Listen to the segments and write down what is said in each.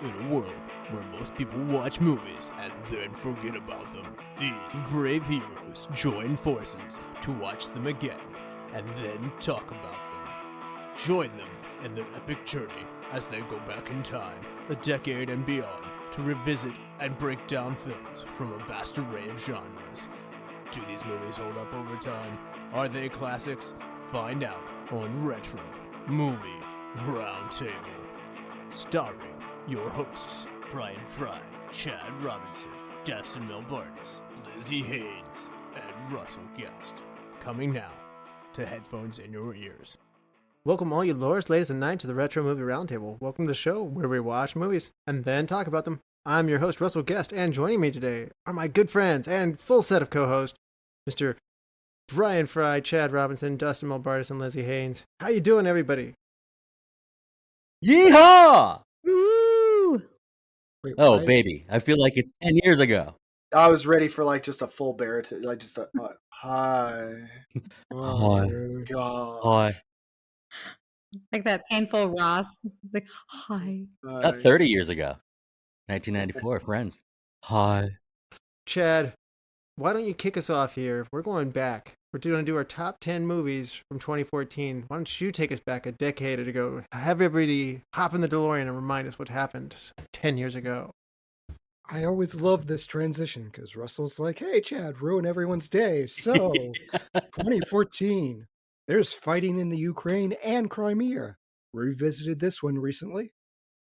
In a world where most people watch movies and then forget about them, these brave heroes join forces to watch them again and then talk about them. Join them in their epic journey as they go back in time, a decade and beyond, to revisit and break down films from a vast array of genres. Do these movies hold up over time? Are they classics? Find out on Retro Movie Roundtable. Starring your hosts, Bryan Frye, Chad Robinson, Dustin Melbardis, Lizzy Haynes, and Russell Guest. Coming now to headphones in your ears. Welcome all you lords, ladies and knights to the Retro Movie Roundtable. Welcome to the show where we watch movies and then talk about them. I'm your host, Russell Guest, and joining me today are my good friends and full set of co-hosts, Mr. Bryan Frye, Chad Robinson, Dustin Melbardis, and Lizzy Haynes. How you doing, everybody? Yeehaw! Woo! Wait, baby, I feel like it's 10 years ago. I was ready for like just a full baritone, like just a hi. Hi. God. Hi. Like that painful Ross, like, hi. Not 30 years ago. 1994, Friends. Hi. Chad, why don't you kick us off here? We're going back. We're going to do our top 10 movies from 2014. Why don't you take us back a decade ago? Have everybody hop in the DeLorean and remind us what happened 10 years ago. I always love this transition because Russell's like, hey, Chad, ruin everyone's day. So, 2014, there's fighting in the Ukraine and Crimea. Revisited this one recently.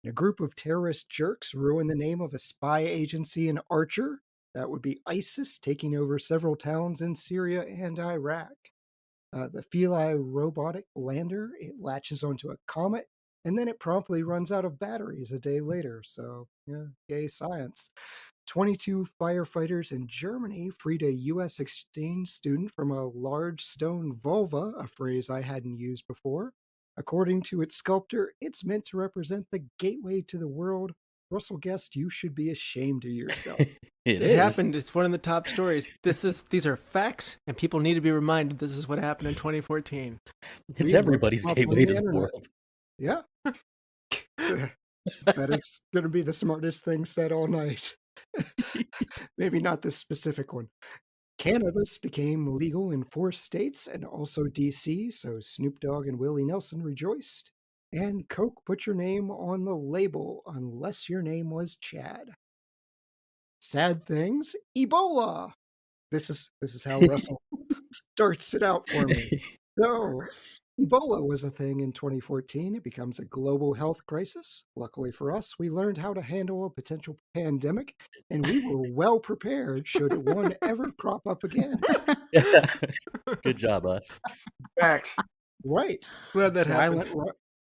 A group of terrorist jerks ruin the name of a spy agency in Archer. That would be ISIS taking over several towns in Syria and Iraq. The Philae robotic lander, it latches onto a comet, and then it promptly runs out of batteries a day later. So, yeah, yay science. 22 firefighters in Germany freed a U.S. exchange student from a large stone vulva, a phrase I hadn't used before. According to its sculptor, it's meant to represent the gateway to the world. Russell Guest, you should be ashamed of yourself. It happened. It's one of the top stories. These are facts, and people need to be reminded this is what happened in 2014. It's everybody's gateway to the world. Yeah. That is going to be the smartest thing said all night. Maybe not this specific one. Cannabis became legal in 4 states and also DC, so Snoop Dogg and Willie Nelson rejoiced. And Coke put your name on the label unless your name was Chad. Sad things, Ebola. This is how Russell starts it out for me. So, Ebola was a thing in 2014. It becomes a global health crisis. Luckily for us, we learned how to handle a potential pandemic, and we were well prepared should one ever crop up again. Good job, us. Facts. Right. Glad that happened.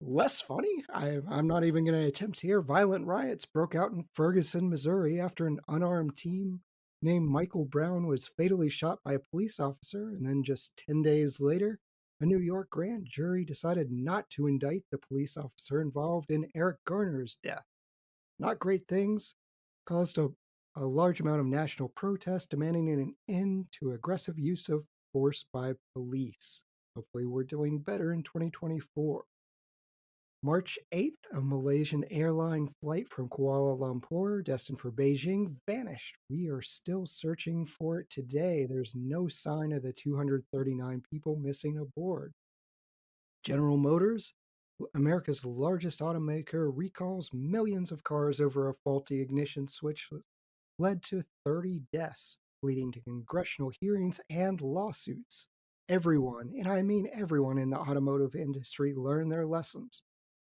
Less funny, I'm not even going to attempt here. Violent riots broke out in Ferguson, Missouri after an unarmed teen named Michael Brown was fatally shot by a police officer, and then just 10 days later, a New York grand jury decided not to indict the police officer involved in Eric Garner's death. Not great things. Caused a large amount of national protest demanding an end to aggressive use of force by police. Hopefully we're doing better in 2024. March 8th, a Malaysian airline flight from Kuala Lumpur, destined for Beijing, vanished. We are still searching for it today. There's no sign of the 239 people missing aboard. General Motors, America's largest automaker, recalls millions of cars over a faulty ignition switch that led to 30 deaths, leading to congressional hearings and lawsuits. Everyone, and I mean everyone in the automotive industry, learned their lessons.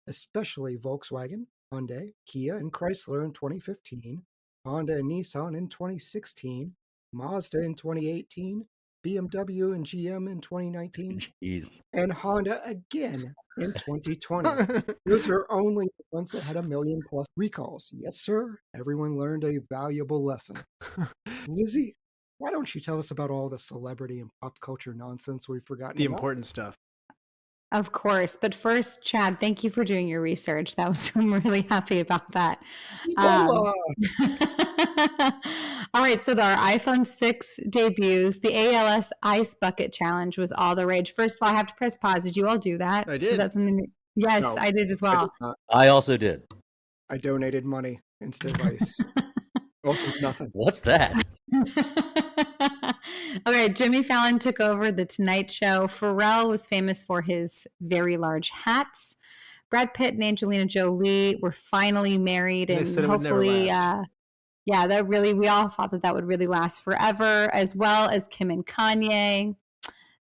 Especially Volkswagen, Hyundai, Kia, and Chrysler in 2015, Honda and Nissan in 2016, Mazda in 2018, BMW and GM in 2019, Jeez. and Honda again in 2020. Those are only the ones that had 1 million plus recalls. Yes, sir. Everyone learned a valuable lesson. Lizzy, why don't you tell us about all the celebrity and pop culture nonsense we've forgotten The about? important stuff. Of course. But first, Chad, thank you for doing your research. I'm really happy about that. Ebola! All right. So our iPhone 6 debuts. The ALS Ice Bucket Challenge was all the rage. First of all, I have to press pause. Did you all do that? I did. Is that something? Yes, No, I did as well. I also did. I donated money instead of ice. Ultimate nothing. What's that? Okay, Jimmy Fallon took over The Tonight Show. Pharrell was famous for his very large hats. Brad Pitt and Angelina Jolie were finally married, And they and said it would never hopefully, last. yeah, that really, we all thought that would really last forever, as well as Kim and Kanye.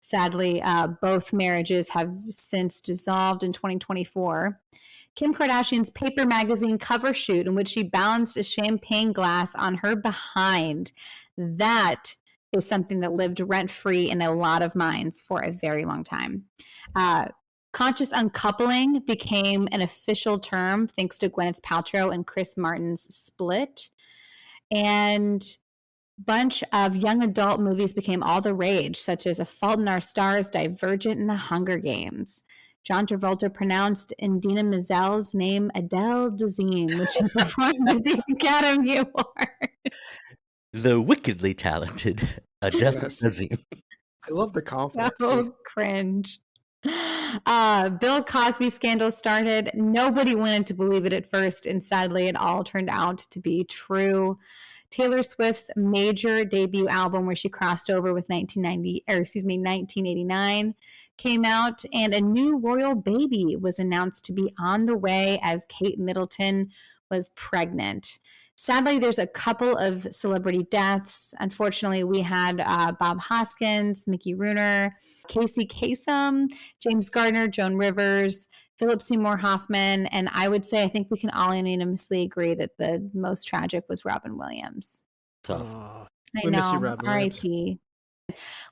Sadly, both marriages have since dissolved in 2024. Kim Kardashian's Paper magazine cover shoot, in which she balanced a champagne glass on her behind, that is something that lived rent-free in a lot of minds for a very long time. Conscious uncoupling became an official term thanks to Gwyneth Paltrow and Chris Martin's split. And bunch of young adult movies became all the rage, such as A Fault in Our Stars, Divergent, and The Hunger Games. John Travolta pronounced Indina Menzel's name Adele Dazeem, which he performed at the Academy Award. The wickedly talented Adele Yes. Dazeem. I love the confidence. So too. cringe. Bill Cosby scandal started. Nobody wanted to believe it at first, and sadly, it all turned out to be true. Taylor Swift's major debut album, where she crossed over with 1989, came out, and a new royal baby was announced to be on the way as Kate Middleton was pregnant. Sadly, there's a couple of celebrity deaths. Unfortunately, we had Bob Hoskins, Mickey Rooney, Casey Kasem, James Gardner, Joan Rivers, Philip Seymour Hoffman, and I would say I think we can all unanimously agree that the most tragic was Robin Williams. Tough. Oh, I we know. miss you, Robin Williams. R.I.P.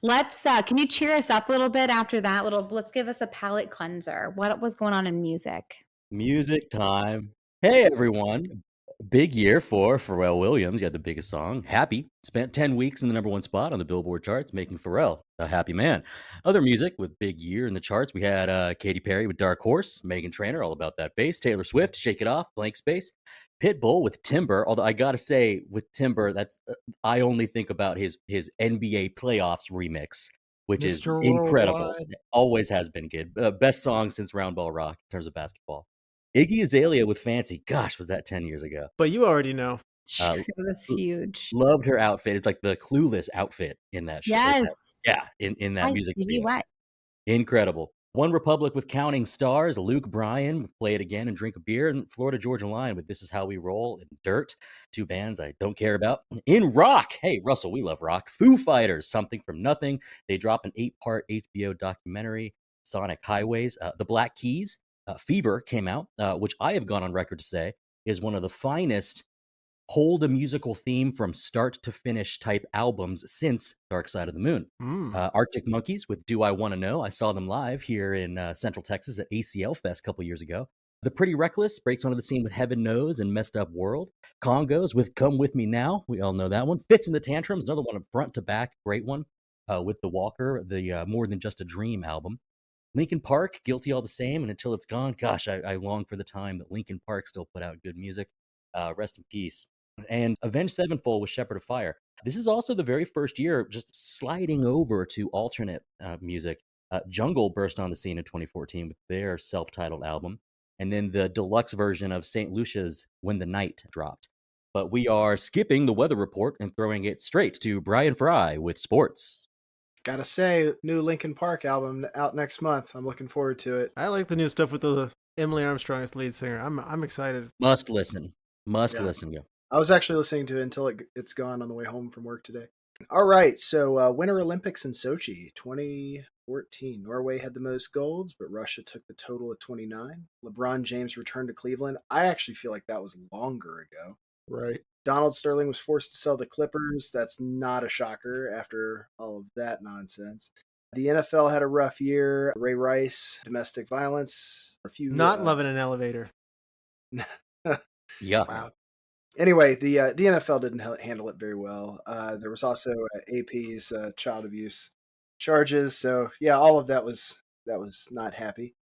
Let's. Can you cheer us up a little bit after that? Let's give us a palate cleanser. What was going on in music? Music time. Hey, everyone. Big year for Pharrell Williams. You had the biggest song, Happy. Spent 10 weeks in the #1 spot on the Billboard charts, making Pharrell a happy man. Other music with big year in the charts, we had Katy Perry with Dark Horse, Meghan Trainor, All About That Bass, Taylor Swift, Shake It Off, Blank Space, Pitbull with Timber. Although I gotta say, with Timber, that's I only think about his NBA playoffs remix, which is Mr. incredible. Worldwide. Always has been good. Best song since Round Ball Rock in terms of basketball. Iggy Azalea with Fancy. Gosh, was that 10 years ago? But you already know. It was huge. Loved her outfit. It's like the Clueless outfit in that show. Yes. Yeah, in that White, music Iggy video. White. Incredible. One Republic with Counting Stars, Luke Bryan with Play It Again and Drink a Beer, and Florida Georgia Line with This Is How We Roll and Dirt. Two bands I don't care about. In rock, hey, Russell, we love rock. Foo Fighters, Something from Nothing. They drop an 8-part HBO documentary, Sonic Highways. The Black Keys, Fever came out, which I have gone on record to say is one of the finest hold a musical theme from start to finish type albums since Dark Side of the Moon. Arctic Monkeys with Do I Want to Know? I saw them live here in Central Texas at ACL Fest a couple years ago. The Pretty Reckless breaks onto the scene with Heaven Knows and Messed Up World. Congos with Come With Me Now. We all know that one. Fits in the Tantrums, another one front to back, great one. With The Walker, the More Than Just a Dream album. Linkin Park, Guilty All the Same, and Until It's Gone. Gosh, I long for the time that Linkin Park still put out good music. Rest in peace. And Avenged Sevenfold with Shepherd of Fire. This is also the very first year just sliding over to alternate music. Jungle burst on the scene in 2014 with their self-titled album. And then the deluxe version of St. Lucia's When the Night dropped. But we are skipping the weather report and throwing it straight to Bryan Frye with sports. Gotta say, new Linkin Park album out next month. I'm looking forward to it. I like the new stuff with the Emily Armstrong as lead singer. I'm excited. Must listen. Yeah. Listen. Go. I was actually listening to it until it's gone on the way home from work today. All right, so Winter Olympics in Sochi 2014. Norway had the most golds, but Russia took the total at 29. LeBron James returned to Cleveland. I actually feel like that was longer ago. Right. Donald Sterling was forced to sell the Clippers. That's not a shocker after all of that nonsense. The NFL had a rough year. Ray Rice, domestic violence. Not loving an elevator. Yuck. Wow. Anyway, the NFL didn't handle it very well. There was also AP's child abuse charges. So yeah, all of that was not happy.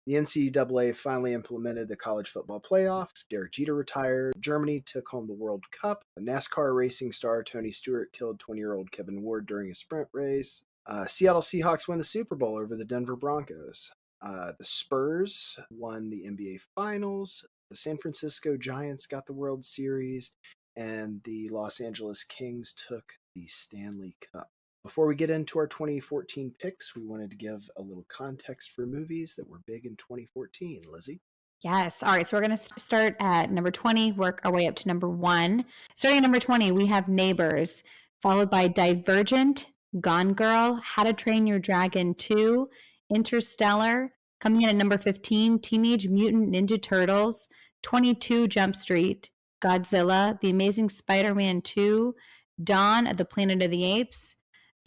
The NCAA finally implemented the college football playoff. Derek Jeter retired. Germany took home the World Cup. A NASCAR racing star Tony Stewart killed 20-year-old Kevin Ward during a sprint race. Seattle Seahawks win the Super Bowl over the Denver Broncos. The Spurs won the NBA Finals. the San Francisco Giants got the World Series, and the Los Angeles Kings took the Stanley Cup. Before we get into our 2014 picks, we wanted to give a little context for movies that were big in 2014. Lizzie? Yes. All right. So we're going to start at number 20, work our way up to number 1. Starting at number 20, we have Neighbors, followed by Divergent, Gone Girl, How to Train Your Dragon 2, Interstellar. Coming in at number 15, Teenage Mutant Ninja Turtles, 22 Jump Street, Godzilla, The Amazing Spider-Man 2, Dawn of the Planet of the Apes.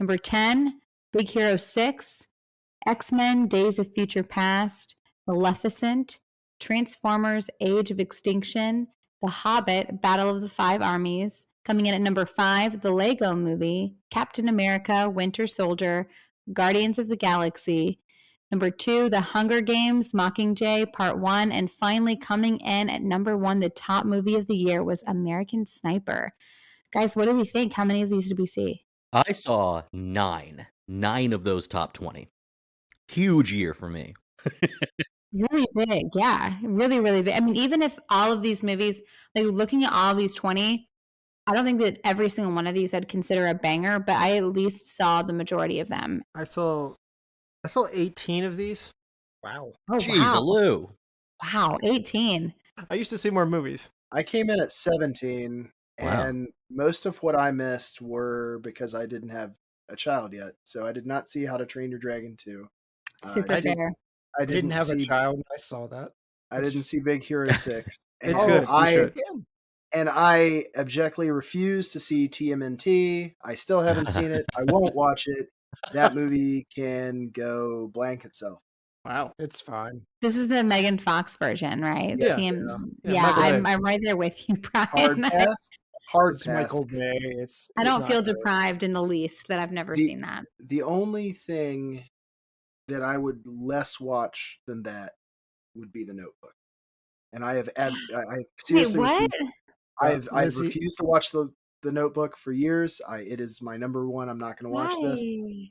Number 10, Big Hero 6, X-Men Days of Future Past, Maleficent, Transformers Age of Extinction, The Hobbit Battle of the Five Armies. Coming in at number 5, The Lego Movie, Captain America Winter Soldier, Guardians of the Galaxy. Number 2, The Hunger Games Mockingjay Part 1. And finally, coming in at number 1, the top movie of the year was American Sniper. Guys, what do we think? How many of these did we see? I saw 9 of those top 20. Huge year for me. Really big, yeah. Really, really big. I mean, even if all of these movies, like looking at all of these 20, I don't think that every single one of these I'd consider a banger, but I at least saw the majority of them. I saw 18 of these. Wow. Oh, Jeez, wow. Lou. Wow, 18. I used to see more movies. I came in at 17, Wow. and most of what I missed were because I didn't have a child yet. So I did not see How to Train Your Dragon 2. Super I did- fair. I I didn't have a see, child. And I saw that. I didn't see Big Hero 6. It's And good. You should. And I abjectly refuse to see TMNT. I still haven't seen it. I won't watch it. That movie can go blank itself. Wow. It's fine. This is the Megan Fox version, right? Yeah. Team, Yeah, yeah, Michael Bay. I'm right there with you, Hard Brian. pass. Hard It's pass. Michael Bay. It's I don't not feel good. deprived in the least that I've never The- seen that. The only thing that I would less watch than that would be The Notebook. And I have Wait, seriously what? I've Lizzie- refused to watch the Notebook for years. It is my number one. I'm not going to watch this. Why?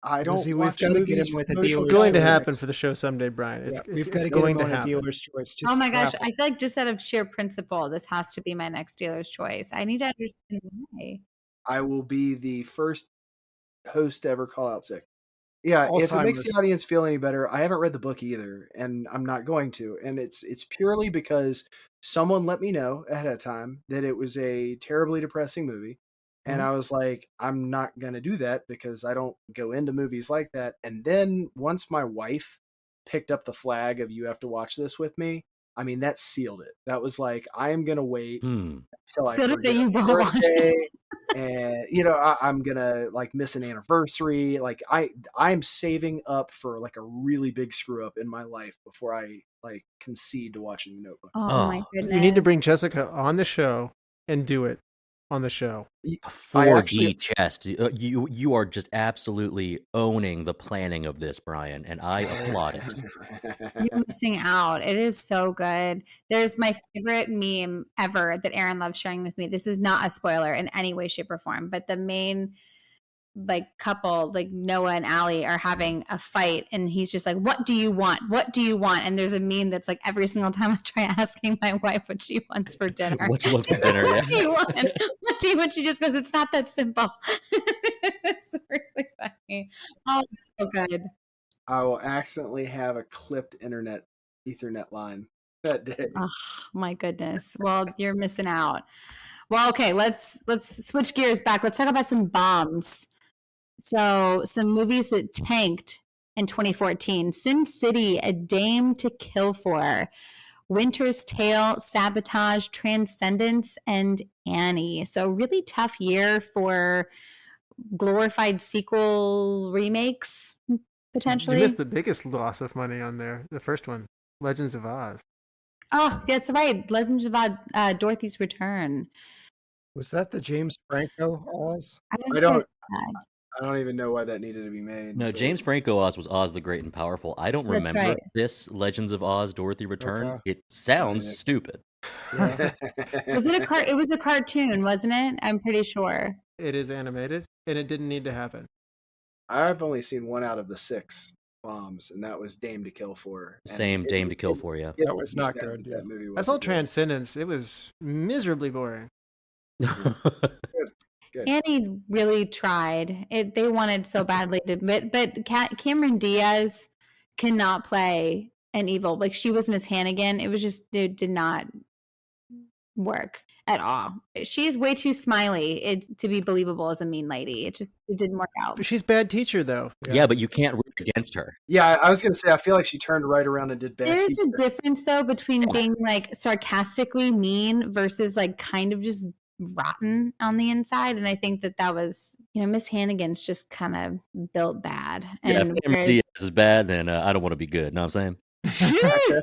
I don't Lizzie, we've watch gotta get movies him with a for dealer's It's going to choice. happen for the show someday, Brian. It's, Yeah, we've it's got to get going him to on a happen. dealer's choice. Just Oh my gosh, traffic. I feel like just out of sheer principle, this has to be my next dealer's choice. I need to understand why. I will be the first host to ever call out sick. Yeah, if it makes the Alzheimer's. audience feel any better, I haven't read the book either, and I'm not going to. And it's purely because someone let me know ahead of time that it was a terribly depressing movie. And I was like, I'm not going to do that because I don't go into movies like that. And then once my wife picked up the flag of you have to watch this with me, I mean, that sealed it. That was like, I am going to wait until I Sealed it that forget you my won't watch birthday. And I'm gonna like miss an anniversary. Like I'm saving up for like a really big screw up in my life before I like concede to watching The Notebook. Oh my Oh, goodness. You need to bring Jessica on the show and do it on the show. A 4D chest. You are just absolutely owning the planning of this, Brian, and I applaud it. You're missing out. It is so good. There's my favorite meme ever that Aaron loves sharing with me. This is not a spoiler in any way, shape, or form, but the main like couple, like Noah and Allie, are having a fight, and he's just like, "What do you want? What do you want?" And there's a meme that's like every single time I try asking my wife what she wants for dinner. What you want for dinner? What Yeah. do you want? What do you want? She just goes, "It's not that simple." It's really funny. Oh, it's so good. I will accidentally have a clipped Ethernet line that day. Oh my goodness. Well, you're missing out. Well, okay, let's switch gears back. Let's talk about some bombs. So, some movies that tanked in 2014. Sin City, A Dame to Kill For, Winter's Tale, Sabotage, Transcendence, and Annie. So, really tough year for glorified sequel remakes, potentially. You missed the biggest loss of money on there. The first one, Legends of Oz. Oh, that's right. Legends of Oz, Dorothy's Return. Was that the James Franco Oz? I don't even know why that needed to be made. No, but- James Franco Oz was Oz the Great and Powerful. I don't That's remember right. this Legends of Oz Dorothy Return. Okay. It sounds Yeah. stupid. Yeah. Was it a It was a cartoon, wasn't it? I'm pretty sure. It is animated, and it didn't need to happen. I've only seen one out of the 6 bombs, and that was Dame to Kill For. And Same Dame to Kill For, yeah. That was not that good, That movie I saw wasn't good. Transcendence. It was miserably boring. Good. Annie really tried. They wanted so badly to, but Cameron Diaz cannot play an evil. Like, she was Miss Hannigan. It did not work at all. She is way too smiley to be believable as a mean lady. It didn't work out. But she's bad teacher, though. Yeah, but you can't root against her. Yeah, I was gonna say I feel like she turned right around and did bad. There's teacher. a difference though between being like sarcastically mean versus like kind of just rotten on the inside, and I think that was, Miss Hannigan's just kind of built bad. Yeah, And if Cameron Diaz is bad, then I don't want to be good. Know what I'm saying? Actually,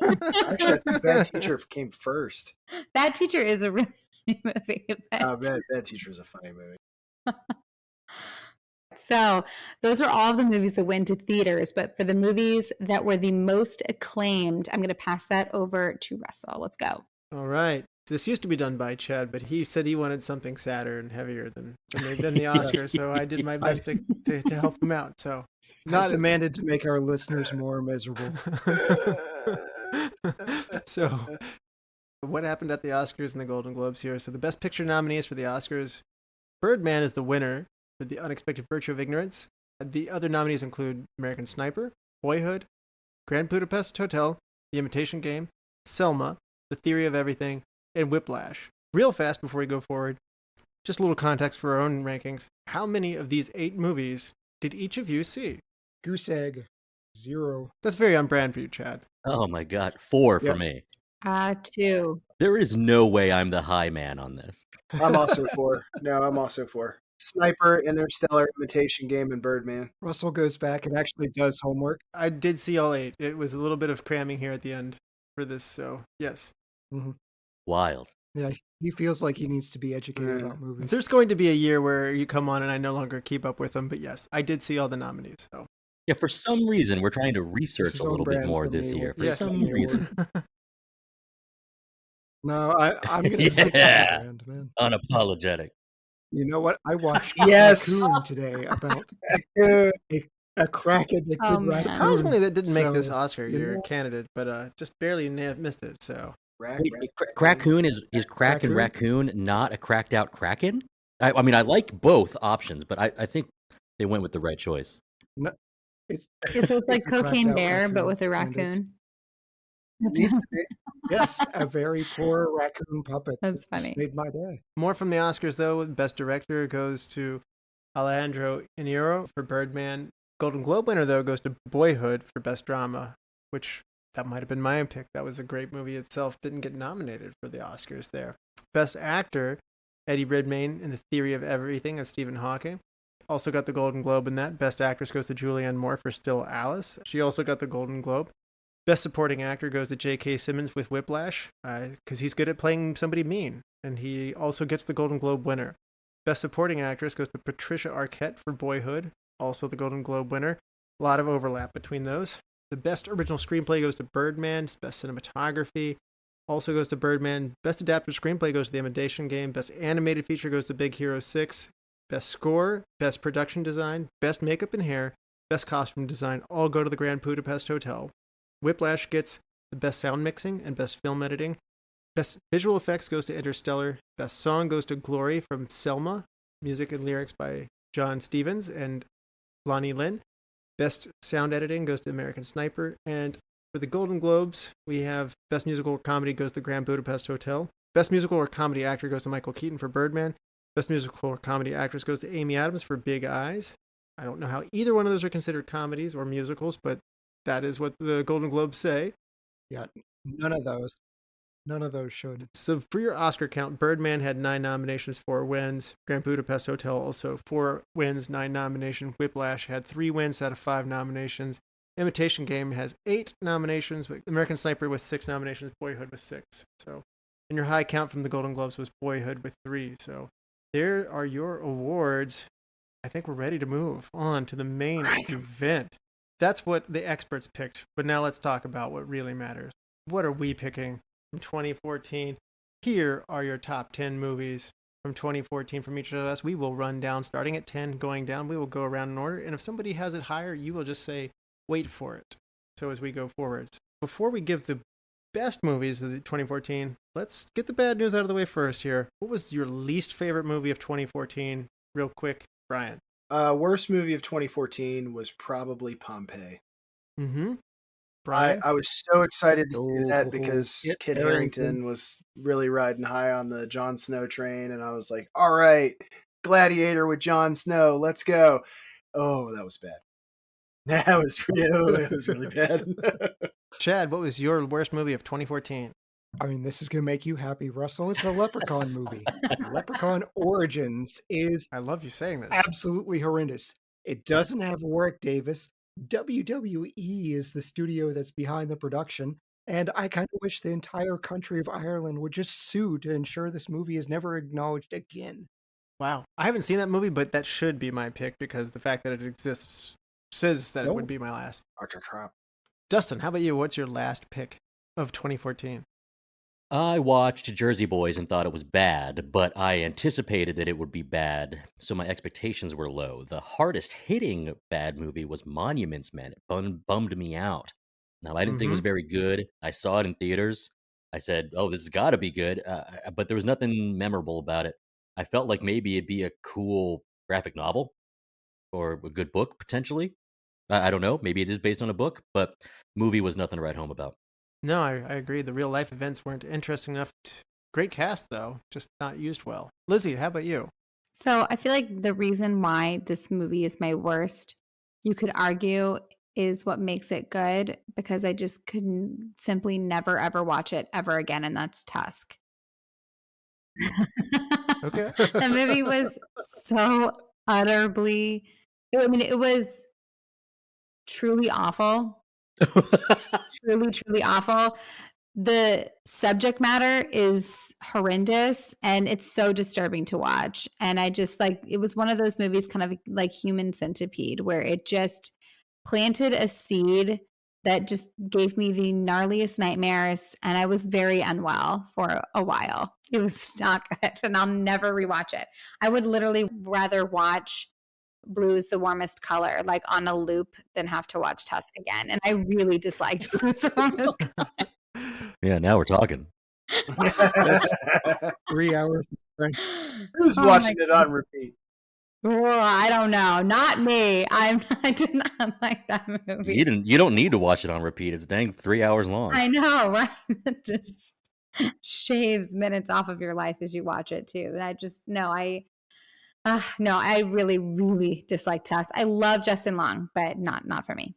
I think Bad Teacher came first. Bad Teacher is a really funny movie. Bad Teacher is a funny movie. So those are all of the movies that went to theaters, but for the movies that were the most acclaimed, I'm going to pass that over to Russell. Let's go. All right. This used to be done by Chad, but he said he wanted something sadder and heavier than the Oscars, so I did my best to help him out. So Not demanded to make our listeners more miserable. So what happened at the Oscars and the Golden Globes here? So the Best Picture nominees for the Oscars, Birdman is the winner for The Unexpected Virtue of Ignorance. The other nominees include American Sniper, Boyhood, Grand Budapest Hotel, The Imitation Game, Selma, The Theory of Everything, and Whiplash. Real fast before we go forward, just a little context for our own rankings. How many of these 8 movies did each of you see? Goose egg, 0. That's very on brand for you, Chad. Oh my God, 4 for Yep. me. 2. There is no way I'm the high man on this. I'm also 4. No, I'm also 4. Sniper, Interstellar, Imitation Game, and Birdman. Russell goes back and actually does homework. I did see all 8. It was a little bit of cramming here at the end for this, so yes. Mm-hmm. Wild. Yeah, he feels like he needs to be educated Yeah. about movies. There's going to be a year where you come on and I no longer keep up with them, but yes, I did see all the nominees. So Yeah, for some reason, we're trying to research is a on little bit brand more for this me. year. For Yeah. some reason. No, I'm going to stick with Yeah. the brand, man. Unapologetic. You know what? I watched Yes. Raccoon today about Uh, a crack-addicted Oh, man. raccoon. surprisingly, that didn't make this So, Oscar you year know- candidate, but just barely missed it. So Wait, Crackoon is Kraken Raccoon not a cracked out Kraken? I mean, I like both options, but I think they went with the right choice. It's, So it's like it's a cracked Cocaine out Bear, but raccoon, with a and it's- raccoon. needs to be. Yes, a very poor raccoon puppet. That's It just funny. made my day. more from the Oscars though. Best Director goes to Alejandro Inarritu for Birdman. Golden Globe winner though goes to Boyhood for Best Drama, which that might have been my pick. That was a great movie itself. Didn't get nominated for the Oscars there. Best Actor, Eddie Redmayne in The Theory of Everything as Stephen Hawking. Also got the Golden Globe in that. Best Actress goes to Julianne Moore for Still Alice. She also got the Golden Globe. Best Supporting Actor goes to J.K. Simmons with Whiplash, because he's good at playing somebody mean. And he also gets the Golden Globe winner. Best Supporting Actress goes to Patricia Arquette for Boyhood, also the Golden Globe winner. A lot of overlap between those. The Best Original Screenplay goes to Birdman. Best Cinematography also goes to Birdman. Best Adapted Screenplay goes to The Imitation Game. Best Animated Feature goes to Big Hero 6. Best Score, Best Production Design, Best Makeup and Hair, Best Costume Design all go to the Grand Budapest Hotel. Whiplash gets the Best Sound Mixing and Best Film Editing. Best Visual Effects goes to Interstellar. Best Song goes to Glory from Selma. Music and lyrics by John Stevens and Lonnie Lynn. Best Sound Editing goes to American Sniper. And for the Golden Globes, we have Best Musical or Comedy goes to Grand Budapest Hotel. Best Musical or Comedy Actor goes to Michael Keaton for Birdman. Best Musical or Comedy Actress goes to Amy Adams for Big Eyes. I don't know how either one of those are considered comedies or musicals, but that is what the Golden Globes say. Yeah, none of those. None of those should. So for your Oscar count, Birdman had 9 nominations, 4 wins. Grand Budapest Hotel also 4 wins, 9 nominations. Whiplash had 3 wins out of 5 nominations. Imitation Game has 8 nominations, but American Sniper with 6 nominations, Boyhood with 6. So, and your high count from the Golden Globes was Boyhood with 3. So there are your awards. I think we're ready to move on to the main event. That's what the experts picked. But now let's talk about what really matters. What are we picking from 2014? Here are your top 10 movies from 2014 from each of us. We will run down starting at 10, going down. We will go around in order. And if somebody has it higher, you will just say, wait for it. So as we go forward, before we give the best movies of the 2014, let's get the bad news out of the way first here. What was your least favorite movie of 2014? Real quick, Brian. Worst movie of 2014 was probably Pompeii. Mm-hmm. Brian? I was so excited to see that Oh, because Kit Kit Harington. Harington was really riding high on the Jon Snow train, and I was like, all right, Gladiator with Jon Snow, let's go. Oh, that was bad. It was really bad. Chad, what was your worst movie of 2014? I mean, this is going to make you happy, Russell. It's a Leprechaun movie. Leprechaun Origins is I love you saying this. absolutely horrendous. It doesn't have Warwick Davis. WWE is the studio that's behind the production. And I kind of wish the entire country of Ireland would just sue to ensure this movie is never acknowledged again. Wow. I haven't seen that movie, but that should be my pick because the fact that it exists says that it would be my last. Archer Trap. Dustin, how about you? What's your last pick of 2014? I watched Jersey Boys and thought it was bad, but I anticipated that it would be bad, so my expectations were low. The hardest hitting bad movie was Monuments Men. It bummed me out. Now, I didn't think it was very good. I saw it in theaters. I said, oh, this has got to be good, but there was nothing memorable about it. I felt like maybe it'd be a cool graphic novel or a good book, potentially. I don't know. Maybe it is based on a book, but movie was nothing to write home about. No, I agree. The real life events weren't interesting enough. Great cast, though, just not used well. Lizzie, how about you? So I feel like the reason why this movie is my worst, you could argue, is what makes it good because I just couldn't simply never ever watch it ever again, and that's Tusk. Okay. That movie was so utterly, I mean, it was truly awful. Truly awful. The subject matter is horrendous and it's so disturbing to watch. And I just like, it was one of those movies kind of like Human Centipede where it just planted a seed that just gave me the gnarliest nightmares and I was very unwell for a while. It was not good and I'll never rewatch it. I would literally rather watch Blue is the Warmest Color like on a loop than have to watch Tusk again. And I really disliked Blue is the Warmest Color. Yeah, now we're talking. That's 3 hours. Right? Who's Oh watching my it on repeat? Oh, I don't know. Not me. I did not like that movie. You don't need to watch it on repeat. It's dang 3 hours long. I know, right? It just shaves minutes off of your life as you watch it too. And I just no, I really, really dislike Tess. I love Justin Long, but not for me.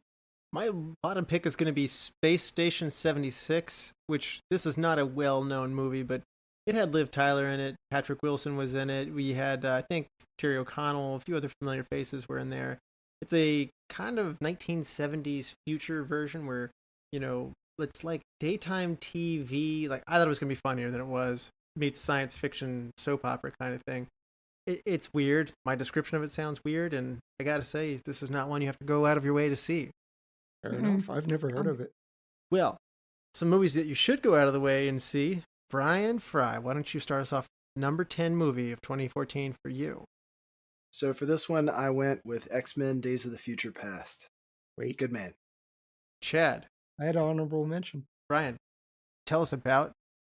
My bottom pick is going to be Space Station 76, which this is not a well-known movie, but it had Liv Tyler in it. Patrick Wilson was in it. We had, I think, Terry O'Connell, a few other familiar faces were in there. It's a kind of 1970s future version where, you know, it's like daytime TV. Like, I thought it was going to be funnier than it was. Meets science fiction soap opera kind of thing. It's weird. My description of it sounds weird, and I got to say, this is not one you have to go out of your way to see. Fair enough. I've never heard of it. Well, some movies that you should go out of the way and see. Bryan Frye, why don't you start us off? Number 10 movie of 2014 for you. So for this one, I went with X-Men Days of the Future Past. Wait, Good man. Chad, I had honorable mention. Brian, tell us about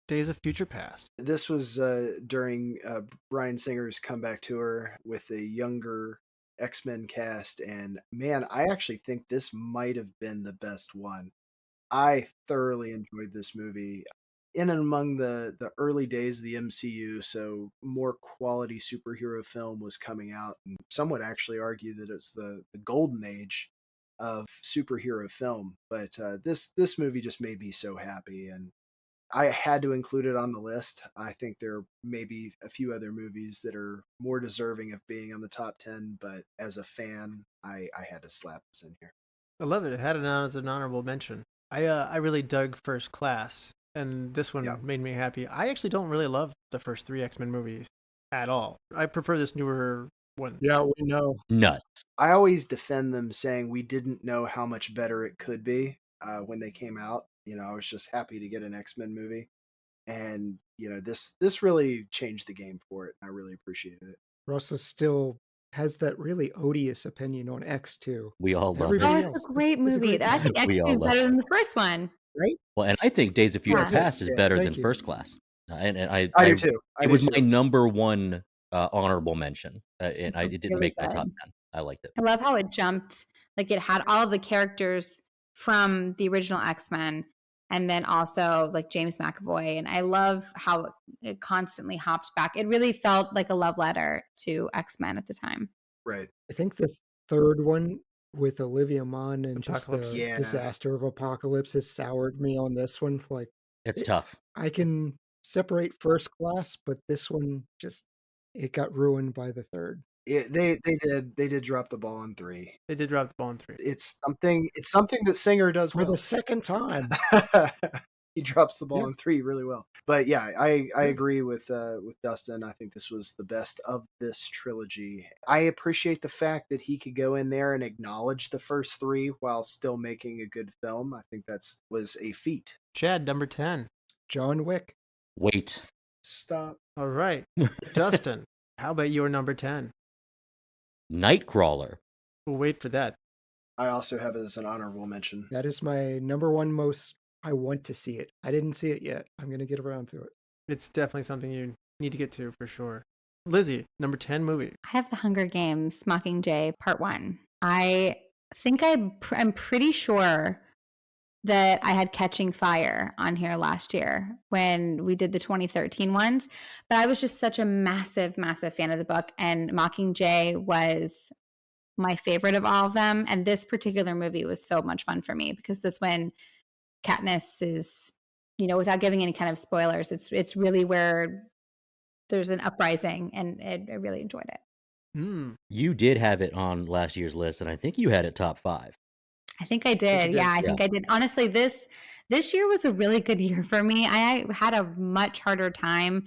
Days of Future Past. This was during Bryan Singer's comeback tour with the younger X-Men cast, and man, I actually think this might have been the best one. I thoroughly enjoyed this movie. In and among the early days of the MCU, so more quality superhero film was coming out, and some would actually argue that it's the golden age of superhero film. But this movie just made me so happy, and I had to include it on the list. I think there may be a few other movies that are more deserving of being on the top 10, but as a fan, I had to slap this in here. I love it. It had it on as an honorable mention. I really dug First Class, and this one made me happy. I actually don't really love the first 3 X-Men movies at all. I prefer this newer one. Yeah, we know. Nuts. I always defend them saying we didn't know how much better it could be when they came out. You know, I was just happy to get an X-Men movie. And, you know, this really changed the game for it. I really appreciated it. Russ is still has that really odious opinion on X2. We all love Everybody Oh, it. it's else, a great it's a movie. great I think movie. We X2 all is love better it. than the first one. Right? Well, and I think Days of Future Yeah. Past is Yeah, better thank than you. First Class. And I I do too. it was my number one honorable mention, and it didn't Really make my good. top 10. I liked it. I love how it jumped. Like it had all of the characters from the original X-Men and then also like James McAvoy. And I love how it constantly hopped back. It really felt like a love letter to X-Men at the time. Right. I think the third one with Olivia Munn and Apocalypse. just the Yeah. disaster of Apocalypse has soured me on this one. Like, It's tough. I can separate First Class, but this one just it got ruined by the third. They did drop the ball on 3. They did drop the ball in 3. It's something that Singer does For well. the second time. He drops the ball Yeah. in 3 really well. But yeah, I agree with Dustin. I think this was the best of this trilogy. I appreciate the fact that he could go in there and acknowledge the first 3 while still making a good film. I think was a feat. Chad, number 10. John Wick. Wait. Stop. All right. Dustin, how about your number 10? Nightcrawler. We'll wait for that. I also have it as an honorable mention. That is my number one most. I want to see it. I didn't see it yet. I'm going to get around to it. It's definitely something you need to get to for sure. Lizzie, number 10 movie. I have The Hunger Games Mockingjay Part 1. I think I'm pretty sure that I had Catching Fire on here last year when we did the 2013 ones, but I was just such a massive, massive fan of the book, and Mockingjay was my favorite of all of them. And this particular movie was so much fun for me because that's when Katniss is, without giving any kind of spoilers, it's really where there's an uprising, and I really enjoyed it. You did have it on last year's list, and I think you had it top 5. I think I did. Yeah, I think I did. Honestly, this year was a really good year for me. I had a much harder time.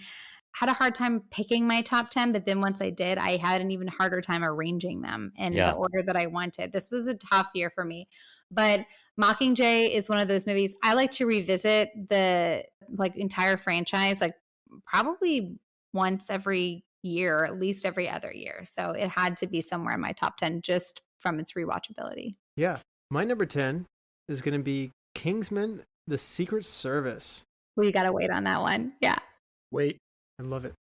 Had a hard time picking my top 10, but then once I did, I had an even harder time arranging them in the order that I wanted. This was a tough year for me. But Mockingjay is one of those movies I like to revisit the entire franchise, probably once every year, at least every other year. So it had to be somewhere in my top 10 just from its rewatchability. Yeah. My number 10 is going to be Kingsman: The Secret Service. Well, you got to wait on that one. Yeah. Wait. I love it.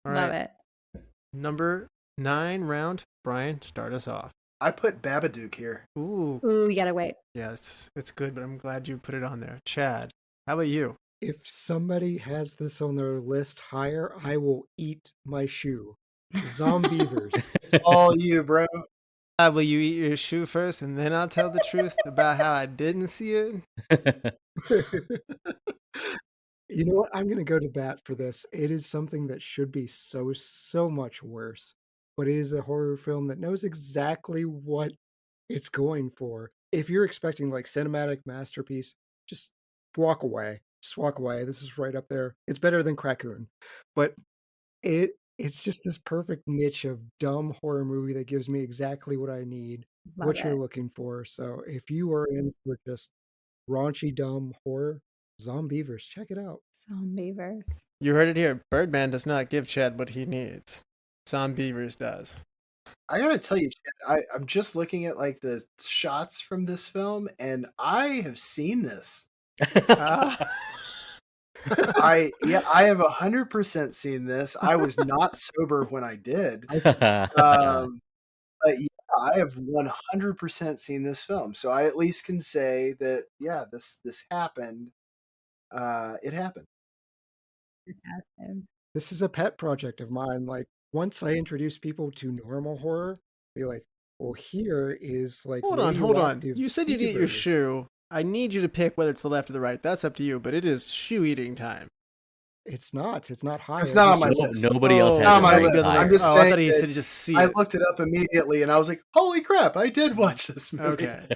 All Love right. it. Number 9 round. Brian, start us off. I put Babadook here. Ooh. You got to wait. Yeah, it's good, but I'm glad you put it on there. Chad, how about you? If somebody has this on their list higher, I will eat my shoe. Zombievers. All you, bro. Will you eat your shoe first, and then I'll tell the truth about how I didn't see it? You know what? I'm going to go to bat for this. It is something that should be so much worse, but it is a horror film that knows exactly what it's going for. If you're expecting cinematic masterpiece, just walk away. Just walk away. This is right up there. It's better than Crackoon, but it's just this perfect niche of dumb horror movie that gives me exactly what I need, what you're looking for. So if you are in for just raunchy, dumb horror, Zombievers, check it out. Zombievers. You heard it here. Birdman does not give Chad what he needs. Zombievers does. I gotta tell you, Chad, I'm just looking at the shots from this film, and I have seen this. I have 100% seen this. I was not sober when I did. But yeah, I have 100% seen this film. So I at least can say that, yeah, this happened. It happened. This is a pet project of mine. Once I introduce people to normal horror, be like, well, here is Hold on. You said you'd eat your shoe. I need you to pick whether it's the left or the right. That's up to you, but it is shoe eating time. It's not. It's not high. It's not on my list. Nobody else has not on my it. list. I'm just I saying thought he that said just see I it. looked it up immediately, and I was like, holy crap, I did watch this movie. Okay.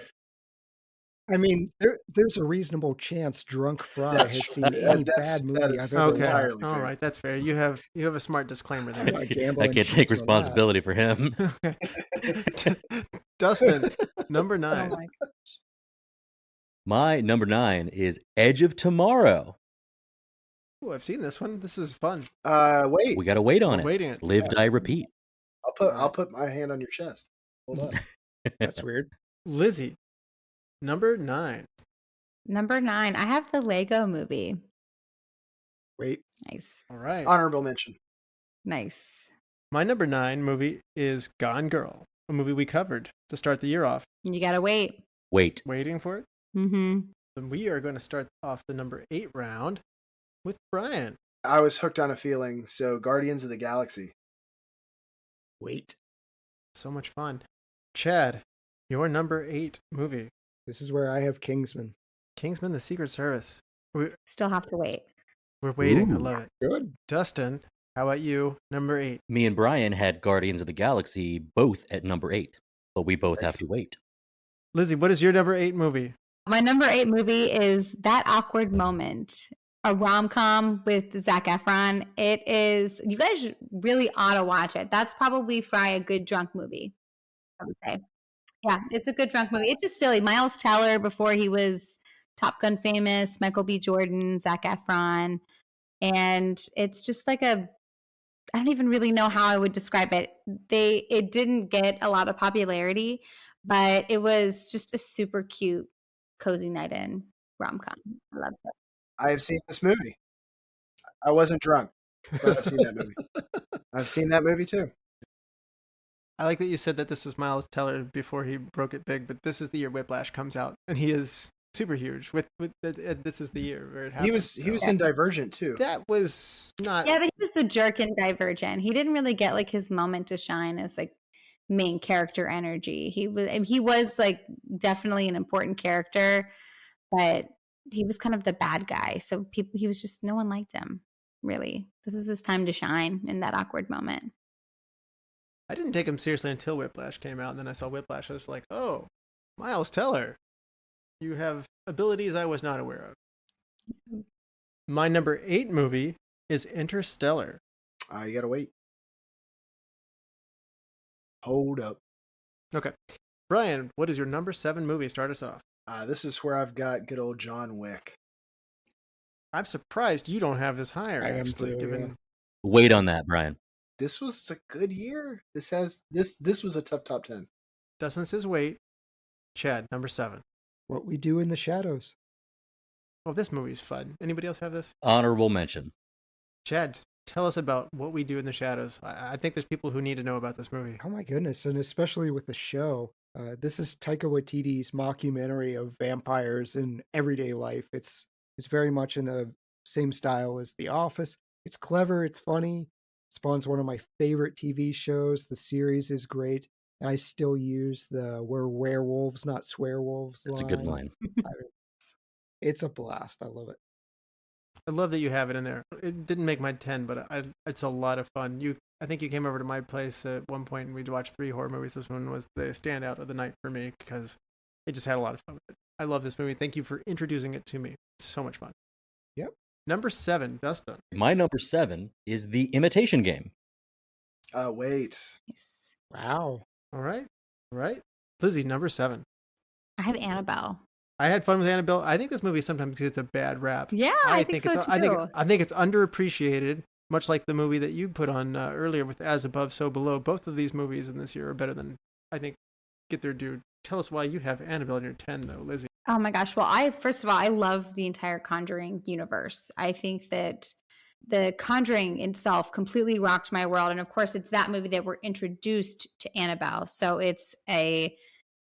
I mean, there's a reasonable chance Drunk Fry That's has true. seen any That's- bad movie that I've is ever Okay. watched. entirely All fair. right, that's fair. You have a smart disclaimer I'm there. not I gambling can't chips take on that. responsibility for him. Dustin, number Oh 9. my gosh. My number 9 is Edge of Tomorrow. Ooh, I've seen this one. This is fun. Wait, We got to wait on We're it. waiting it. Live, die, repeat. I'll I'll put my hand on your chest. Hold up. That's weird. Lizzie, number 9. Number 9, I have the Lego movie. Wait. Nice. All right. Honorable mention. Nice. My number 9 movie is Gone Girl, a movie we covered to start the year off. You gotta wait. Wait. Waiting for it? Mm-hmm. And we are going to start off the number 8 round with Brian. I was hooked on a feeling, so Guardians of the Galaxy. Wait. So much fun. Chad, your number 8 movie, This is where I have Kingsman. Kingsman: The Secret Service. Still have to wait. We're waiting. I Ooh. love it. Good. Dustin, how about you? Number 8. Me and Brian had Guardians of the Galaxy both at number 8, but we both have Nice. to wait. Lizzie, what is your number 8 movie? My number 8 movie is That Awkward Moment, a rom-com with Zac Efron. It is, you guys really ought to watch it. That's probably Fry a good drunk movie, I would say. Yeah, it's a good drunk movie. It's just silly. Miles Teller before he was Top Gun famous, Michael B. Jordan, Zac Efron. And it's just like I don't even really know how I would describe it. It didn't get a lot of popularity, but it was just a super cute, cozy night in rom-com. I loved it. I have seen this movie. I wasn't drunk, but I've seen that movie. I've seen that movie too. I like that you said that this is Miles Teller before he broke it big, but this is the year Whiplash comes out, and he is super huge. This is the year where it happens. He was in Divergent too. That was not. Yeah, but he was the jerk in Divergent. He didn't really get like his moment to shine as like main character energy. He was like definitely an important character, but he was kind of the bad guy. So he was just, no one liked him, really. This was his time to shine in That Awkward Moment. I didn't take him seriously until Whiplash came out, and then I saw Whiplash. I was like, oh, Miles Teller. You have abilities I was not aware of. My number 8 movie is Interstellar. You gotta wait. Hold up. Okay. Brian, what is your number 7 movie? Start us off. This is where I've got good old John Wick. I'm surprised you don't have this higher. I am actually, too, given yeah. Wait on that, Brian. This was a good year. This was a tough top 10. Dustin says wait. Chad, number 7. What We Do in the Shadows. Oh, this movie's fun. Anybody else have this? Honorable mention. Chad, tell us about What We Do in the Shadows. I think there's people who need to know about this movie. Oh my goodness, and especially with the show. This is Taika Waititi's mockumentary of vampires in everyday life. It's very much in the same style as The Office. It's clever, it's funny. Spawns one of my favorite TV shows. The series is great. I still use the "we're werewolves, not swearwolves" That's a good line. It's a blast. I love it. I love that you have it in there. It didn't make my 10, but it's a lot of fun. I think you came over to my place at one point and we'd watched 3 horror movies. This one was the standout of the night for me because it just had a lot of fun with it. I love this movie. Thank you for introducing it to me. It's so much fun. Yep. Number 7, Dustin. My number 7 is The Imitation Game. Wait. Yes. Wow. All right. Lizzie, number 7. I have Annabelle. I had fun with Annabelle. I think this movie sometimes gets a bad rap. Yeah, I think so too. I think it's underappreciated, much like the movie that you put on earlier with As Above, So Below. Both of these movies in this year are better than, I think, get their due. Tell us why you have Annabelle in your 10, though, Lizzie. Oh my gosh. Well, first of all, I love the entire Conjuring universe. I think that the Conjuring itself completely rocked my world. And of course, it's that movie that we're introduced to Annabelle. So it's a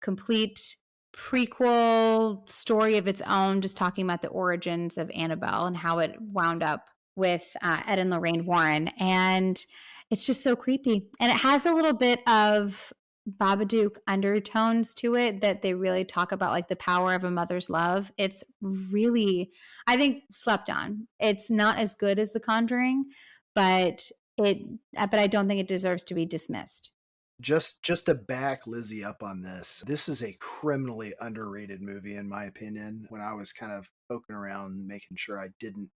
complete prequel story of its own, just talking about the origins of Annabelle and how it wound up with Ed and Lorraine Warren. And it's just so creepy. And it has a little bit of Babadook undertones to it that they really talk about, like the power of a mother's love. It's really, I think, slept on. It's not as good as The Conjuring, but I don't think it deserves to be dismissed. Just to back Lizzie up on this is a criminally underrated movie in my opinion. When I was kind of poking around making sure I didn't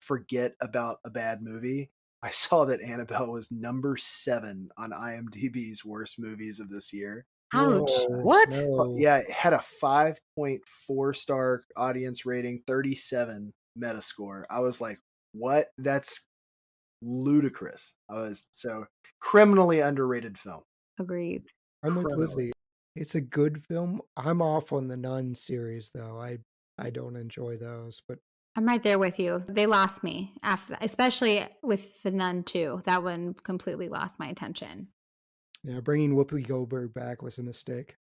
forget about a bad movie, I saw that Annabelle was number 7 on IMDb's worst movies of this year. Ouch. What? No. Yeah, it had a 5.4 star audience rating, 37 Metascore. I was like, what? That's ludicrous. I was so criminally underrated film. Agreed. I'm with Criminally. Lizzie. It's a good film. I'm off on the Nun series though. I don't enjoy those, but I'm right there with you. They lost me after that, especially with The Nun 2. That one completely lost my attention. yeah, bringing Whoopi Goldberg back was a mistake.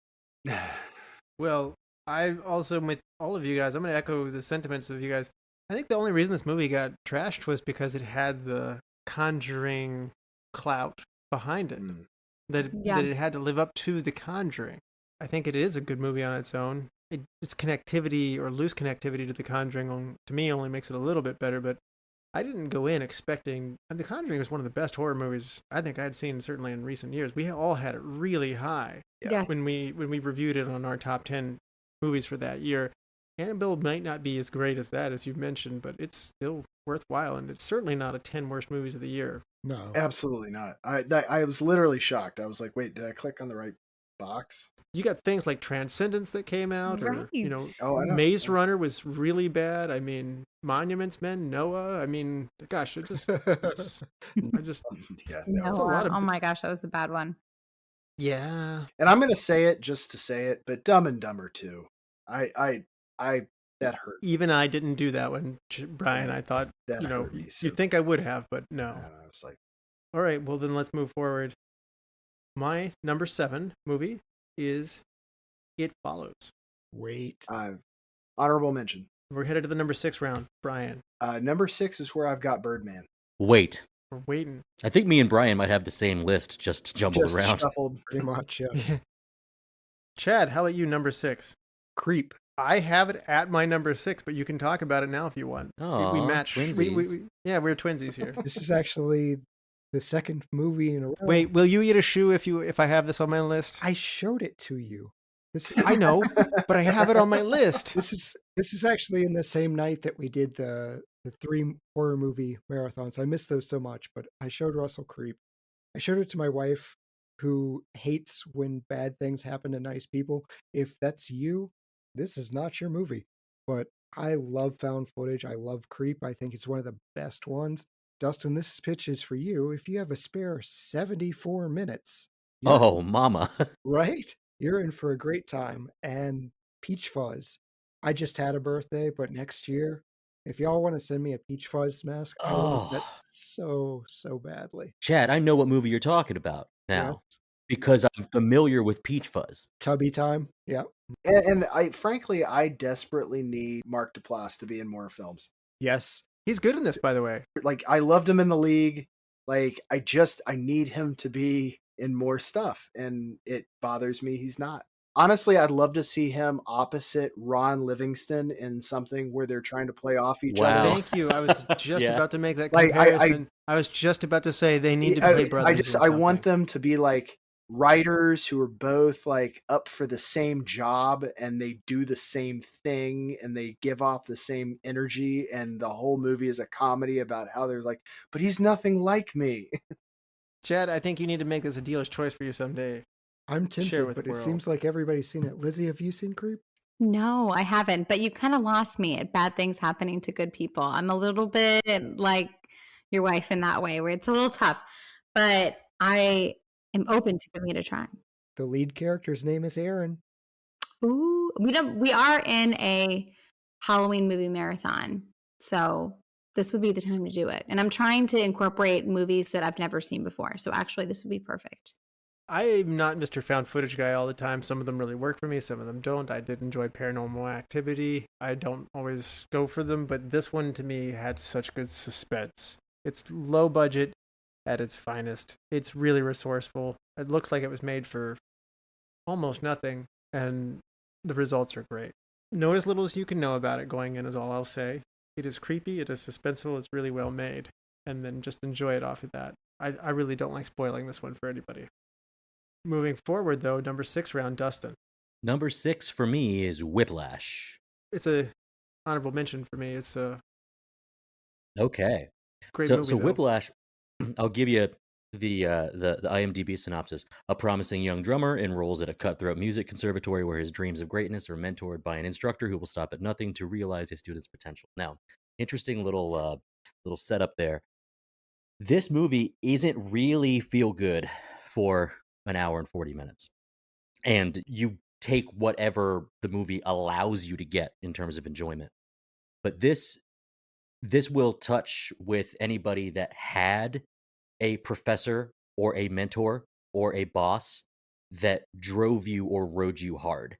Well, I also, with all of you guys, I'm going to echo the sentiments of you guys. I think the only reason this movie got trashed was because it had the Conjuring clout behind it. Mm. That it had to live up to The Conjuring. I think it is a good movie on its own. Its connectivity or loose connectivity to The Conjuring, to me, only makes it a little bit better, but I didn't go in expecting... And The Conjuring was one of the best horror movies I think I had seen, certainly in recent years. We all had it really high Yes. when we reviewed it on our top 10 movies for that year. Annabelle might not be as great as that, as you've mentioned, but it's still worthwhile, and it's certainly not a 10 worst movies of the year. No. Absolutely not. I was literally shocked. I was like, wait, did I click on the right box? You got things like Transcendence that came out, or, you know, Right. Oh, I know. Maze Runner was really bad. I mean, Monuments Men, Noah. I mean, gosh, I just, Yeah, That's a Noah. lot of- Oh my gosh, that was a bad one. yeah. and I'm gonna say it just to say it, but Dumb and Dumber too. I that hurt. Even I didn't do that one, Brian. I thought, That you know, hurt me. you'd think I would have, but no. I was like, All right, well, then let's move forward. My number 7 movie is It Follows. Wait. honorable mention. We're headed to the number 6 round, Brian. Number 6 is where I've got Birdman. Wait. We're waiting. I think me and Brian might have the same list, just jumbled Just around. shuffled. Pretty much, yeah. Chad, how about you, number 6? Creep. I have it at my number 6, but you can talk about it now if you want. We Aw, match. twinsies. Yeah, we're twinsies here. This is actually the second movie in a row. Wait, will you eat a shoe if I have this on my list? I showed it to you. This is I know, but I have it on my list. this is actually in the same night that we did the 3 horror movie marathons. I missed those so much, but I showed Russell Creep. I showed it to my wife, who hates when bad things happen to nice people. If that's you, this is not your movie. But I love found footage. I love Creep. I think it's one of the best ones. Dustin, this pitch is for you. If you have a spare 74 minutes, you're- Oh, mama. right? You're in for a great time. And Peach Fuzz. I just had a birthday, but next year, if y'all want to send me a Peach Fuzz mask, I want that so badly. Chad, I know what movie you're talking about now Yes. because I'm familiar with Peach Fuzz. Tubby time. Yeah. And I frankly, I desperately need Mark Duplass to be in more films. Yes. He's good in this, by the way. Like, I loved him in The League. Like, I need him to be in more stuff, and it bothers me he's not. Honestly, I'd love to see him opposite Ron Livingston in something where they're trying to play off each Wow. other. Thank you. I was just Yeah. about to make that Like, comparison. I was just about to say they need to play brothers. I want them to be like writers who are both like up for the same job, and they do the same thing, and they give off the same energy, and the whole movie is a comedy about how there's like, but he's nothing like me. Chad, I think you need to make this a dealer's choice for you someday. I'm Share tempted, with but the it world. seems like everybody's seen it. Lizzie, have you seen Creep? No, I haven't. But you kind of lost me at bad things happening to good people. I'm a little bit like your wife in that way, where it's a little tough. But I am open to giving it a try. The lead character's name is Aaron. Ooh, we are in a Halloween movie marathon, so this would be the time to do it. And I'm trying to incorporate movies that I've never seen before. So actually, this would be perfect. I'm not Mr. Found Footage guy all the time. Some of them really work for me, some of them don't. I did enjoy Paranormal Activity. I don't always go for them, but this one to me had such good suspense. It's low budget at its finest. It's really resourceful. It looks like it was made for almost nothing, and the results are great. Know as little as you can know about it going in is all I'll say. It is creepy, it is suspenseful, it's really well made, and then just enjoy it off of that. I really don't like spoiling this one for anybody. Moving forward, though, number 6 round, Dustin. Number 6 for me is Whiplash. It's a honorable mention for me. It's a Okay. great So, movie. so though. Whiplash, I'll give you the IMDb synopsis. A promising young drummer enrolls at a cutthroat music conservatory where his dreams of greatness are mentored by an instructor who will stop at nothing to realize his student's potential. Now, interesting little setup there. This movie isn't really feel good for an hour and 40 minutes. And you take whatever the movie allows you to get in terms of enjoyment. But this will touch with anybody that had a professor or a mentor or a boss that drove you or rode you hard.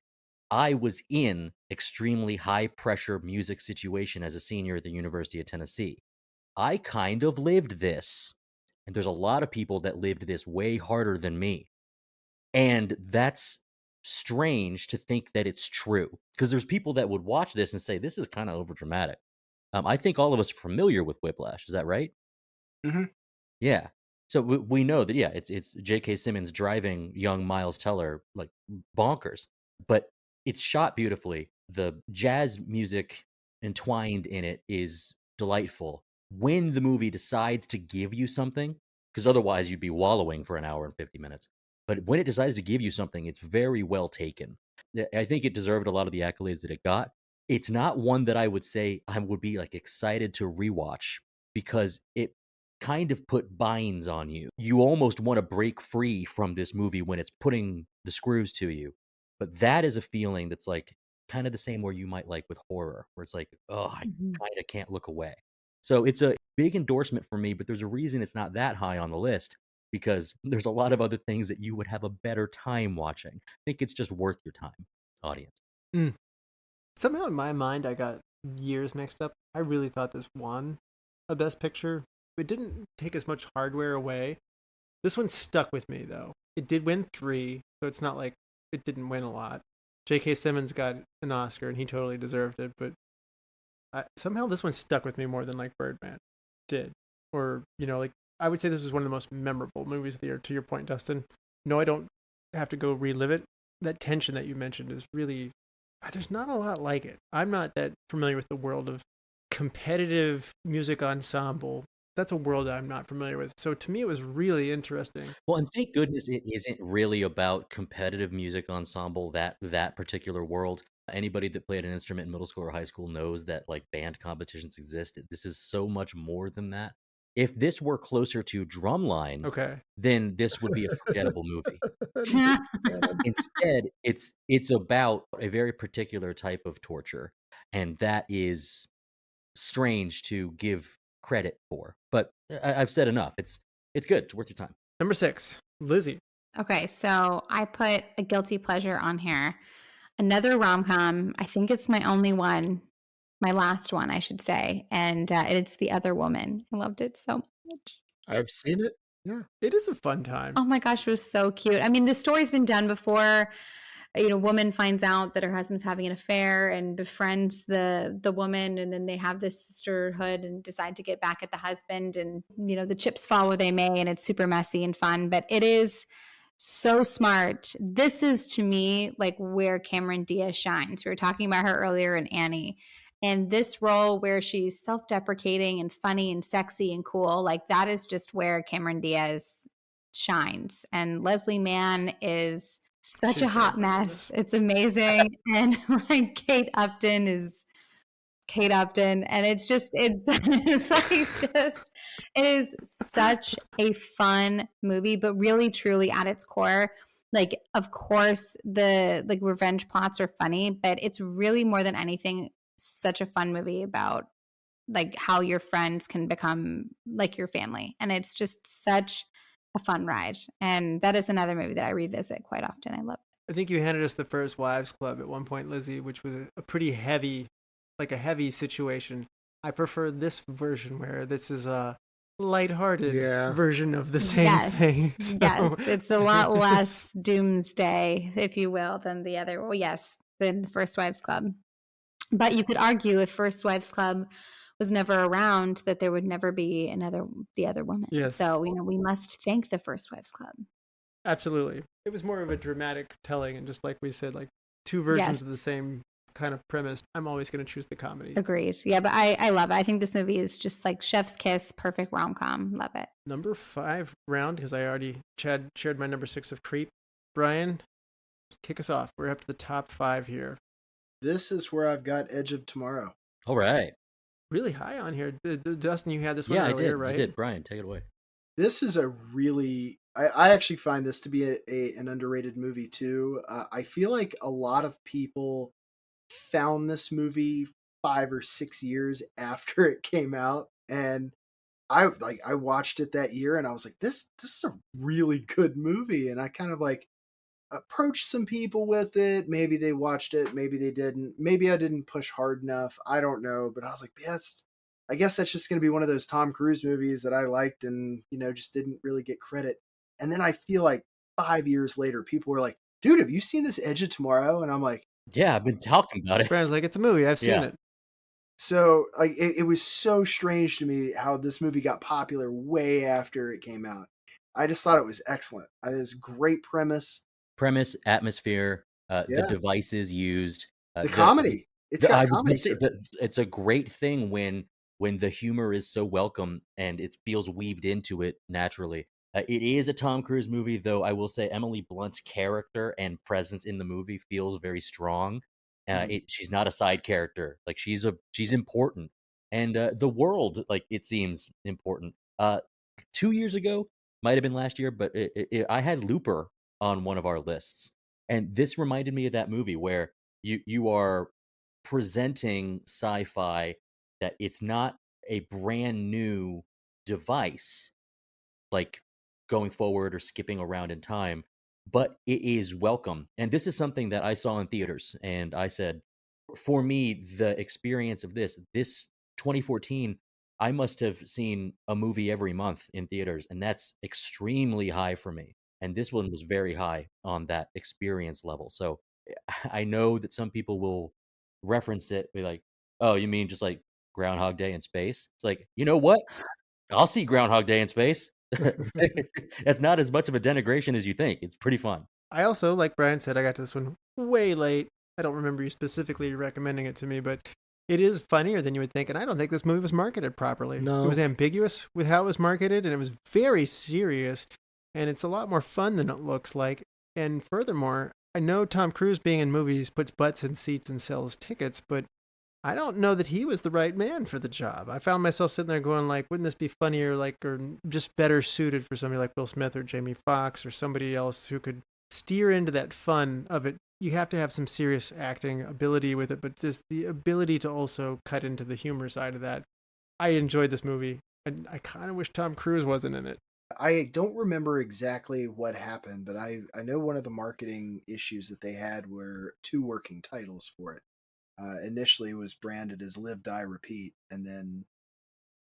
I was in extremely high pressure music situation as a senior at the University of Tennessee. I kind of lived this. And there's a lot of people that lived this way harder than me. And that's strange to think that it's true, because there's people that would watch this and say, this is kind of overdramatic. I think all of us are familiar with Whiplash. Is that right? Mm-hmm. Yeah. So we know that, yeah, it's J.K. Simmons driving young Miles Teller like bonkers, but it's shot beautifully. The jazz music entwined in it is delightful. When the movie decides to give you something, because otherwise you'd be wallowing for an hour and 50 minutes, but when it decides to give you something, it's very well taken. I think it deserved a lot of the accolades that it got. It's not one that I would say I would be like excited to rewatch, because it kind of put binds on you. You almost want to break free from this movie when it's putting the screws to you. But that is a feeling that's like kind of the same where you might like with horror, where it's like, oh, I kind of can't look away. So it's a big endorsement for me, but there's a reason it's not that high on the list, because there's a lot of other things that you would have a better time watching. I think it's just worth your time, audience. Somehow in my mind, I got years mixed up. I really thought this won a Best Picture. It didn't take as much hardware away. This one stuck with me, though. It did win 3, so it's not like it didn't win a lot. J.K. Simmons got an Oscar, and he totally deserved it, but somehow this one stuck with me more than like Birdman did. Or, like, I would say this was one of the most memorable movies of the year, to your point, Dustin. No, I don't have to go relive it. That tension that you mentioned is really, there's not a lot like it. I'm not that familiar with the world of competitive music ensemble. That's a world I'm not familiar with. So to me, it was really interesting. Well, and thank goodness it isn't really about competitive music ensemble, that particular world. Anybody that played an instrument in middle school or high school knows that like band competitions exist. This is so much more than that. If this were closer to Drumline, Okay. then this would be a forgettable movie. Instead, it's about a very particular type of torture, and that is strange to give credit for. But I've said enough. It's good. It's worth your time. Number 6, Lizzie. Okay, so I put a guilty pleasure on here. Another rom-com. I think it's my only one, my last one, I should say. And it's The Other Woman. I loved it so much. I've seen it. Yeah. It is a fun time. Oh my gosh, it was so cute. I mean, the story's been done before. Woman finds out that her husband's having an affair and befriends the woman, and then they have this sisterhood and decide to get back at the husband, and the chips fall where they may, and it's super messy and fun, but it is so smart. This is, to me, like where Cameron Diaz shines. We were talking about her earlier in Annie, and this role where she's self-deprecating and funny and sexy and cool, like that is just where Cameron Diaz shines. And Leslie Mann is such a hot mess. It's amazing. And like Kate Upton, and it's it is such a fun movie, but really truly at its core, like, of course the like revenge plots are funny, but it's really more than anything such a fun movie about like how your friends can become like your family, and it's just such a fun ride. And that is another movie that I revisit quite often. I love it. I think you handed us The First Wives Club at one point, Lizzie, which was a pretty heavy, like a heavy situation. I prefer this version where this is a lighthearted version of the same thing. So. Yes, it's a lot less doomsday, if you will, than the other. Well, yes, than The First Wives Club. But you could argue if First Wives Club was never around, that there would never be The Other Woman. Yes. So, we must thank the First Wives Club. Absolutely. It was more of a dramatic telling, and just like we said, like two versions of the same kind of premise. I'm always going to choose the comedy. Agreed. Yeah, but I love it. I think this movie is just like chef's kiss, perfect rom-com. Love it. Number 5 round, because I already shared my number 6 of Creep. Bryan, kick us off. We're up to the top 5 here. This is where I've got Edge of Tomorrow. All right. really high on here. Dustin, you had this one Yeah, earlier, I right? did. Brian, take it away. This is a really I actually find this to be an underrated movie too. I feel like a lot of people found this movie 5 or 6 years after it came out, and I watched it that year, and I was like, this is a really good movie, and I kind of like approached some people with it. Maybe they watched it, maybe they didn't. Maybe I didn't push hard enough. I don't know, but I was like, yeah, I guess that's just going to be one of those Tom Cruise movies that I liked and, just didn't really get credit. And then I feel like 5 years later, people were like, dude, have you seen this Edge of Tomorrow? And I'm like, Yeah, I've been talking about it. Brandon's like, it's a movie. I've seen Yeah. it. so like it was so strange to me how this movie got popular way after it came out. I just thought it was excellent. It was a great premise. Premise, atmosphere, the Yeah. devices used, The comedy. It's got I was comedy gonna say to it. that it's a great thing when the humor is so welcome and it feels weaved into it naturally. It is a Tom Cruise movie, though. I will say Emily Blunt's character and presence in the movie feels very strong. Mhm. She's not a side character; like she's important, and the world, like it seems important. 2 years ago, might have been last year, but I had Looper on one of our lists, and this reminded me of that movie where you are presenting sci-fi that it's not a brand new device like going forward or skipping around in time, but it is welcome. And this is something that I saw in theaters and I said, for me, the experience of this 2014, I must have seen a movie every month in theaters, and that's extremely high for me. And this one was very high on that experience level. So I know that some people will reference it, be like, "Oh, you mean just like Groundhog Day in space?" It's like, you know what? I'll see Groundhog Day in space. It's not as much of a denigration as you think. It's pretty fun. I also, like Brian said, I got to this one way late. I don't remember you specifically recommending it to me, but it is funnier than you would think. And I don't think this movie was marketed properly. No. It was ambiguous with how it was marketed, and it was very serious. And it's a lot more fun than it looks like. And furthermore, I know Tom Cruise being in movies puts butts in seats and sells tickets, but I don't know that he was the right man for the job. I found myself sitting there going like, wouldn't this be funnier, like, or just better suited for somebody like Will Smith or Jamie Foxx or somebody else who could steer into that fun of it. You have to have some serious acting ability with it, but just the ability to also cut into the humor side of that. I enjoyed this movie, and I kind of wish Tom Cruise wasn't in it. I don't remember exactly what happened, but I know one of the marketing issues that they had were two working titles for it. Initially, it was branded as Live, Die, Repeat, and then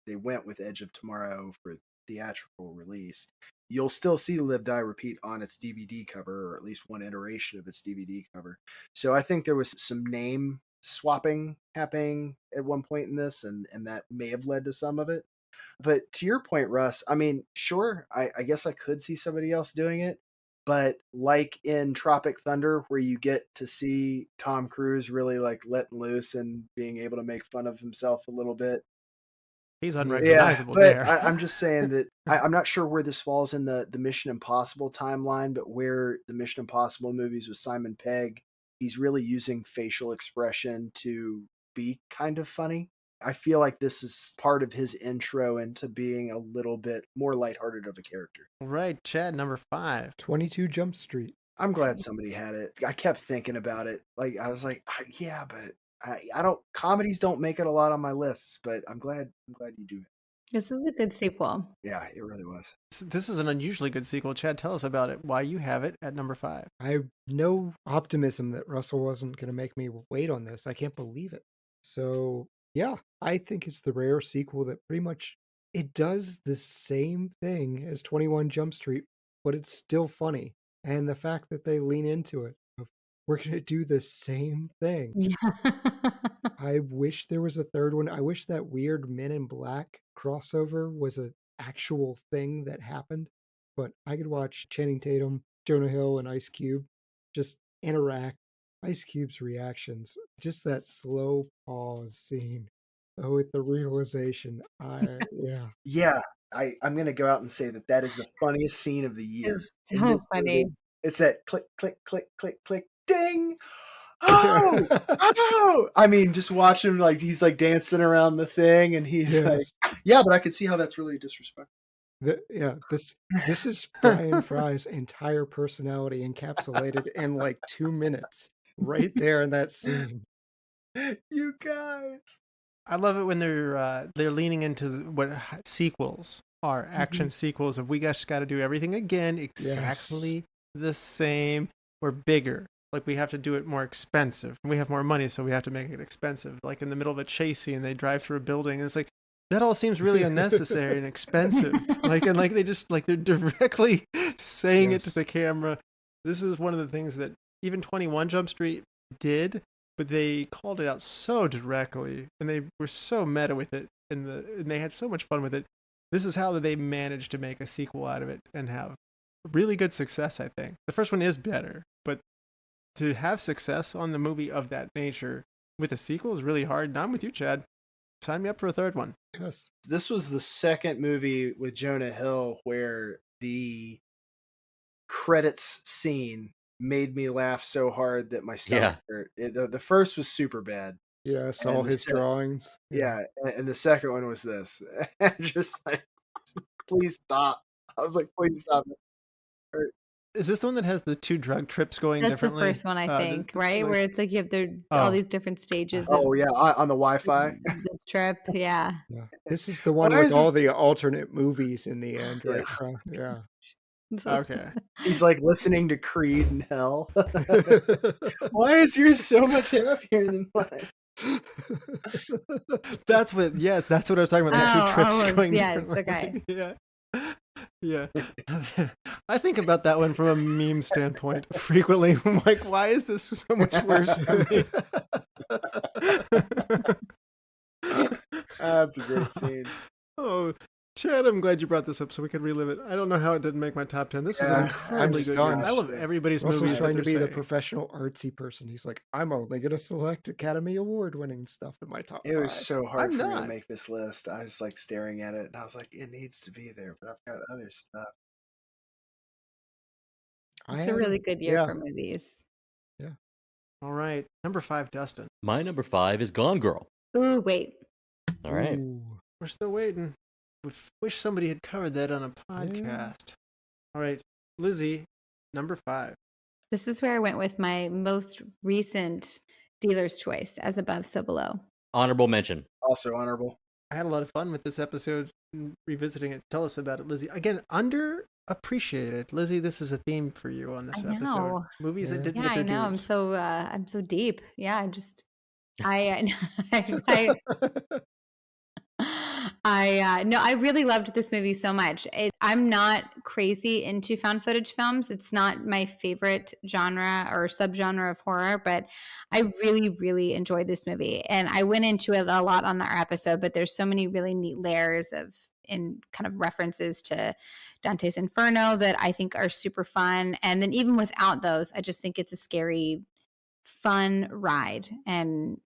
they went with Edge of Tomorrow for theatrical release. You'll still see Live, Die, Repeat on its DVD cover, or at least one iteration of its DVD cover. So I think there was some name swapping happening at one point in this, and that may have led to some of it. But to your point, Russ, I mean, sure, I guess I could see somebody else doing it. But like in Tropic Thunder, where you get to see Tom Cruise really like letting loose and being able to make fun of himself a little bit. He's Yeah, unrecognizable but there. I'm just saying that I'm not sure where this falls in the Mission Impossible timeline, but where the Mission Impossible movies with Simon Pegg, he's really using facial expression to be kind of funny. I feel like this is part of his intro into being a little bit more lighthearted of a character. Right, Chad, number 5. 22 Jump Street. I'm glad somebody had it. I kept thinking about it. Like I was like, yeah, but I don't. Comedies don't make it a lot on my lists, but I'm glad you do it. This is a good sequel. Yeah, it really was. This is an unusually good sequel. Chad, tell us about it. Why you have it at number 5. I have no optimism that Russell wasn't going to make me wait on this. I can't believe it. So, yeah, I think it's the rare sequel that pretty much it does the same thing as 21 Jump Street, but it's still funny. And the fact that they lean into it, we're going to do the same thing. Yeah. I wish there was a third one. I wish that weird Men in Black crossover was an actual thing that happened. But I could watch Channing Tatum, Jonah Hill, and Ice Cube just interact. Ice Cube's reactions, just that slow pause scene with the realization. Yeah, I'm gonna go out and say that is the funniest scene of the year It's in so this funny. movie. It's that click, click, click, click, click, ding. oh, oh! I mean, just watch him like he's like dancing around the thing, and he's like, Yes. yeah, but I could see how that's really disrespectful. This is Bryan Frye's entire personality encapsulated in like 2 minutes, right there in that scene. You guys. I love it when they're leaning into what sequels are, action sequels of we just got to do everything again exactly the same or bigger. Like we have to do it more expensive. We have more money, so we have to make it expensive. Like in the middle of a chase scene, they drive through a building, and it's like that all seems really unnecessary and expensive. Like they just like they're directly saying it to the camera. This is one of the things that even 21 Jump Street did, but they called it out so directly, and they were so meta with it, and they had so much fun with it. This is how they managed to make a sequel out of it and have really good success, I think. The first one is better, but to have success on the movie of that nature with a sequel is really hard. And I'm with you, Chad. Sign me up for a third one. Yes. This was the second movie with Jonah Hill where the credits scene made me laugh so hard that my stomach hurt. The first was super bad. Yeah, I saw his drawings. Yeah, and the second one was this. Just like, please stop. I was like, please stop it. Is this the one that has the two drug trips going That's differently? the first one, I think, right? Where it's like you have all these different stages. Oh, yeah, on the Wi-Fi. The trip, yeah. This is the one with all the alternate movies in the end, right? Yeah. Okay. He's like listening to Creed in hell. Why is yours so much happier than mine? That's what I was talking about. The two trips going differently. Okay. Yeah. I think about that one from a meme standpoint frequently. I'm like, why is this so much worse for me? That's a great scene. Oh, Chad, I'm glad you brought this up so we could relive it. I don't know how it didn't make my top 10. This is an incredibly good movie. I love everybody's movies. Trying to be the professional artsy person. He's like, I'm only going to select Academy Award winning stuff in my top 5. It was so hard for me to make this list. I was like staring at it and I was like, it needs to be there, but I've got other stuff. It's a really good year for movies. Yeah. All right. Number 5, Dustin. My number 5 is Gone Girl. Ooh, wait. All right. We're still waiting. Wish somebody had covered that on a podcast. All right. Lizzie, number 5. This is where I went with my most recent dealer's choice, As Above, So Below. Honorable mention. Also honorable. I had a lot of fun with this episode, revisiting it. Tell us about it, Lizzie. Again, underappreciated. Lizzie, this is a theme for you on this episode. Movies that didn't get their dues. I'm so deep. Yeah, I really loved this movie so much. I'm not crazy into found footage films. It's not my favorite genre or subgenre of horror, but I really, really enjoyed this movie. And I went into it a lot on our episode, but there's so many really neat layers in kind of references to Dante's Inferno that I think are super fun. And then even without those, I just think it's a scary, fun ride. And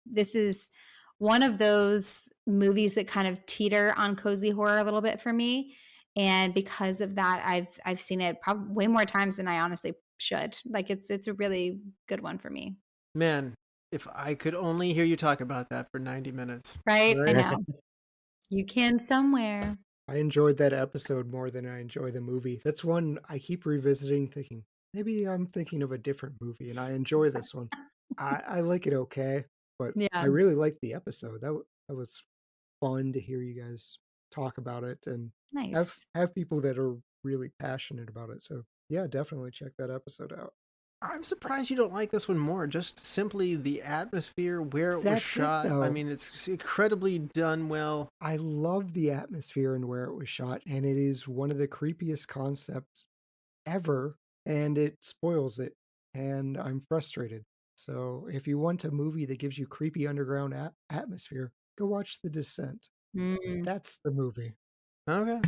this is one of those movies that kind of teeter on cozy horror a little bit for me. And because of that, I've seen it probably way more times than I honestly should. Like it's a really good one for me. Man, if I could only hear you talk about that for 90 minutes. Right? I know. You can somewhere. I enjoyed that episode more than I enjoy the movie. That's one I keep revisiting thinking, maybe I'm thinking of a different movie, and I enjoy this one. I like it okay. But I really liked the episode. That was fun to hear you guys talk about it and have people that are really passionate about it. So yeah, definitely check that episode out. I'm surprised you don't like this one more. Just simply the atmosphere, where it was shot. I mean, it's incredibly done well. I love the atmosphere and where it was shot, and it is one of the creepiest concepts ever, and it spoils it, and I'm frustrated. So if you want a movie that gives you creepy underground atmosphere, go watch The Descent. That's the movie. Okay,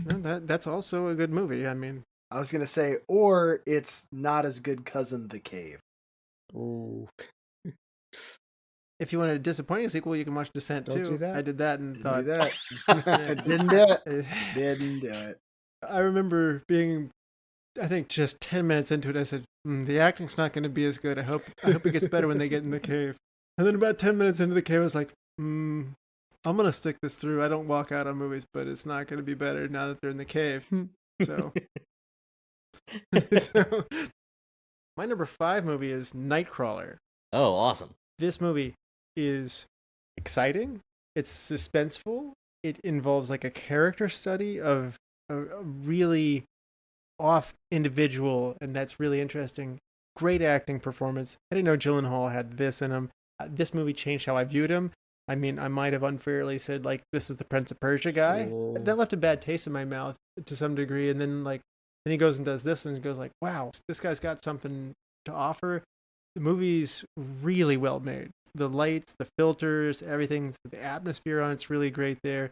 that's also a good movie. I mean, I was going to say, or it's not as good Cousin the Cave. Oh. If you wanted a disappointing sequel, you can watch Descent too. Do that. I did that and thought... Didn't do it. Didn't do it. I remember being I think just 10 minutes into it, I said, the acting's not going to be as good. I hope it gets better when they get in the cave. And then about 10 minutes into the cave, I was like, I'm going to stick this through. I don't walk out on movies, but it's not going to be better now that they're in the cave. So, so my number 5 movie is Nightcrawler. Oh, awesome. This movie is exciting. It's suspenseful. It involves like a character study of a really off individual, and that's really interesting. Great acting performance. I didn't know Gyllenhaal had this in him. This movie changed how I viewed him. I mean, I might have unfairly said like this is the Prince of Persia guy. That left a bad taste in my mouth to some degree. And then he goes and does this, and he goes like, wow, this guy's got something to offer. The movie's really well made. The lights, the filters, everything, the atmosphere on it's really great there.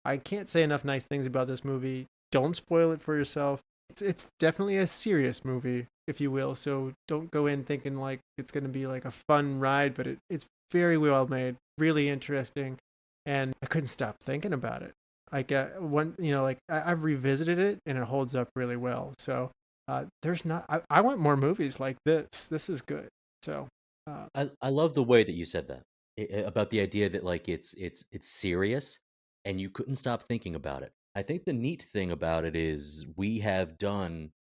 I can't say enough nice things about this movie. Don't spoil it for yourself. It's definitely a serious movie, if you will. So don't go in thinking like it's going to be like a fun ride, but it's very well made, really interesting, and I couldn't stop thinking about it. Like I've revisited it and it holds up really well. So there's not. I want more movies like this. This is good. So I love the way that you said that about the idea that like it's serious and you couldn't stop thinking about it. I think the neat thing about it is we have done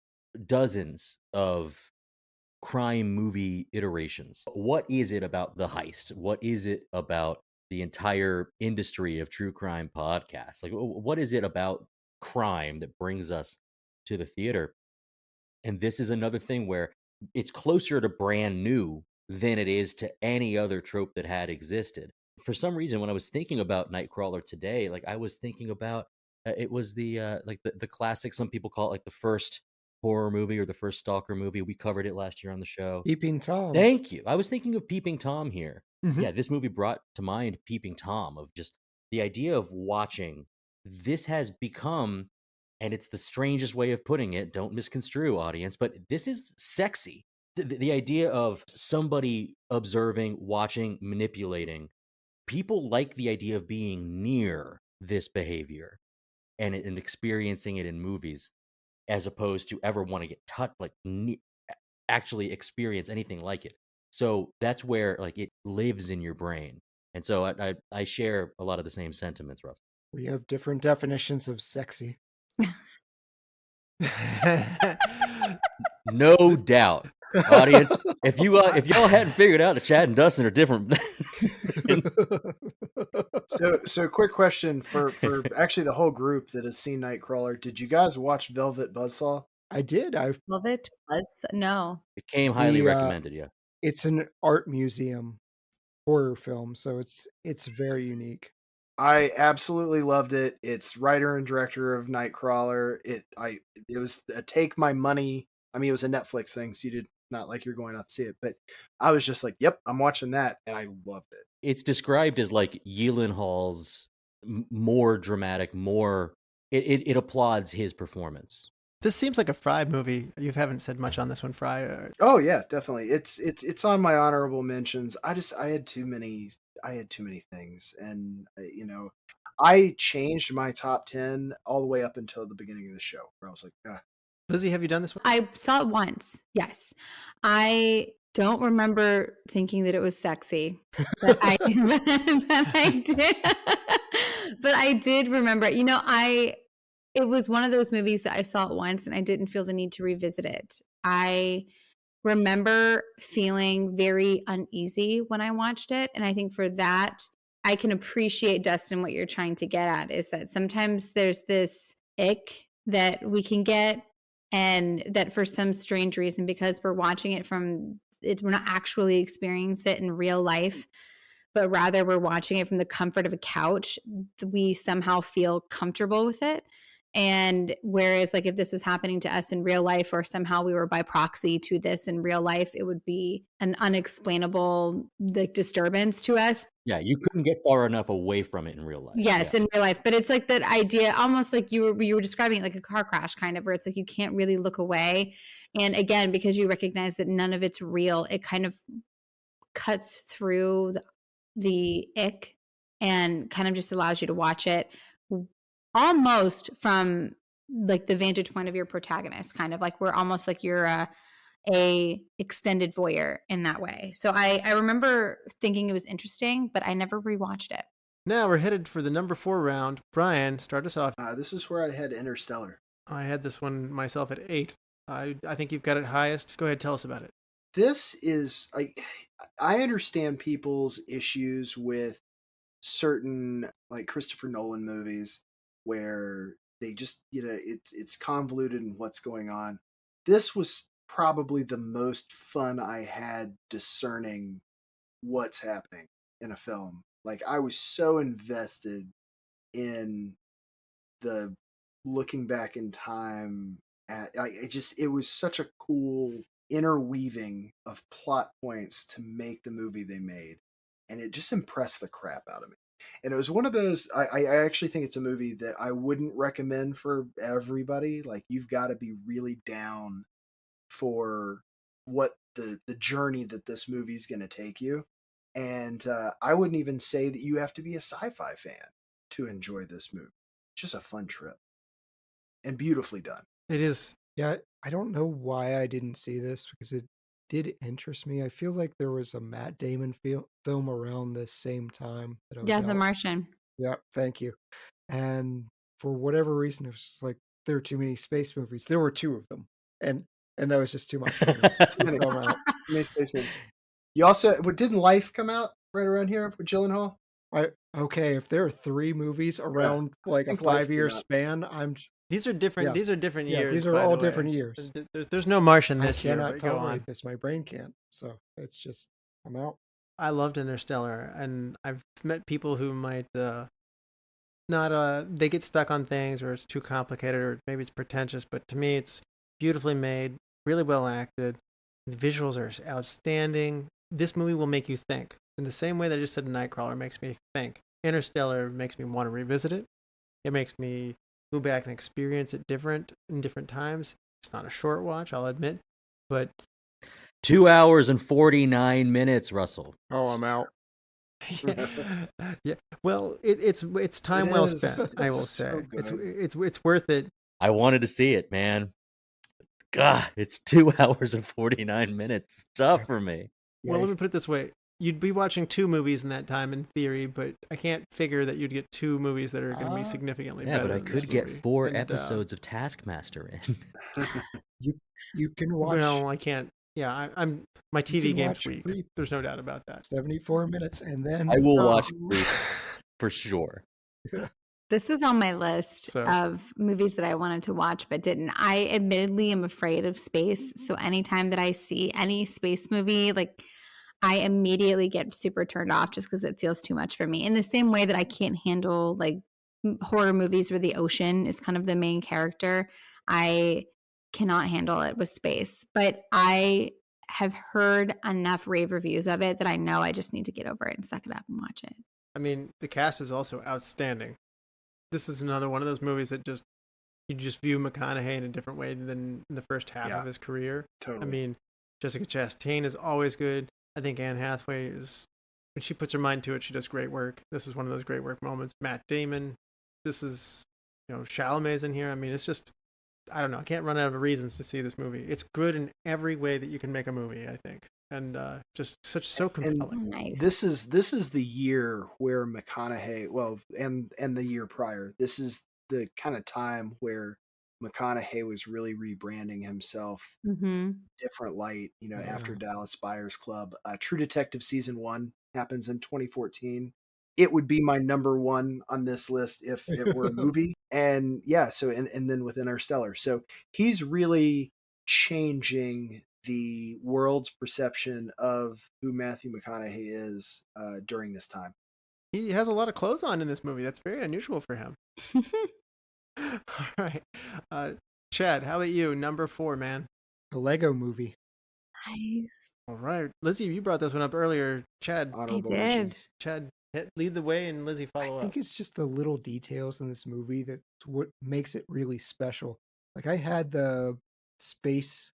dozens of crime movie iterations. What is it about The Heist? What is it about the entire industry of true crime podcasts? Like, what is it about crime that brings us to the theater? And this is another thing where it's closer to brand new than it is to any other trope that had existed. For some reason, when I was thinking about Nightcrawler today, like I was thinking about it was the classic. Some people call it like the first horror movie or the first stalker movie. We covered it last year on the show. Peeping Tom. Thank you. I was thinking of Peeping Tom here. Mhm. Yeah, this movie brought to mind Peeping Tom, of just the idea of watching. This has become, and it's the strangest way of putting it, don't misconstrue, audience, but this is sexy. The idea of somebody observing, watching, manipulating. People like the idea of being near this behavior and experiencing it in movies, as opposed to ever want to get touched, like actually experience anything like it. So that's where like it lives in your brain. And so I share a lot of the same sentiments, Russ. We have different definitions of sexy. No doubt. Audience, if y'all hadn't figured out that Chad and Dustin are different. So quick question for actually the whole group that has seen Nightcrawler. Did you guys watch Velvet Buzzsaw? I did. Love it. No. It came highly The, recommended, yeah. It's an art museum horror film, so it's very unique. I absolutely loved it. It's writer and director of Nightcrawler. It was a take my money. I mean, it was a Netflix thing, so you did not like you're going out to see it, but I was just like, yep, I'm watching that, and I loved it. It's described as like Gyllenhaal's more dramatic, more. It applauds his performance. This seems like a Frye movie. You haven't said much on this one, Frye. Oh yeah, definitely. It's on my honorable mentions. I had too many things, and I changed my top 10 all the way up until the beginning of the show, where I was like, ah. Lizzie, have you done this one? I saw it once. Yes. I don't remember thinking that it was sexy, but I did. But I did remember it. It was one of those movies that I saw it once and I didn't feel the need to revisit it. I remember feeling very uneasy when I watched it. And I think for that, I can appreciate, Dustin, what you're trying to get at is that sometimes there's this ick that we can get, and that for some strange reason, because we're watching it we're not actually experiencing it in real life, but rather we're watching it from the comfort of a couch, we somehow feel comfortable with it. And whereas like if this was happening to us in real life, or somehow we were by proxy to this in real life, it would be an unexplainable disturbance to us. Yeah, you couldn't get far enough away from it in real life. Yes, yeah. In real life. But it's like that idea, almost like you were describing it like a car crash kind of, where it's like you can't really look away. And again, because you recognize that none of it's real, it kind of cuts through the ick and kind of just allows you to watch it almost from like the vantage point of your protagonist, kind of like we're almost like you're a extended voyeur in that way. So I remember thinking it was interesting, but I never rewatched it. Now we're headed for the number 4 round. Brian, start us off. This is where I had Interstellar. I had this one myself at 8. I think you've got it highest. Go ahead, tell us about it. This is I understand people's issues with certain like Christopher Nolan movies where they just it's convoluted in what's going on. This was probably the most fun I had discerning what's happening in a film. Like I was so invested in the looking back in time at it was such a cool interweaving of plot points to make the movie they made, and it just impressed the crap out of me. And it was one of those I actually think it's a movie that I wouldn't recommend for everybody. Like you've got to be really down for what the journey that this movie is going to take you. And I wouldn't even say that you have to be a sci-fi fan to enjoy this movie. It's just a fun trip and beautifully done. It is. Yeah, I don't know why I didn't see this because it did interest me. I feel like there was a Matt Damon film around the same time that I was Yeah, The out. Martian. Yeah, thank you. And for whatever reason, it was just like there were too many space movies. There were 2 of them, and that was just too much for me. Many- So I'm out. many space movies. You also didn't Life come out right around here with Gyllenhaal? Okay, if there are 3 movies around like a think Life 5-year came out. span, These are different. Yeah. These are different yeah, years. these are by all the way. different years. There's no Martian I this year. cannot But go on. tolerate this. My brain can't. So it's just I'm out. I loved Interstellar, and I've met people who might not they get stuck on things, or it's too complicated, or maybe it's pretentious. But to me, it's beautifully made, really well acted. The visuals are outstanding. This movie will make you think. In the same way that I just said Nightcrawler makes me think, Interstellar makes me want to revisit it. It makes me go back and experience it in different times. It's not a short watch, I'll admit, but 2 hours and 49 minutes, Russell. Oh, I'm out. yeah. Well, it's time It well is. spent. I will It's say so good. it's worth it. I wanted to see it, man. God, it's 2 hours and 49 minutes. It's tough for me. Well, Yay. let me put it this way: you'd be watching 2 movies in that time, in theory, but I can't figure that you'd get 2 movies that are going to be significantly Yeah, better. but I than could this get movie. 4 And, episodes of Taskmaster in. You can watch Well, I can't. Yeah, I'm my TV can game's watch weak. Creep. There's no doubt about that. 74 minutes and then I will watch Creep for sure. This was on my list So- of movies that I wanted to watch but didn't. I admittedly am afraid of space. So anytime that I see any space movie, like I immediately get super turned off just because it feels too much for me. In the same way that I can't handle like horror movies where the ocean is kind of the main character. I cannot handle it with space. But I have heard enough rave reviews of it that I know I just need to get over it and suck it up and watch it. I mean, the cast is also outstanding. This is another one of those movies that you just view McConaughey in a different way than in the first half Yeah. of his career. Totally. I mean, Jessica Chastain is always good. I think Anne Hathaway is, when she puts her mind to it, she does great work. This is one of those great work moments. Matt Damon, this is, Chalamet's in here. I mean, it's just, I don't know. I can't run out of reasons to see this movie. It's good in every way that you can make a movie, I think. And just so compelling. Nice. This is the year where McConaughey, well, and the year prior, this is the kind of time where McConaughey was really rebranding himself Mm-hmm. different light, after Yeah. Dallas Buyers Club. True Detective season 1 happens in 2014. It would be my number 1 on this list if it were a movie. And yeah, so and then with Interstellar. So he's really changing the world's perception of who Matthew McConaughey is during this time. He has a lot of clothes on in this movie. That's very unusual for him. All right. Chad, how about you? Number 4, man. The Lego Movie. Nice. All right. Lizzie, you brought this one up earlier. Chad, Honorable did. mentions. lead the way and Lizzie I follow up. think it's just the little details in this movie that's what makes it really special. Like I had the space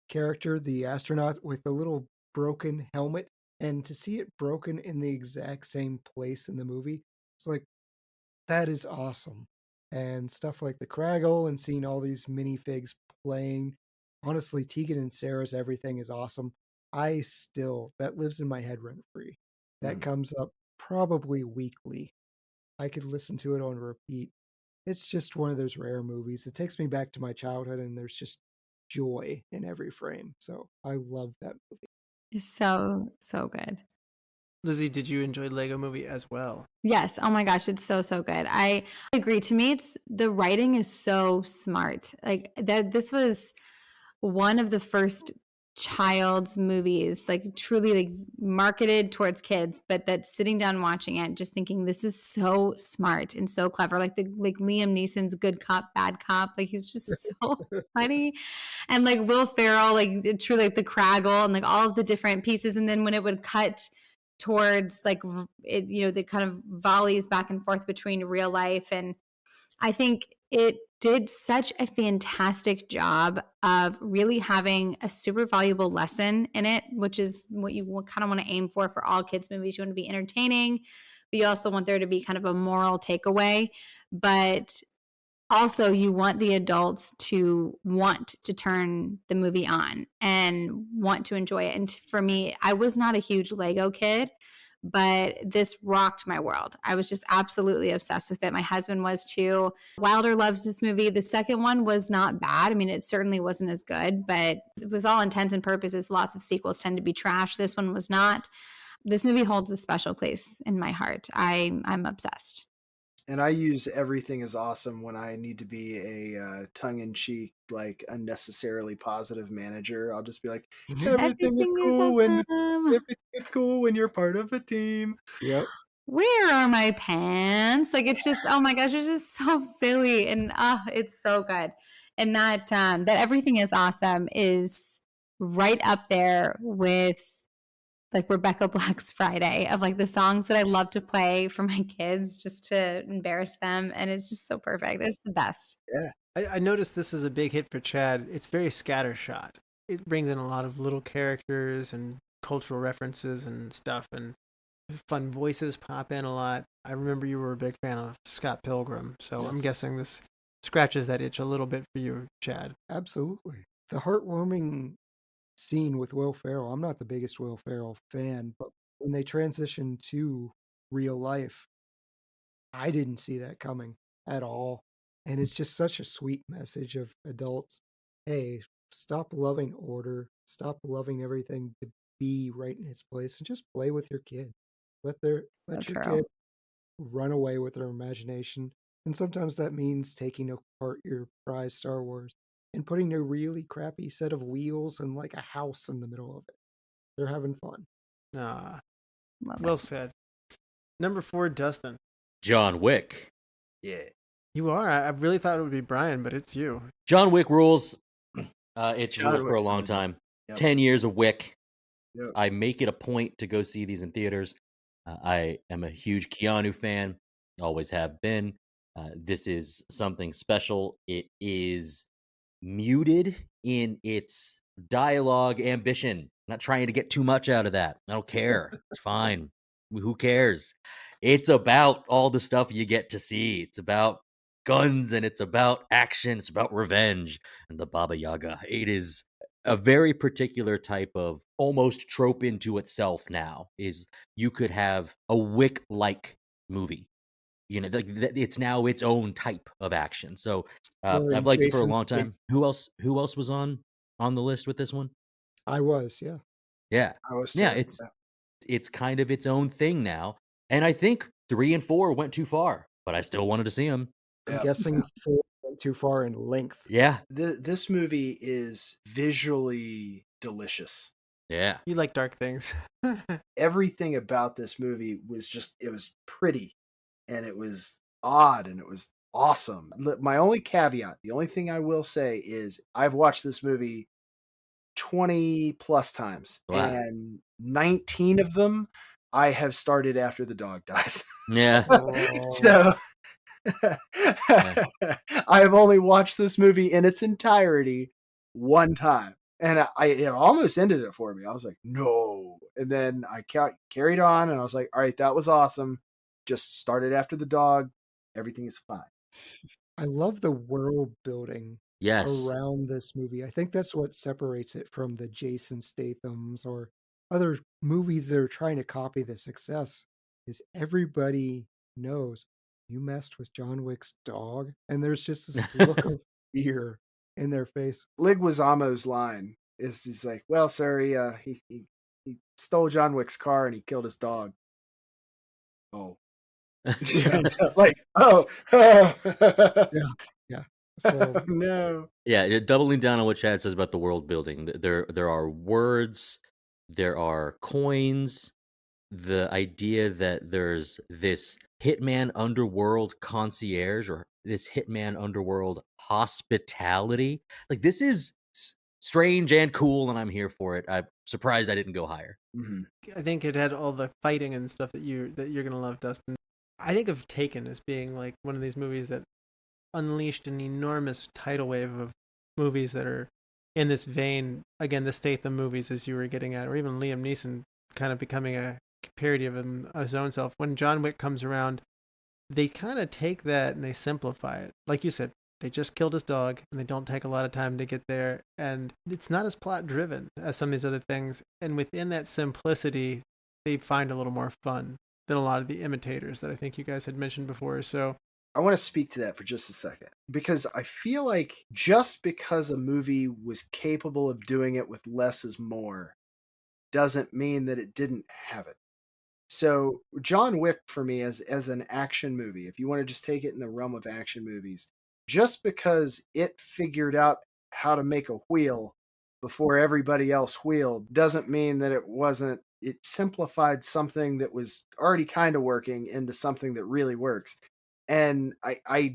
character, the astronaut with the little broken helmet, and to see it broken in the exact same place in the movie, it's like that is awesome. and stuff like the Craggle and seeing all these minifigs playing. Honestly, Tegan and Sarah's Everything is awesome. That lives in my head rent free. That comes up probably weekly. I could listen to it on repeat. It's just one of those rare movies. It takes me back to my childhood, and there's just joy in every frame. So I love that movie. It's so, so good. Lizzie, did you enjoy Lego Movie as well? Yes. Oh my gosh, it's so, so good. I agree. To me, the writing is so smart. Like that this was one of the first child's movies, like truly like marketed towards kids, but that sitting down watching it, just thinking this is so smart and so clever. Like Liam Neeson's good cop, bad cop. Like he's just so funny. And like Will Ferrell, like truly like the Craggle and like all of the different pieces. And then when it would cut towards like it, the kind of volleys back and forth between real life, and I think it did such a fantastic job of really having a super valuable lesson in it, which is what you kind of want to aim for all kids movies. You want to be entertaining, but you also want there to be kind of a moral takeaway. But also you want the adults to want to turn the movie on and want to enjoy it. And for me, I was not a huge Lego kid, but this rocked my world. I was just absolutely obsessed with it. My husband was too. Wilder loves this movie. The second one was not bad. I mean, it certainly wasn't as good, but with all intents and purposes, lots of sequels tend to be trash. This one was not. This movie holds a special place in my heart. I'm obsessed. And I use Everything is Awesome when I need to be a tongue-in-cheek, like unnecessarily positive manager. I'll just be like, everything is cool when you're part of a team. Yep. Where are my pants? Like it's just, oh my gosh, it's just so silly, and it's so good. And that Everything is Awesome is right up there with like Rebecca Black's Friday, of like the songs that I love to play for my kids just to embarrass them, and it's just so perfect. It's the best. Yeah. I noticed this is a big hit for Chad. It's very scattershot. It brings in a lot of little characters and cultural references and stuff, and fun voices pop in a lot. I remember you were a big fan of Scott Pilgrim, so I'm Yes. guessing this scratches that itch a little bit for you, Chad. Absolutely. The heartwarming scene with Will Ferrell. I'm not the biggest Will Ferrell fan, but when they transition to real life, I didn't see that coming at all. And it's just such a sweet message of adults. Hey, stop loving order, stop loving everything to be right in its place, and just play with your kid. So Let your true. kid run away with their imagination. And sometimes that means taking apart your prized Star Wars and putting a really crappy set of wheels and like a house in the middle of it. They're having fun. Ah, Love well it. said. Number 4, Dustin. John Wick. Yeah. You are. I really thought it would be Brian, but it's you. John Wick rules. It's John ruled for a Wick long rules. time. Yep. 10 years of Wick. Yep. I make it a point to go see these in theaters. I am a huge Keanu fan, always have been. This is something special. It is muted in its dialogue ambition. I'm not trying to get too much out of that. I don't care. It's fine. Who cares? It's about all the stuff you get to see. It's about guns and it's about action. It's about revenge and the Baba Yaga. It is a very particular type of almost trope into itself now. Is you could have a Wick-like movie. It's now its own type of action. So I've liked it for a long time. Who else was on the list with this one? I was, yeah. Yeah. I was Yeah, too. it's kind of its own thing now. And I think 3 and 4 went too far, but I still wanted to see them. I'm Yep. guessing 4 went too far in length. Yeah. This movie is visually delicious. Yeah. You like dark things. Everything about this movie was it was pretty and it was odd and it was awesome. My only caveat, the only thing I will say is I've watched this movie 20 plus times, Wow. and 19 of them I have started after the dog dies. Yeah. So I have only watched this movie in its entirety one time, and it almost ended it for me. I was like, no, and then I carried on, and I was like, all right, that was awesome. Just started after the dog. Everything is fine. I love the world building Yes. around this movie. I think that's what separates it from the Jason Stathams or other movies that are trying to copy the success, is everybody knows you messed with John Wick's dog, and there's just this look of fear in their face. Leguizamo's line is he's like, "Well, sir, he stole John Wick's car and he killed his dog." Oh, Yeah, like, oh, oh. yeah. So Oh, no. Yeah, doubling down on what Chad says about the world building. There are words, there are coins, the idea that there's this hitman underworld concierge or this hitman underworld hospitality. Like, this is strange and cool, and I'm here for it. I'm surprised I didn't go higher. Mhm. I think it had all the fighting and stuff that you're gonna love, Dustin. I think of Taken as being like one of these movies that unleashed an enormous tidal wave of movies that are in this vein. Again, the Statham movies, as you were getting at, or even Liam Neeson kind of becoming a parody of his own self. When John Wick comes around, they kind of take that and they simplify it. Like you said, they just killed his dog and they don't take a lot of time to get there. And it's not as plot driven as some of these other things. And within that simplicity, they find a little more fun than a lot of the imitators that I think you guys had mentioned before. So I want to speak to that for just a second because I feel like just because a movie was capable of doing it with less is more doesn't mean that it didn't have it. So John Wick for me as an action movie, if you want to just take it in the realm of action movies, just because it figured out how to make a wheel before everybody else wheeled doesn't mean that it simplified something that was already kind of working into something that really works. And I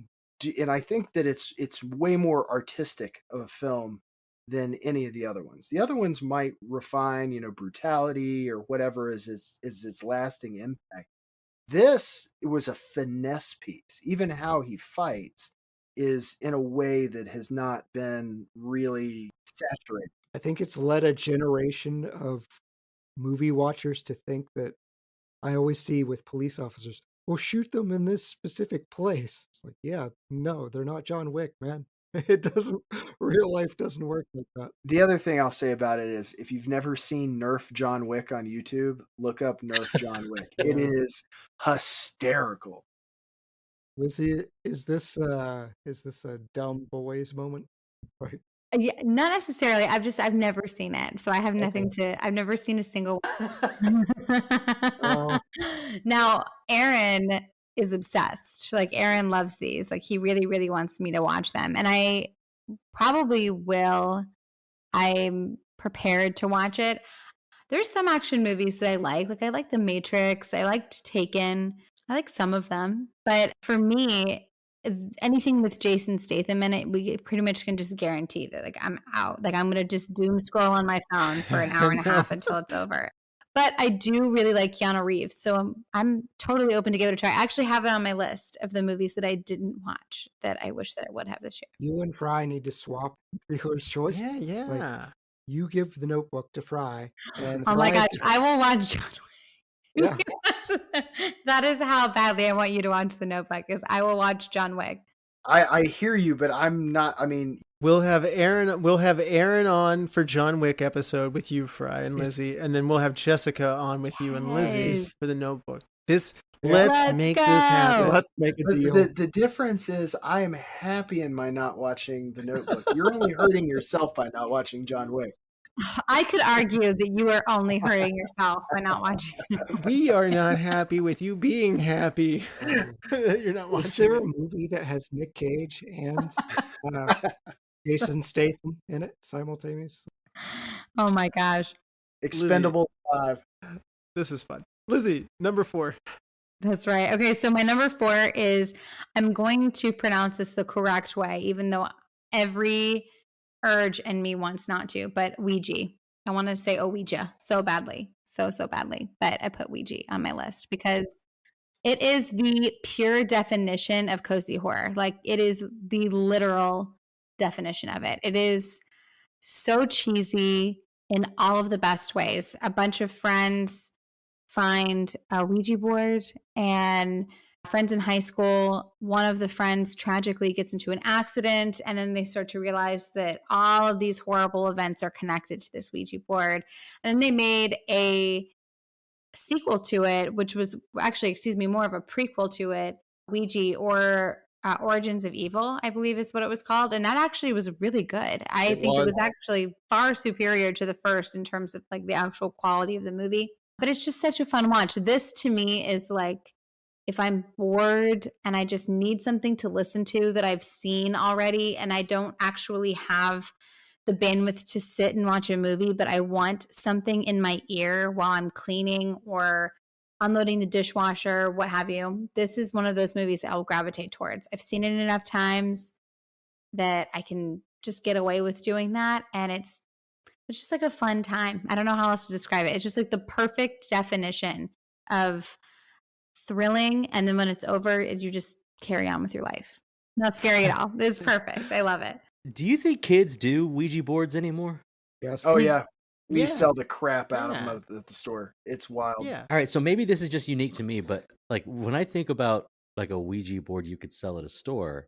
think that it's way more artistic of a film than any of the other ones. The other ones might refine, brutality or whatever is its lasting impact. This was a finesse piece. Even how he fights is in a way that has not been really saturated. I think it's led a generation of movie watchers to think that I always see with police officers, well, shoot them in this specific place. It's like, yeah, no, they're not John Wick, man. It doesn't, real life doesn't work like that. The other thing I'll say about it is if you've never seen Nerf John Wick on YouTube, look up Nerf John Wick. It is hysterical. Lizzie, is this a dumb boys moment? Like, Yeah, not necessarily. I've never seen it, so I have nothing to. I've never seen a single. Oh. Now, Aaron is obsessed. Like, Aaron loves these. Like, he really, really wants me to watch them, and I probably will. I'm prepared to watch it. There's some action movies that I like. Like, I like The Matrix. I liked Taken. I like some of them. But for me, anything with Jason Statham in it, we pretty much can just guarantee that, like, I'm out. Like, I'm going to just doom scroll on my phone for an hour and a half until it's over. But I do really like Keanu Reeves. So I'm totally open to give it a try. I actually have it on my list of the movies that I didn't watch that I wish that I would have this year. You and Fry need to swap dealer's choice. yeah. Like, you give The Notebook to Fry. And Oh my Fry gosh, I will watch John Wick. Yeah. That is how badly I want you to watch The Notebook. Is I will watch John Wick. I hear you, but I'm not. I mean, We'll have Aaron on for John Wick episode with you, Fry and Lizzie, and then we'll have Jessica on with you and Lizzie Yes. for the Notebook. Let's Let's make go. this happen. Let's make a but deal. the difference is I am happy in my not watching The Notebook. You're only hurting yourself by not watching John Wick. I could argue that you are only hurting yourself by not watching The Notebook. We are not happy with you being happy that you're not Is watching there a it. movie that has Nick Cage and Jason Statham in it simultaneously? Oh my gosh. Expendable 5. This is fun. Lizzie, number 4. That's right. Okay, so my number 4 is, I'm going to pronounce this the correct way, even though every urge in me wants not to, but Ouija. I want to say Ouija so badly, so badly, but I put Ouija on my list because it is the pure definition of cozy horror. Like, it is the literal definition of it. It is so cheesy in all of the best ways. A bunch of friends find a Ouija board and friends in high school. One of the friends tragically gets into an accident, and then they start to realize that all of these horrible events are connected to this Ouija board. And then they made a sequel to it, which was actually, more of a prequel to it, Ouija, or Origins of Evil, I believe is what it was called. And that actually was really good. I think it was actually far superior to the first in terms of like the actual quality of the movie. But it's just such a fun watch. This to me is like, if I'm bored and I just need something to listen to that I've seen already, and I don't actually have the bandwidth to sit and watch a movie, but I want something in my ear while I'm cleaning or unloading the dishwasher, what have you. This is one of those movies I'll gravitate towards. I've seen it enough times that I can just get away with doing that. And it's just like a fun time. I don't know how else to describe it. It's just like the perfect definition of thrilling. And then when it's over, you just carry on with your life. Not scary at all. It's perfect. I love it. Do you think kids do Ouija boards anymore? Yes. Oh yeah, we Yeah. sell the crap out of Yeah. them at the store. It's wild. Yeah. All right, so maybe this is just unique to me, but like when I think about like a Ouija board you could sell at a store,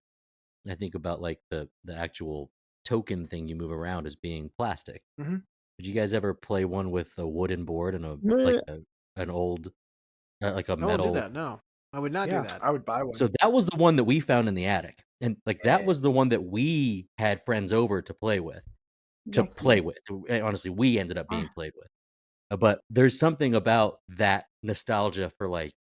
I think about like the actual token thing you move around as being plastic. Mhm. Did you guys ever play one with a wooden board and an old like a I won't do metal? that. No, I would not Yeah. do that. I would buy one. So that was the one that we found in the attic, and like that Yeah. was the one that we had friends over to play with. And honestly, we ended up being played with. But there's something about that nostalgia for like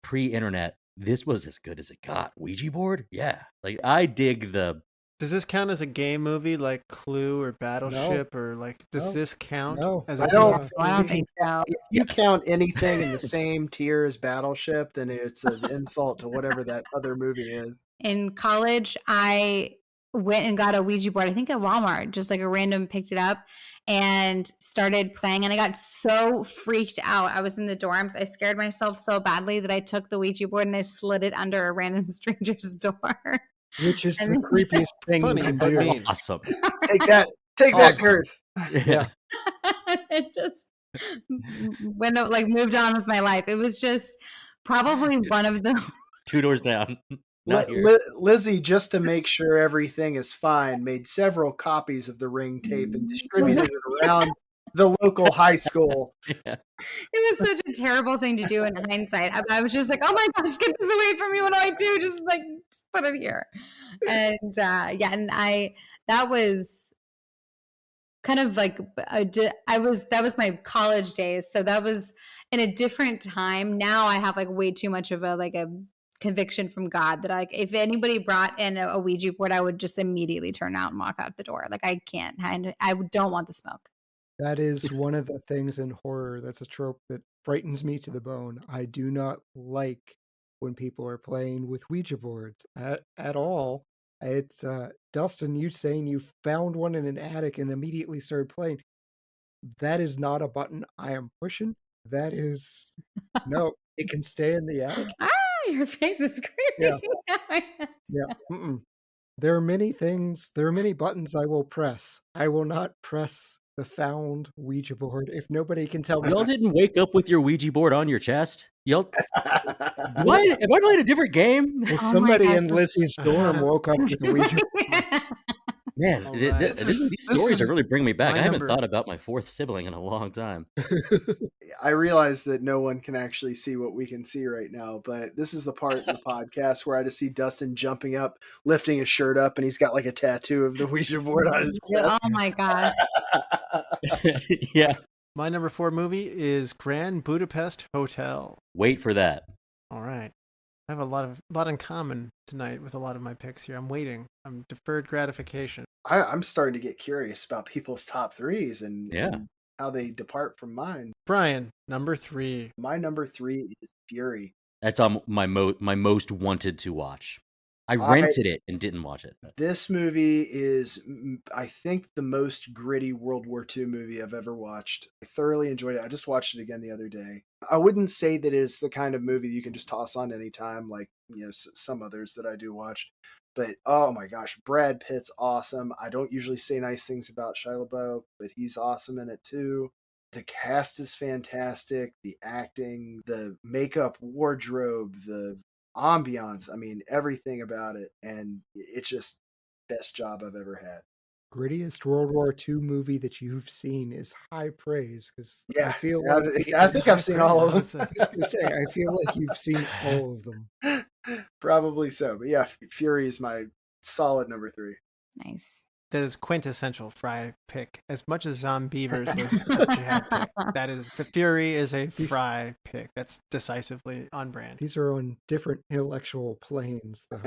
pre-internet. This was as good as it got. Ouija board, yeah. Like I dig the. Does this count as a game movie like Clue or Battleship or like? Does No. this count No. as I a don't. game I don't movie? think so. If you Yes. count anything in the same tier as Battleship, then it's an insult to whatever that other movie is. In college, I went and got a Ouija board, I think at Walmart, just like a random picked it up and started playing. And I got so freaked out. I was in the dorms. I scared myself so badly that I took the Ouija board and I slid it under a random stranger's door. Which is And the then creepiest thing you Funny, can but do. mean. Awesome. Take that, Awesome. Curse. Yeah. it just moved on with my life. It was just probably one of the 2 doors down. Not here. Lizzie, just to make sure everything is fine, made several copies of the ring tape and distributed it around the local high school. Yeah. It was such a terrible thing to do in hindsight. I was just like, oh my gosh, get this away from me. What do I do? Just put it here. And that was kind of like, that was my college days. So that was in a different time. Now I have like way too much of a conviction from God that if anybody brought in a Ouija board, I would just immediately turn out and walk out the door. Like I can't, I don't want the smoke. That is one of the things in horror that's a trope that frightens me to the bone. I do not like when people are playing with Ouija boards at all. It's Dustin, you saying you found one in an attic and immediately started playing. That is not a button I am pushing. That is no, it can stay in the attic. Your face is creepy. Yeah. Mm-mm. There are many things, there are many buttons I will press. I will not press the found Ouija board if nobody can tell me. Y'all didn't wake up with your Ouija board on your chest? Y'all, am I playing a different game? Well, Oh my somebody gosh. in Lizzie's dorm woke up with a Ouija board. Man, All these right. these This stories are is really bringing me back. my I haven't number. thought about my fourth sibling in a long time. I realize that no one can actually see what we can see right now, but this is the part of the podcast where I just see Dustin jumping up, lifting his shirt up, and he's got like a tattoo of the Ouija board on his chest. Oh my god. Yeah. My number 4 movie is Grand Budapest Hotel. Wait for that. All right. I have a lot in common tonight with a lot of my picks here. I'm waiting. I'm deferred gratification. I'm starting to get curious about people's top threes and how they depart from mine. Bryan, number 3. My number 3 is Fury. That's on my most wanted to watch. I rented it and didn't watch it. This movie is, I think, the most gritty World War II movie I've ever watched. I thoroughly enjoyed it. I just watched it again the other day. I wouldn't say that it's the kind of movie you can just toss on anytime, like some others that I do watch. But oh my gosh, Brad Pitt's awesome. I don't usually say nice things about Shia LaBeouf, but he's awesome in it too. The cast is fantastic. The acting, the makeup, wardrobe, the ambiance. I mean, everything about it, and it's just best job I've ever had. Grittiest World War II movie that you've seen is high praise because I Yeah, feel I, like I think I've seen all of them. I was going to say I feel like you've seen all of them. Probably so, but yeah, Fury is my solid number 3. Nice. That is quintessential Fry pick. As much as Beavers was a Chad pick, that is the Fury is a Fry pick. That's decisively on brand. These are on different intellectual planes, though.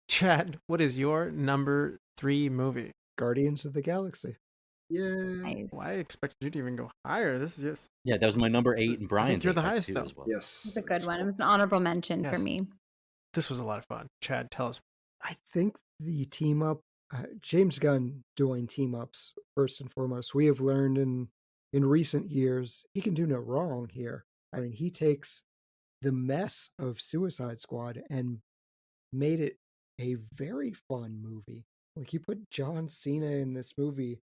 Chad, what is your number 3 movie? Guardians of the Galaxy. Yeah. Nice. Well, I expected you to even go higher. This is just Yeah, that was my number 8 and Brian's you're the 8 pick, highest, too, though. as well. Yes. It's a good one. It was an honorable mention for Yes. me. This was a lot of fun. Chad, tell us. I think the team up, James Gunn doing team ups first and foremost. We have learned in recent years he can do no wrong here. I mean, he takes the mess of Suicide Squad and made it a very fun movie. Like you put John Cena in this movie,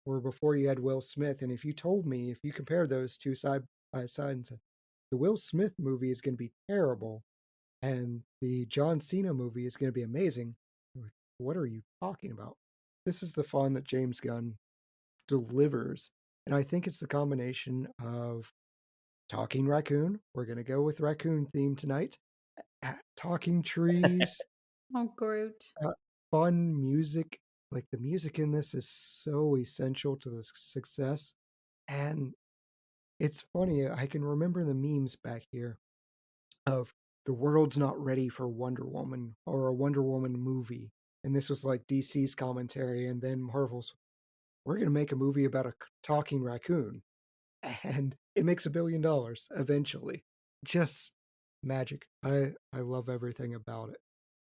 where before you had Will Smith, and if you told me if you compare those two side by side and said the Will Smith movie is going to be terrible and the John Cena movie is going to be amazing, I'm like, what are you talking about? This is the fun that James Gunn delivers, and I think it's the combination of talking raccoon. We're going to go with raccoon theme tonight. Talking trees, Oh, Groot. fun music. Like the music in this is so essential to the success. And it's funny, I can remember the memes back here of the world's not ready for Wonder Woman or a Wonder Woman movie. And this was like DC's commentary, and then Marvel's, we're going to make a movie about a talking raccoon. And it makes $1 billion eventually. Just magic. I love everything about it.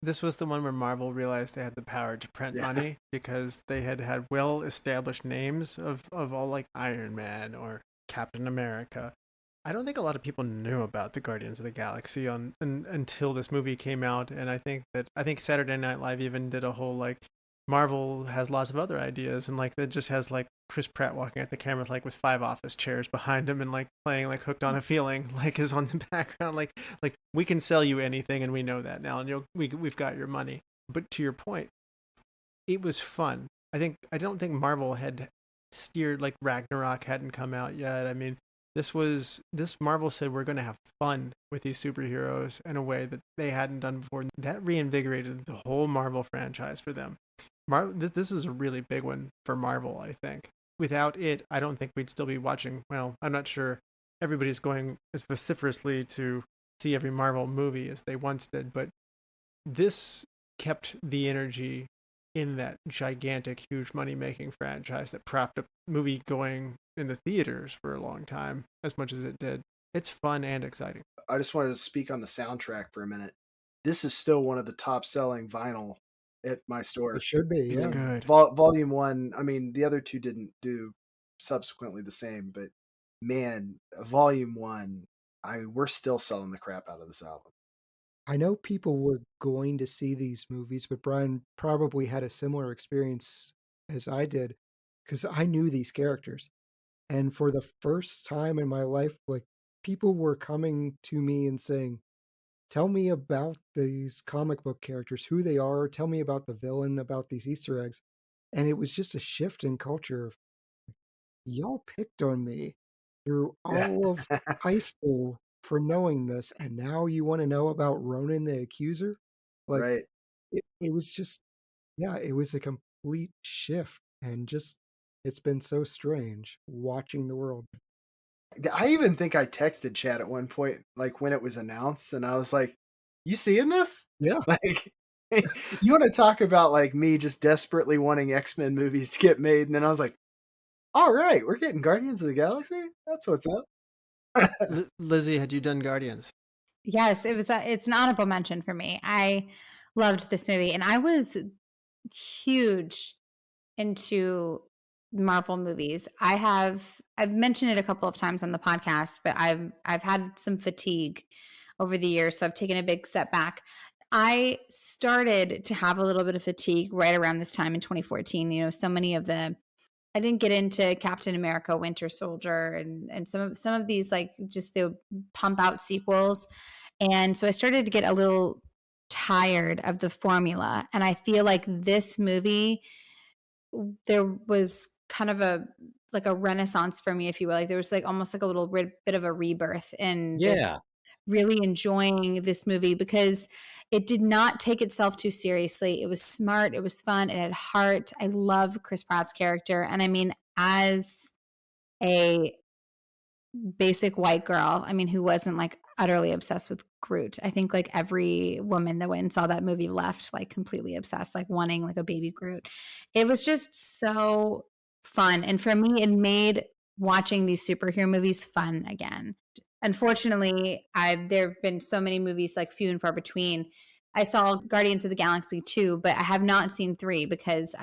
This was the one where Marvel realized they had the power to print money because they had well-established names of all like Iron Man or Captain America. I don't think a lot of people knew about the Guardians of the Galaxy until this movie came out, and I think Saturday Night Live even did a whole like Marvel has lots of other ideas, and like it just has like Chris Pratt walking at the camera with, like with 5 office chairs behind him and like playing like Hooked on a Feeling like is on the background, like we can sell you anything and we know that now, and we've got your money. But to your point, it was fun. I don't think Marvel had steered, like Ragnarok hadn't come out yet. I mean, this Marvel said we're going to have fun with these superheroes in a way that they hadn't done before. That reinvigorated the whole Marvel franchise for them. This is a really big one for Marvel, I think. Without it, I don't think we'd still be watching. Well, I'm not sure everybody's going as vociferously to see every Marvel movie as they once did, but this kept the energy in that gigantic, huge money-making franchise that propped up movie going in the theaters for a long time as much as it did. It's fun and exciting. I just wanted to speak on the soundtrack for a minute. This is still one of the top-selling vinyl at my store. It should be. It's Yeah. good. Volume 1, I mean, the other two didn't do subsequently the same, but man, Volume 1, we're still selling the crap out of this album. I know people were going to see these movies, but Brian probably had a similar experience as I did because I knew these characters. And for the first time in my life, like people were coming to me and saying, tell me about these comic book characters, who they are, tell me about the villain, about these Easter eggs. And it was just a shift in culture of y'all picked on me through all of high school for knowing this, and now you want to know about Ronan the Accuser? Like Right. it was just, yeah, it was a complete shift, and just it's been so strange watching the world. I even think I texted Chad at one point, like when it was announced, and I was like, you seeing this? Yeah. Like, you want to talk about like me just desperately wanting X-Men movies to get made, and then I was like, all right, we're getting Guardians of the Galaxy? That's what's up. Lizzie, had you done Guardians? Yes, it's an honorable mention for me. I loved this movie, and I was huge into Marvel movies. I've mentioned it a couple of times on the podcast, but I've had some fatigue over the years, so I've taken a big step back. I started to have a little bit of fatigue right around this time in 2014. You know, so many of the I didn't get into Captain America: Winter Soldier and some of these, like, just the pump out sequels. And so I started to get a little tired of the formula. And I feel like this movie, there was kind of a like a renaissance for me, if you will. Like there was like almost like a little bit of a rebirth in this, Yeah. really enjoying this movie because it did not take itself too seriously. It was smart, it was fun, it had heart. I love Chris Pratt's character. And I mean, as a basic white girl, I mean, who wasn't like utterly obsessed with Groot. I think like every woman that went and saw that movie left like completely obsessed, like wanting like a baby Groot. It was just so fun. And for me, it made watching these superhero movies fun again. Unfortunately, there have been so many movies, like few and far between. I saw Guardians of the Galaxy 2, but I have not seen 3 because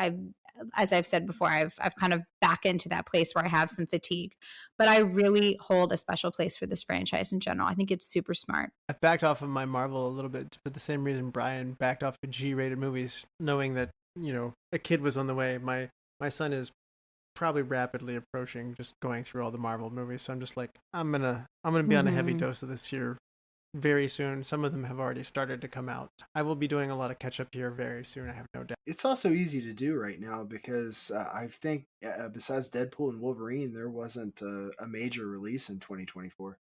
as I've said before, I've kind of back into that place where I have some fatigue. But I really hold a special place for this franchise in general. I think it's super smart. I've backed off of my Marvel a little bit for the same reason Brian backed off of G-rated movies, knowing that, you know, a kid was on the way. My son is probably rapidly approaching just going through all the Marvel movies, so I'm just like, I'm gonna be on a heavy dose of this here very soon. Some of them have already started to come out. I will be doing a lot of catch up here very soon, I have no doubt. It's also easy to do right now because I think besides Deadpool and Wolverine, there wasn't a major release in 2024.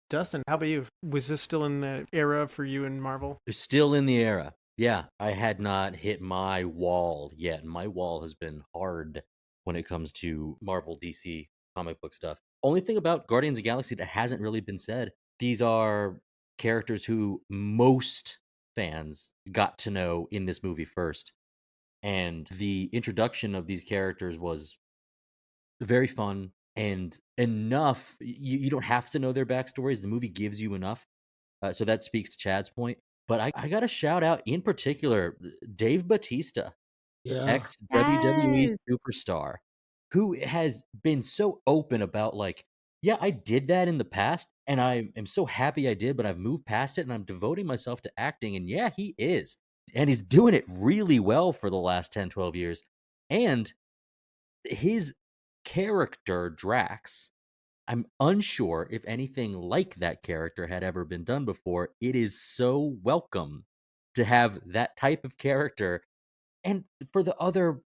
Dustin, how about you? Was this still in the era for you in Marvel? Still in the era. Yeah, I had not hit my wall yet. My wall has been hard when it comes to Marvel, DC comic book stuff. Only thing about Guardians of the Galaxy that hasn't really been said, these are characters who most fans got to know in this movie first. And the introduction of these characters was very fun and enough. You don't have to know their backstories. The movie gives you enough. So that speaks to Chad's point. But I got to shout out in particular Dave Bautista, Yeah. ex WWE Yes. superstar, who has been so open about, like, yeah, I did that in the past and I am so happy I did, but I've moved past it and I'm devoting myself to acting. And yeah, he is. And he's doing it really well for the last 10, 12 years. And his character, Drax, I'm unsure if anything like that character had ever been done before. It is so welcome to have that type of character. And for the other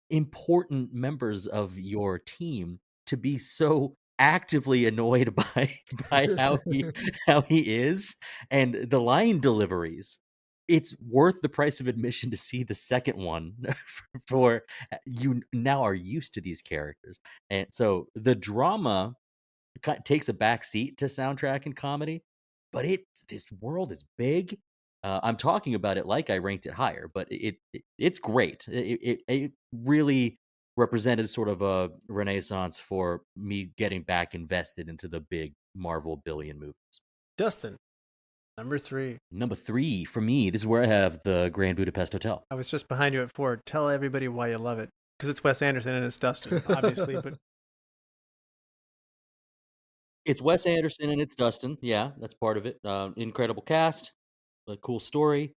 important members of your team to be so actively annoyed by how he is and the line deliveries. It's worth the price of admission to see the second one for you now are used to these characters. And so the drama takes a back seat to soundtrack and comedy, but this world is big. I'm talking about it like I ranked it higher, but it's great. It really represented sort of a renaissance for me getting back invested into the big Marvel billion movies. Dustin, number 3. Number 3 for me, this is where I have the Grand Budapest Hotel. I was just behind you at 4. Tell everybody why you love it. Because it's Wes Anderson and it's Dustin, obviously, but It's Wes Anderson and it's Dustin. Yeah, that's part of it. Incredible cast, a cool story.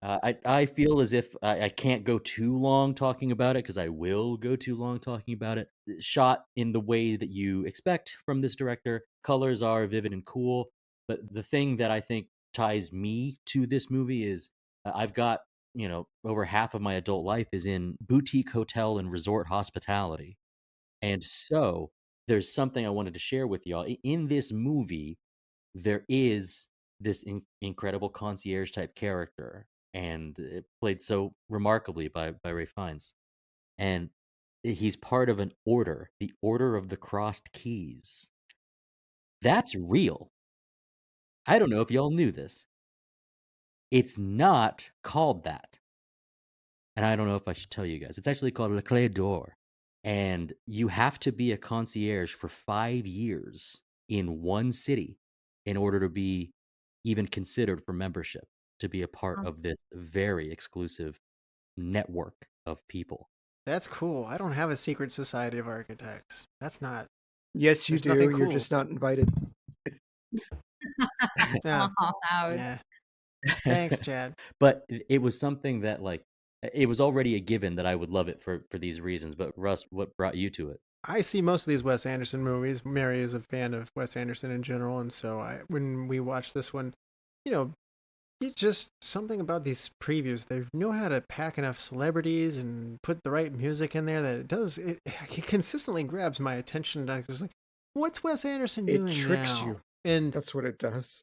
I feel as if I can't go too long talking about it because I will go too long talking about it. Shot in the way that you expect from this director. Colors are vivid and cool. But the thing that I think ties me to this movie is I've got, over half of my adult life is in boutique hotel and resort hospitality. And so there's something I wanted to share with y'all. In this movie, there is this incredible concierge type character, and it played so remarkably by Ray Fiennes. And he's part of an order, the Order of the Crossed Keys. That's real. I don't know if y'all knew this. It's not called that. And I don't know if I should tell you guys. It's actually called Le Clé d'Or. And you have to be a concierge for 5 years in one city in order to be even considered for membership, to be a part of this very exclusive network of people. that's cool. I don't have a secret society of architects. That's not. Yes, you There's do. nothing You're cool. just not invited. Yeah. Ouch. Yeah. Thanks, Chad. But it was something that, like, It was already a given that I would love it for these reasons. But Russ, what brought you to it? I see most of these Wes Anderson movies. Mary is a fan of Wes Anderson in general, and so when we watched this one, you know, it's just something about these previews. They know how to pack enough celebrities and put the right music in there that it consistently grabs my attention. I was like, what's Wes Anderson doing It tricks now? you. And That's what it does.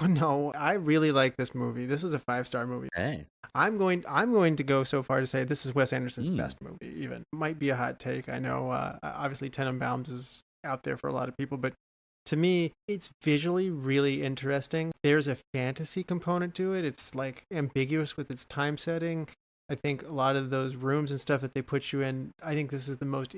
no, I really like this movie. This is a 5-star movie. Hey, I'm going to go so far to say this is Wes Anderson's best movie. Even might be a hot take. I know, obviously Tenenbaums is out there for a lot of people, but to me, it's visually really interesting. There's a fantasy component to it. It's like ambiguous with its time setting. I think a lot of those rooms and stuff that they put you in, I think this is the most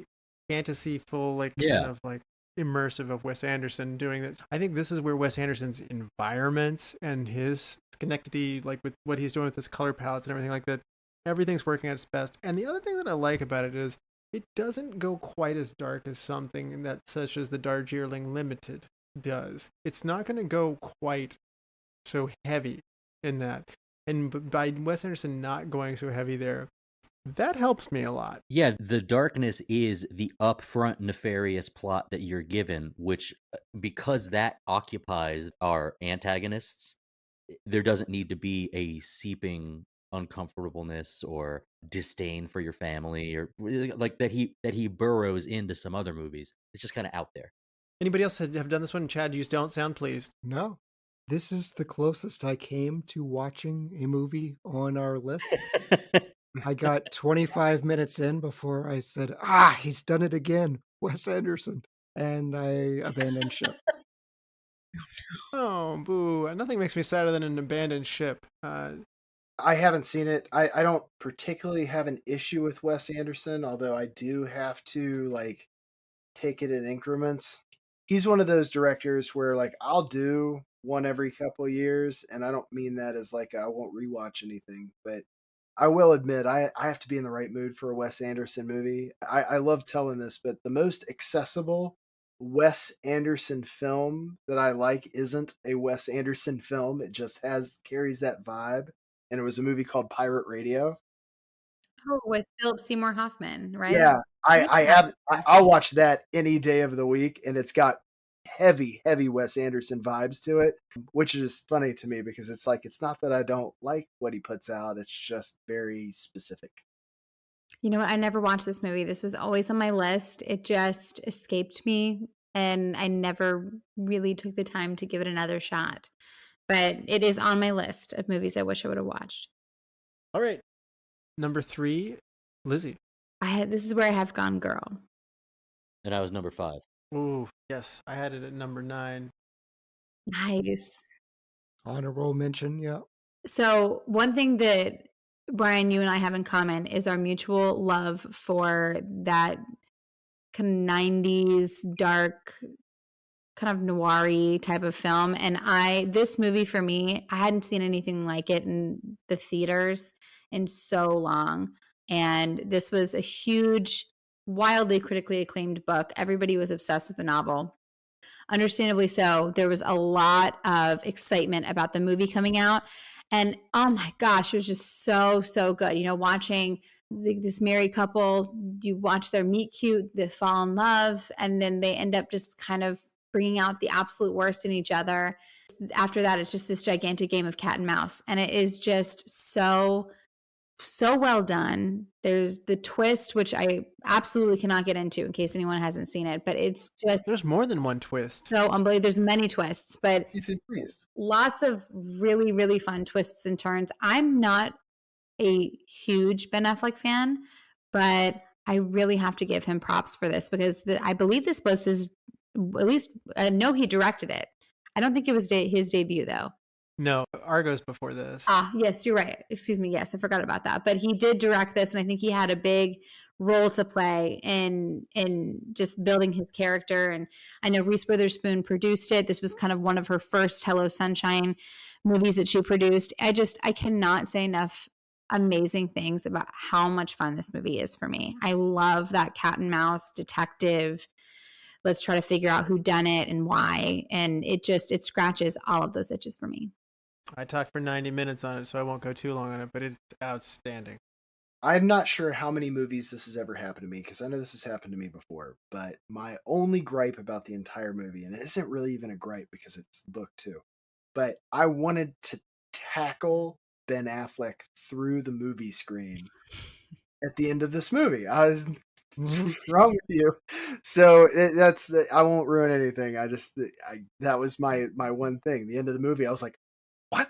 fantasyful, like kind of like immersive of Wes Anderson doing this. I think this is where Wes Anderson's environments and his connectivity, like with what he's doing with his color palettes and everything like that, everything's working at its best. And the other thing that I like about it is it doesn't go quite as dark as something that such as the Darjeeling Limited does. It's not going to go quite so heavy in that. And by Wes Anderson not going so heavy there, that helps me a lot. Yeah, the darkness is the upfront nefarious plot that you're given, which, because that occupies our antagonists, there doesn't need to be a seeping uncomfortableness or disdain for your family, or like that he burrows into some other movies. It's just kind of out there. Anybody else have done this one? Chad, you don't sound pleased. No, this is the closest I came to watching a movie on our list. I got 25 minutes in before I said, he's done it again, Wes Anderson. And I abandoned ship. Oh, boo. Nothing makes me sadder than an abandoned ship. I haven't seen it. I don't particularly have an issue with Wes Anderson, although I do have to like take it in increments. He's one of those directors where like I'll do one every couple of years, and I don't mean that as like I won't rewatch anything, but I will admit I have to be in the right mood for a Wes Anderson movie. I love telling this, but the most accessible Wes Anderson film that I like isn't a Wes Anderson film. It just carries that vibe. And it was a movie called Pirate Radio. Oh, with Philip Seymour Hoffman, right? Yeah, Yeah. I'll watch that any day of the week, and it's got heavy Wes Anderson vibes to it, which is funny to me because it's like it's not that I don't like what he puts out, it's just very specific. You know what? I never watched this movie. This was always on my list. It just escaped me, and I never really took the time to give it another shot. But it is on my list of movies I wish I would have watched. All right. Number 3, Lizzie. This is where I have Gone Girl. And I was number 5. Ooh, yes. I had it at number 9. Nice. Honorable mention, yeah. So one thing that Bryan, you and I have in common is our mutual love for that kind of 90s dark, kind of noir-y type of film. And this movie for me, I hadn't seen anything like it in the theaters in so long. And this was a huge, wildly critically acclaimed book. Everybody was obsessed with the novel. Understandably so. There was a lot of excitement about the movie coming out. And oh my gosh, it was just so, so good. You know, watching this married couple, you watch their meet cute, they fall in love, and then they end up just kind of bringing out the absolute worst in each other. After that, it's just this gigantic game of cat and mouse. And it is just so well done. There's the twist, which I absolutely cannot get into in case anyone hasn't seen it, but it's just There's more than one twist. so unbelievable. There's many twists, but lots of really, really fun twists and turns. I'm not a huge Ben Affleck fan, but I really have to give him props for this because I believe this was his, at least I know he directed it. I don't think it was his debut though. No, Argo's before this. Yes, you're right. Excuse me. Yes, I forgot about that. But he did direct this, and I think he had a big role to play in just building his character. And I know Reese Witherspoon produced it. This was kind of one of her first Hello Sunshine movies that she produced. I cannot say enough amazing things about how much fun this movie is for me. I love that cat and mouse detective. Let's try to figure out who done it and why. And it scratches all of those itches for me. I talked for 90 minutes on it, so I won't go too long on it, but it's outstanding. I'm not sure how many movies this has ever happened to me because I know this has happened to me before. But my only gripe about the entire movie, and it isn't really even a gripe because it's the book too, but I wanted to tackle Ben Affleck through the movie screen at the end of this movie. I was, what's wrong with you? So that's I won't ruin anything. That was my one thing. The end of the movie, I was like, what?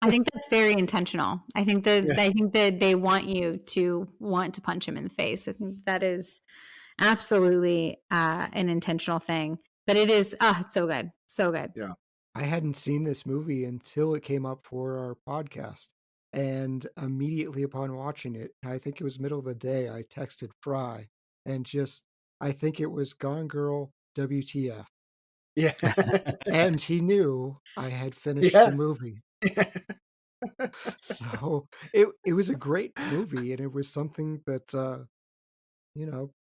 I think that's very intentional. I think Yeah. that they want you to want to punch him in the face. I think that is absolutely an intentional thing. But it is it's so good. So good. Yeah. I hadn't seen this movie until it came up for our podcast. And immediately upon watching it, I think it was middle of the day, I texted Fry and I think it was Gone Girl WTF. Yeah. And he knew I had finished Yeah. the movie. So it was a great movie, and it was something that,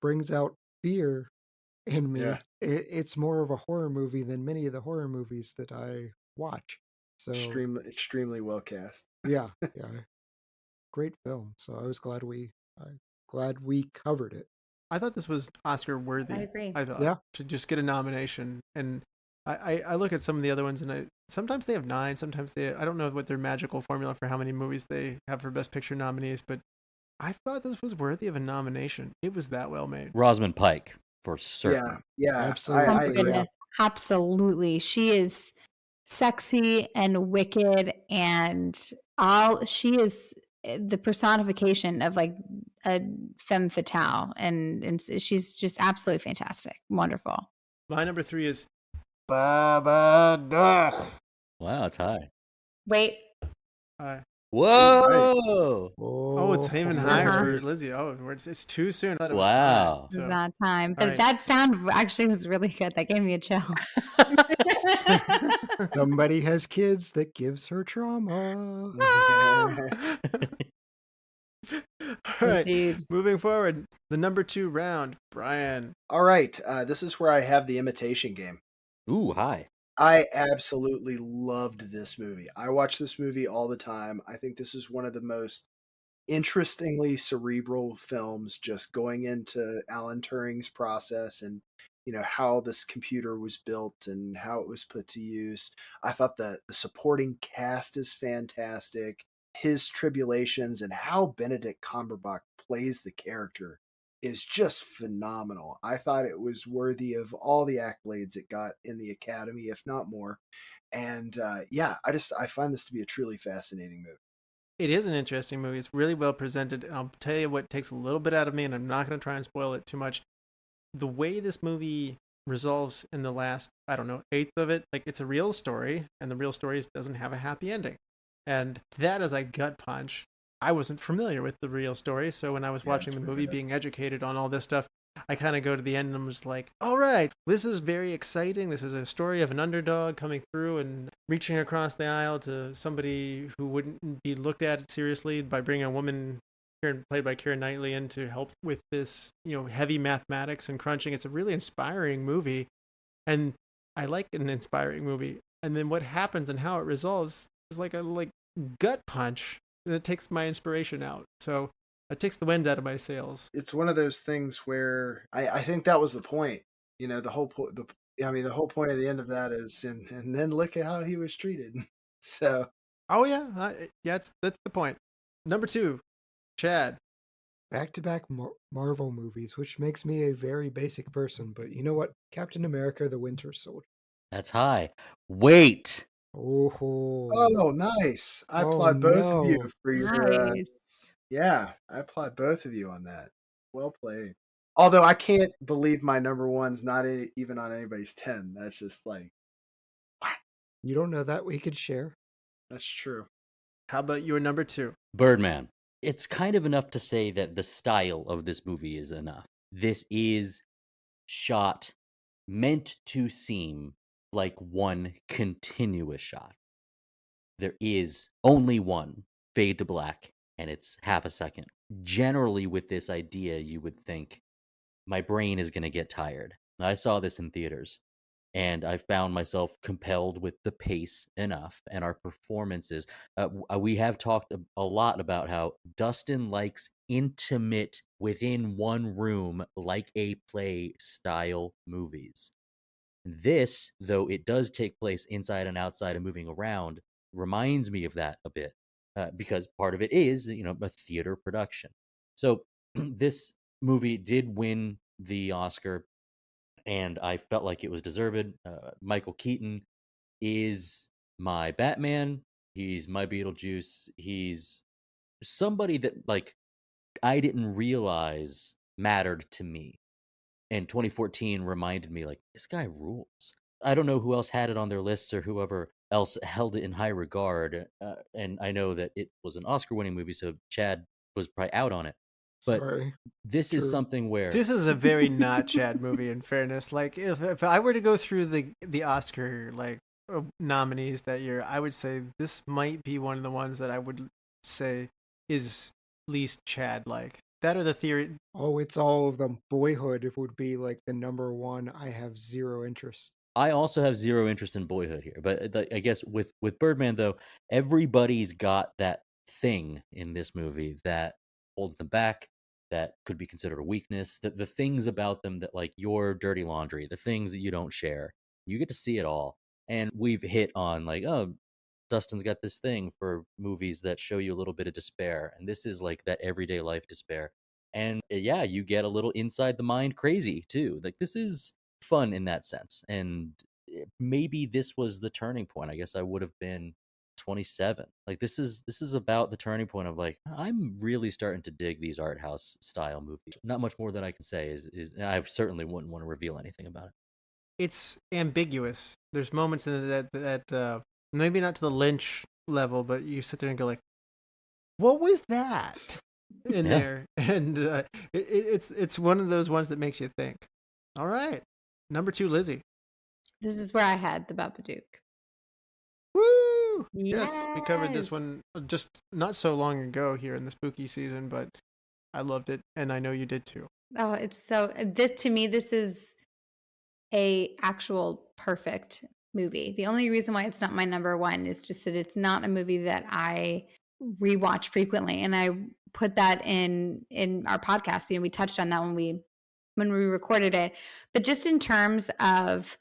brings out fear in me. Yeah. It's more of a horror movie than many of the horror movies that I watch. So Extremely well cast. yeah, great film. So I was glad we covered it. I thought this was Oscar worthy. I agree. I thought Yeah. to just get a nomination, and I look at some of the other ones, and sometimes they have 9, sometimes I don't know what their magical formula for how many movies they have for Best Picture nominees, but I thought this was worthy of a nomination. It was that well made. Rosamund Pike, for certain. Yeah. Absolutely. Oh I my agree. goodness. Absolutely. She is sexy and wicked, and she is the personification of like a femme fatale, and she's just absolutely fantastic. Wonderful. My number 3 is Babadook. Wow, it's high. Wait. Whoa! Oh, it's even higher Uh-huh. for Lizzie. Oh, it's too soon. I thought it was Wow. high, so. That time. But right. that sound actually was really good. That gave me a chill. Somebody has kids that gives her trauma. All right, Indeed. moving forward, the number 2 round, Brian. All right. This is where I have the Imitation Game. Ooh, high. I absolutely loved this movie. I watch this movie all the time. I think this is one of the most interestingly cerebral films, just going into Alan Turing's process and how this computer was built and how it was put to use. I thought the supporting cast is fantastic. His tribulations and how Benedict Cumberbatch plays the character is just phenomenal. I thought it was worthy of all the accolades it got in the Academy, if not more. And I find this to be a truly fascinating movie. It is an interesting movie. It's really well presented. And I'll tell you what takes a little bit out of me, and I'm not going to try and spoil it too much. The way this movie resolves in the last, I don't know, 1/8 of it, like it's a real story, and the real story doesn't have a happy ending. And that is a gut punch. I wasn't familiar with the real story, so when I was watching the movie, being educated on all this stuff, I kind of go to the end and I'm just like, all right, this is very exciting. This is a story of an underdog coming through and reaching across the aisle to somebody who wouldn't be looked at seriously by bringing a woman played by Keira Knightley in to help with this, heavy mathematics and crunching. It's a really inspiring movie, and I like an inspiring movie. And then what happens and how it resolves is like a gut punch, and it takes my inspiration out. So it takes the wind out of my sails. It's one of those things where I think that was the point. The whole point. The whole point of the end of that is, and then look at how he was treated. So. Oh yeah, that's the point. Number 2, Chad. Back-to-back Marvel movies, which makes me a very basic person. But you know what? Captain America: The Winter Soldier. That's high. Wait. Oh, nice. I applaud both of you for your. Nice. Yeah, I applaud both of you on that. Well played. Although I can't believe my number 1's not even on anybody's 10. That's just like, what? You don't know that? We could share. That's true. How about your number 2? Birdman. It's kind of enough to say that the style of this movie is enough. This is shot, meant to seem like one continuous shot. There is only one fade to black, and it's half a second. Generally, with this idea, you would think, my brain is going to get tired. I saw this in theaters. And I found myself compelled with the pace enough and our performances. We have talked a lot about how Dustin likes intimate within one room, like a play style movies. This, though it does take place inside and outside and moving around, reminds me of that a bit because part of it is, a theater production. So this movie did win the Oscar, and I felt like it was deserved. Michael Keaton is my Batman. He's my Beetlejuice. He's somebody that like I didn't realize mattered to me. And 2014 reminded me like this guy rules. I don't know who else had it on their lists or whoever else held it in high regard. And I know that it was an Oscar-winning movie, so Chad was probably out on it. But Sorry. this is True. something where This is a very not Chad movie, in fairness. Like, if I were to go through the Oscar nominees that year, I would say this might be one of the ones that I would say is least Chad like. That or the theory. Oh, it's all of them. Boyhood would be like the number one. I have zero interest. I also have zero interest in Boyhood here, but I guess with Birdman though, everybody's got that thing in this movie that holds them back, that could be considered a weakness, that the things about them that like your dirty laundry, the things that you don't share, you get to see it all. And we've hit on like, oh, Dustin's got this thing for movies that show you a little bit of despair, and this is like that everyday life despair. And yeah, you get a little inside the mind crazy too. Like this is fun in that sense. And maybe this was the turning point. I guess I would have been 27. Like this is about the turning point of like I'm really starting to dig these art house style movies. Not much more that I can say is I certainly wouldn't want to reveal anything about it. It's ambiguous. There's moments in it that maybe not to the Lynch level, but you sit there and go like, "What was that?" in Yeah. there, and it's one of those ones that makes you think. All right, number 2, Lizzie. This is where I had the Babadook. Woo! Yes, we covered this Yes. one just not so long ago here in the spooky season, but I loved it, and I know you did too. Oh, it's so this to me, this is a actual perfect movie. The only reason why it's not my number one is just that it's not a movie that I rewatch frequently. And I put that in our podcast. We touched on that when we recorded it. But just in terms of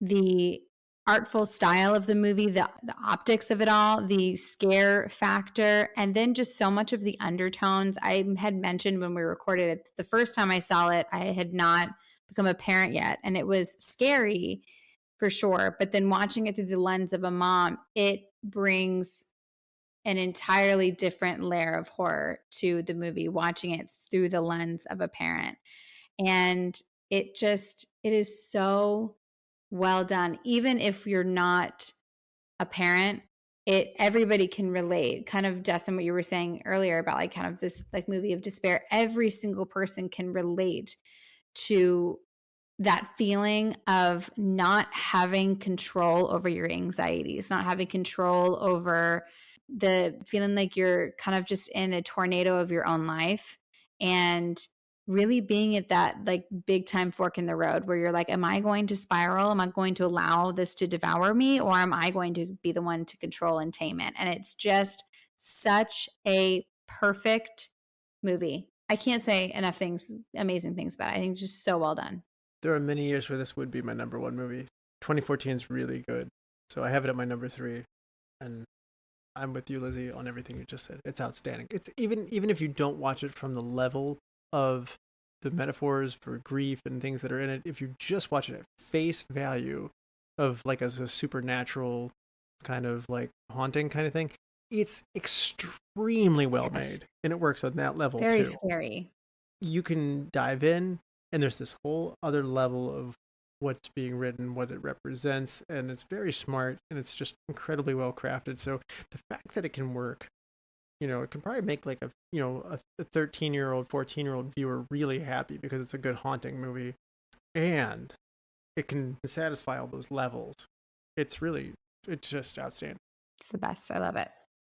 the artful style of the movie, the optics of it all, the scare factor, and then just so much of the undertones. I had mentioned when we recorded it, the first time I saw it, I had not become a parent yet, and it was scary for sure. But then watching it through the lens of a mom, it brings an entirely different layer of horror to the movie, watching it through the lens of a parent. And it is so well done. Even if you're not a parent, everybody can relate. Kind of, Dustin, what you were saying earlier about like kind of this like movie of despair. Every single person can relate to that feeling of not having control over your anxieties, not having control over the feeling like you're kind of just in a tornado of your own life, and really being at that like big time fork in the road where you're like, am I going to spiral? Am I going to allow this to devour me? Or am I going to be the one to control and tame it? And it's just such a perfect movie. I can't say enough amazing things about it. I think it's just so well done. There are many years where this would be my number 1 movie. 2014 is really good, so I have it at my number 3, and I'm with you, Lizzie, on everything you just said. It's outstanding. It's even if you don't watch it from the level of the metaphors for grief and things that are in it, if you just watch it at face value of like as a supernatural kind of like haunting kind of thing, it's extremely well made, and it works on that level Very too. scary. You can dive in, and there's this whole other level of what's being written, what it represents, and it's very smart, and it's just incredibly well crafted. So the fact that it can work, it can probably make like a 13-year-old, 14-year-old viewer really happy because it's a good haunting movie, and it can satisfy all those levels. It's just outstanding. It's the best. I love it.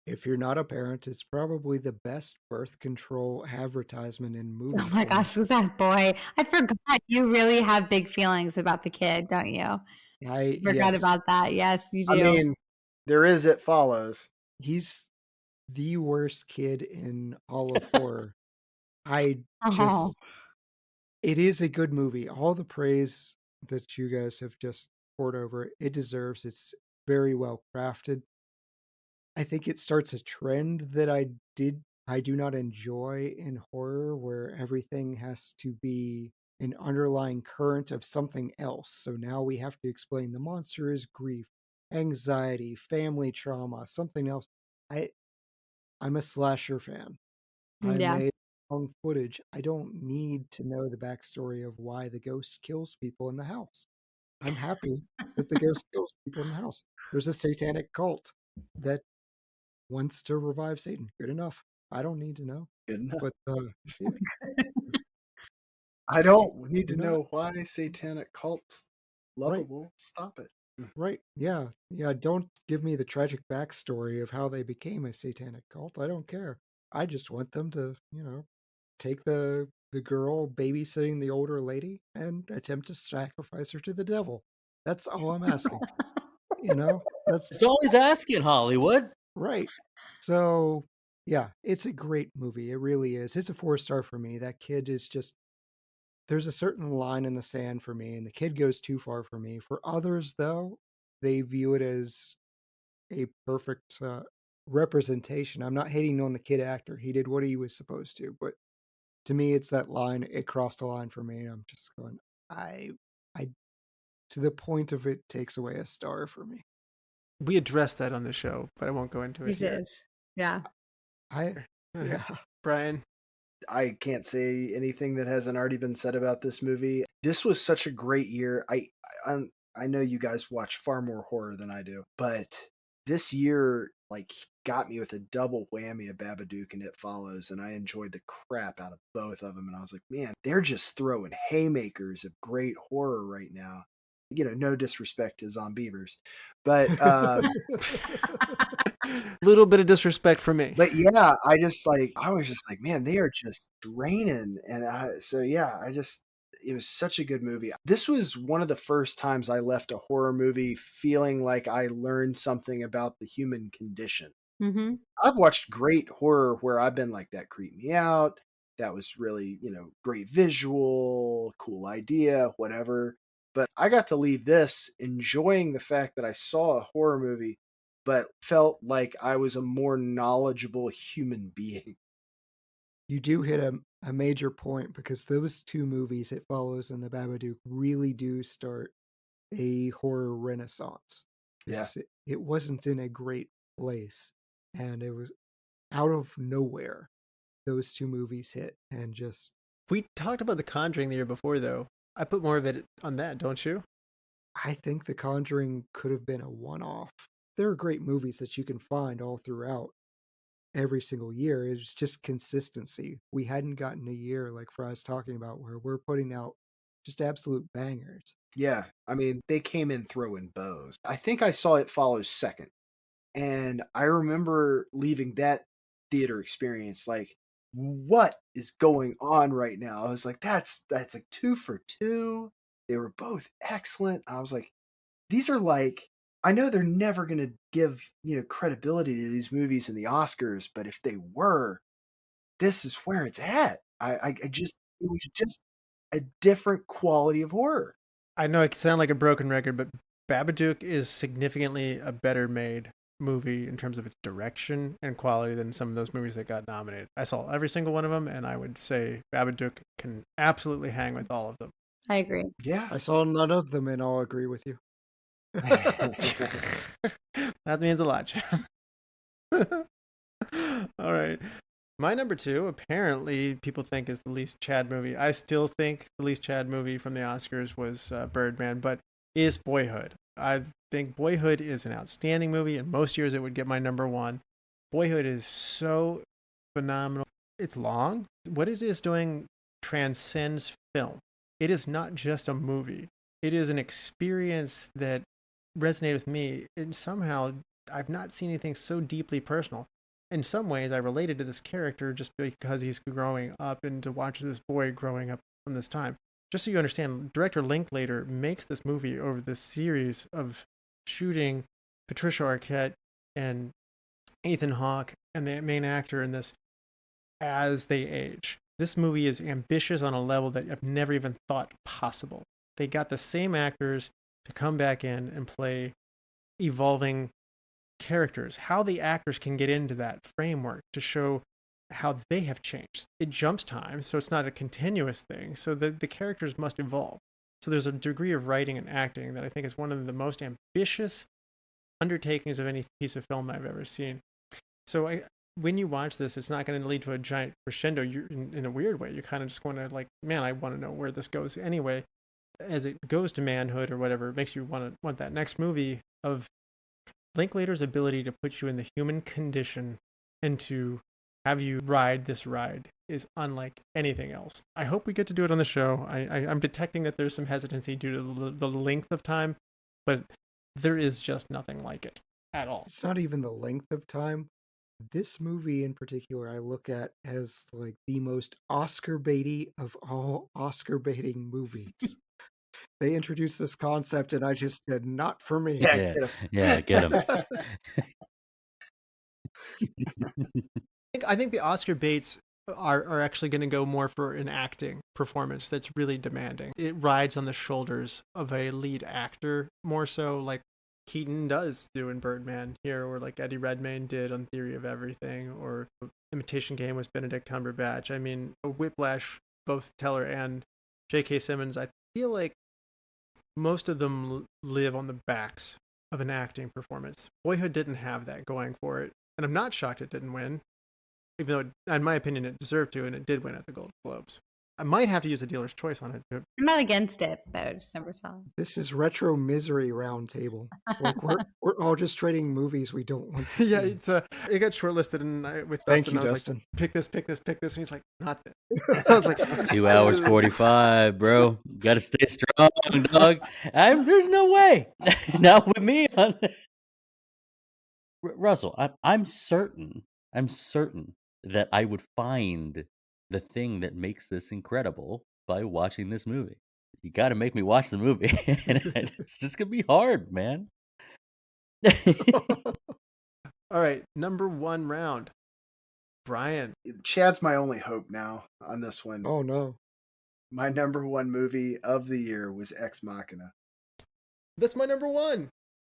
If you're not a parent, it's probably the best birth control advertisement in movie. Oh my gosh, who's that boy? I forgot you really have big feelings about the kid, don't you? Forgot Yes, about that. Yes, you do. I mean, there is It Follows. he's the worst kid in all of horror. I Oh. just, it is a good movie. All the praise that you guys have just poured over it, it deserves. It's very well crafted. I think it starts a trend that I do not enjoy in horror, where everything has to be an underlying current of something else. So now we have to explain the monster is grief, anxiety, family trauma, something else. I I'm a slasher fan. I Yeah. made own footage. I don't need to know the backstory of why the ghost kills people in the house. I'm happy that the ghost kills people in the house. There's a satanic cult that wants to revive Satan. Good enough. I don't need to know. Good enough. But yeah, I don't need to you're not know why satanic cults right. lovable. Stop it. Right. Yeah. Yeah. Don't give me the tragic backstory of how they became a satanic cult. I don't care. I just want them to, take the girl babysitting the older lady and attempt to sacrifice her to the devil. That's all I'm asking. It's That's always asking Hollywood. right. So yeah, it's a great movie. It really is. It's a 4-star for me. That kid is just, there's a certain line in the sand for me, and the kid goes too far for me. For others, though, they view it as a perfect representation. I'm not hating on the kid actor. He did what he was supposed to, but to me, it's that line. It crossed a line for me, and I'm just going, I, I, to the point of it takes away a star for me. We addressed that on the show, but I won't go into You it here. did. Yeah. Yeah. Brian, I can't say anything that hasn't already been said about this movie. This was such a great year. I know you guys watch far more horror than I do, but this year got me with a double whammy of Babadook and It Follows, and I enjoyed the crap out of both of them. And I was like, man, they're just throwing haymakers of great horror right now. No disrespect to Zombievers, but little bit of disrespect for me. But yeah, I was just like, man, they are just draining. And it was such a good movie. This was one of the first times I left a horror movie feeling like I learned something about the human condition. Mm-hmm. I've watched great horror where I've been like, that creeped me out. That was really, great visual, cool idea, whatever. But I got to leave this enjoying the fact that I saw a horror movie, but felt like I was a more knowledgeable human being. You do hit a major point, because those two movies, It Follows and The Babadook, really do start a horror renaissance. Yeah. It wasn't in a great place, and it was out of nowhere. Those two movies hit, and just, We talked about The Conjuring the year before, though. I put more of it on that, don't you? I think The Conjuring could have been a one-off. There are great movies that you can find all throughout every single year. It's just consistency. We hadn't gotten a year like Fry's talking about where we're putting out just absolute bangers. Yeah. I mean, they came in throwing bows. I think I saw It Follows second. And I remember leaving that theater experience like, what is going on right now? I was like, that's like 2 for 2. They were both excellent. I was like, these are like, I know they're never going to give, credibility to these movies in the Oscars, but if they were, this is where it's at. It was just a different quality of horror. I know it sounds like a broken record, but Babadook is significantly a better made movie in terms of its direction and quality than some of those movies that got nominated. I saw every single one of them, and I would say Babadook can absolutely hang with all of them. I agree. Yeah. I saw none of them, and I'll agree with you. That means a lot, Chad. All right. My number 2, apparently people think is the least Chad movie. I still think the least Chad movie from the Oscars was Birdman, but is Boyhood. I think Boyhood is an outstanding movie, and most years it would get my number 1. Boyhood is so phenomenal. It's long. What it is doing transcends film. It is not just a movie. It is an experience that resonated with me, and somehow I've not seen anything so deeply personal. In some ways, I related to this character just because he's growing up, and to watch this boy growing up from this time. just so you understand, director Linklater makes this movie over this series of shooting Patricia Arquette and Ethan Hawke and the main actor in this as they age. This movie is ambitious on a level that I've never even thought possible. They got the same actors to come back in and play evolving characters. How the actors can get into that framework to show how they have changed. It jumps time, so it's not a continuous thing. So the characters must evolve. So there's a degree of writing and acting that I think is one of the most ambitious undertakings of any piece of film I've ever seen. So when you watch this, it's not going to lead to a giant crescendo. You're in a weird way. You're kind of just going to like, man, I want to know where this goes anyway. As it goes to manhood or whatever, it makes you want that next movie of Linklater's ability to put you in the human condition and to have you ride this ride is unlike anything else. I hope we get to do it on the show. I'm detecting that there's some hesitancy due to the length of time, but there is just nothing like it at all. It's not even the length of time. This movie in particular, I look at as like the most Oscar baity of all Oscar baiting movies. They introduced this concept, and I just said, "Not for me." Yeah, get him. I think the Oscar baits are actually going to go more for an acting performance that's really demanding. It rides on the shoulders of a lead actor more so, like Keaton does do in Birdman here, or like Eddie Redmayne did on Theory of Everything, or Imitation Game was Benedict Cumberbatch. I mean, Whiplash, both Teller and J.K. Simmons, I feel like most of them live on the backs of an acting performance. Boyhood didn't have that going for it, and I'm not shocked it didn't win, even though, in my opinion, it deserved to, and it did win at the Golden Globes. I might have to use a dealer's choice on it. I'm not against it, but I just never saw it. This is Retro Misery Roundtable. Like we're all just trading movies we don't want to see. Yeah, it got shortlisted, and with Thank Dustin, you, I was Dustin. like, pick this, and he's like, not this. I was like, 2 hours 45, bro. Got to stay strong, dog. There's no way. Not with me on. Russell, I'm certain that I would find the thing that makes this incredible by watching this movie. You got to make me watch the movie, and it's just gonna be hard, man. All right, number one round, Brian. Chad's my only hope now on this one. Oh no. My number one movie of the year was Ex Machina. That's my number one.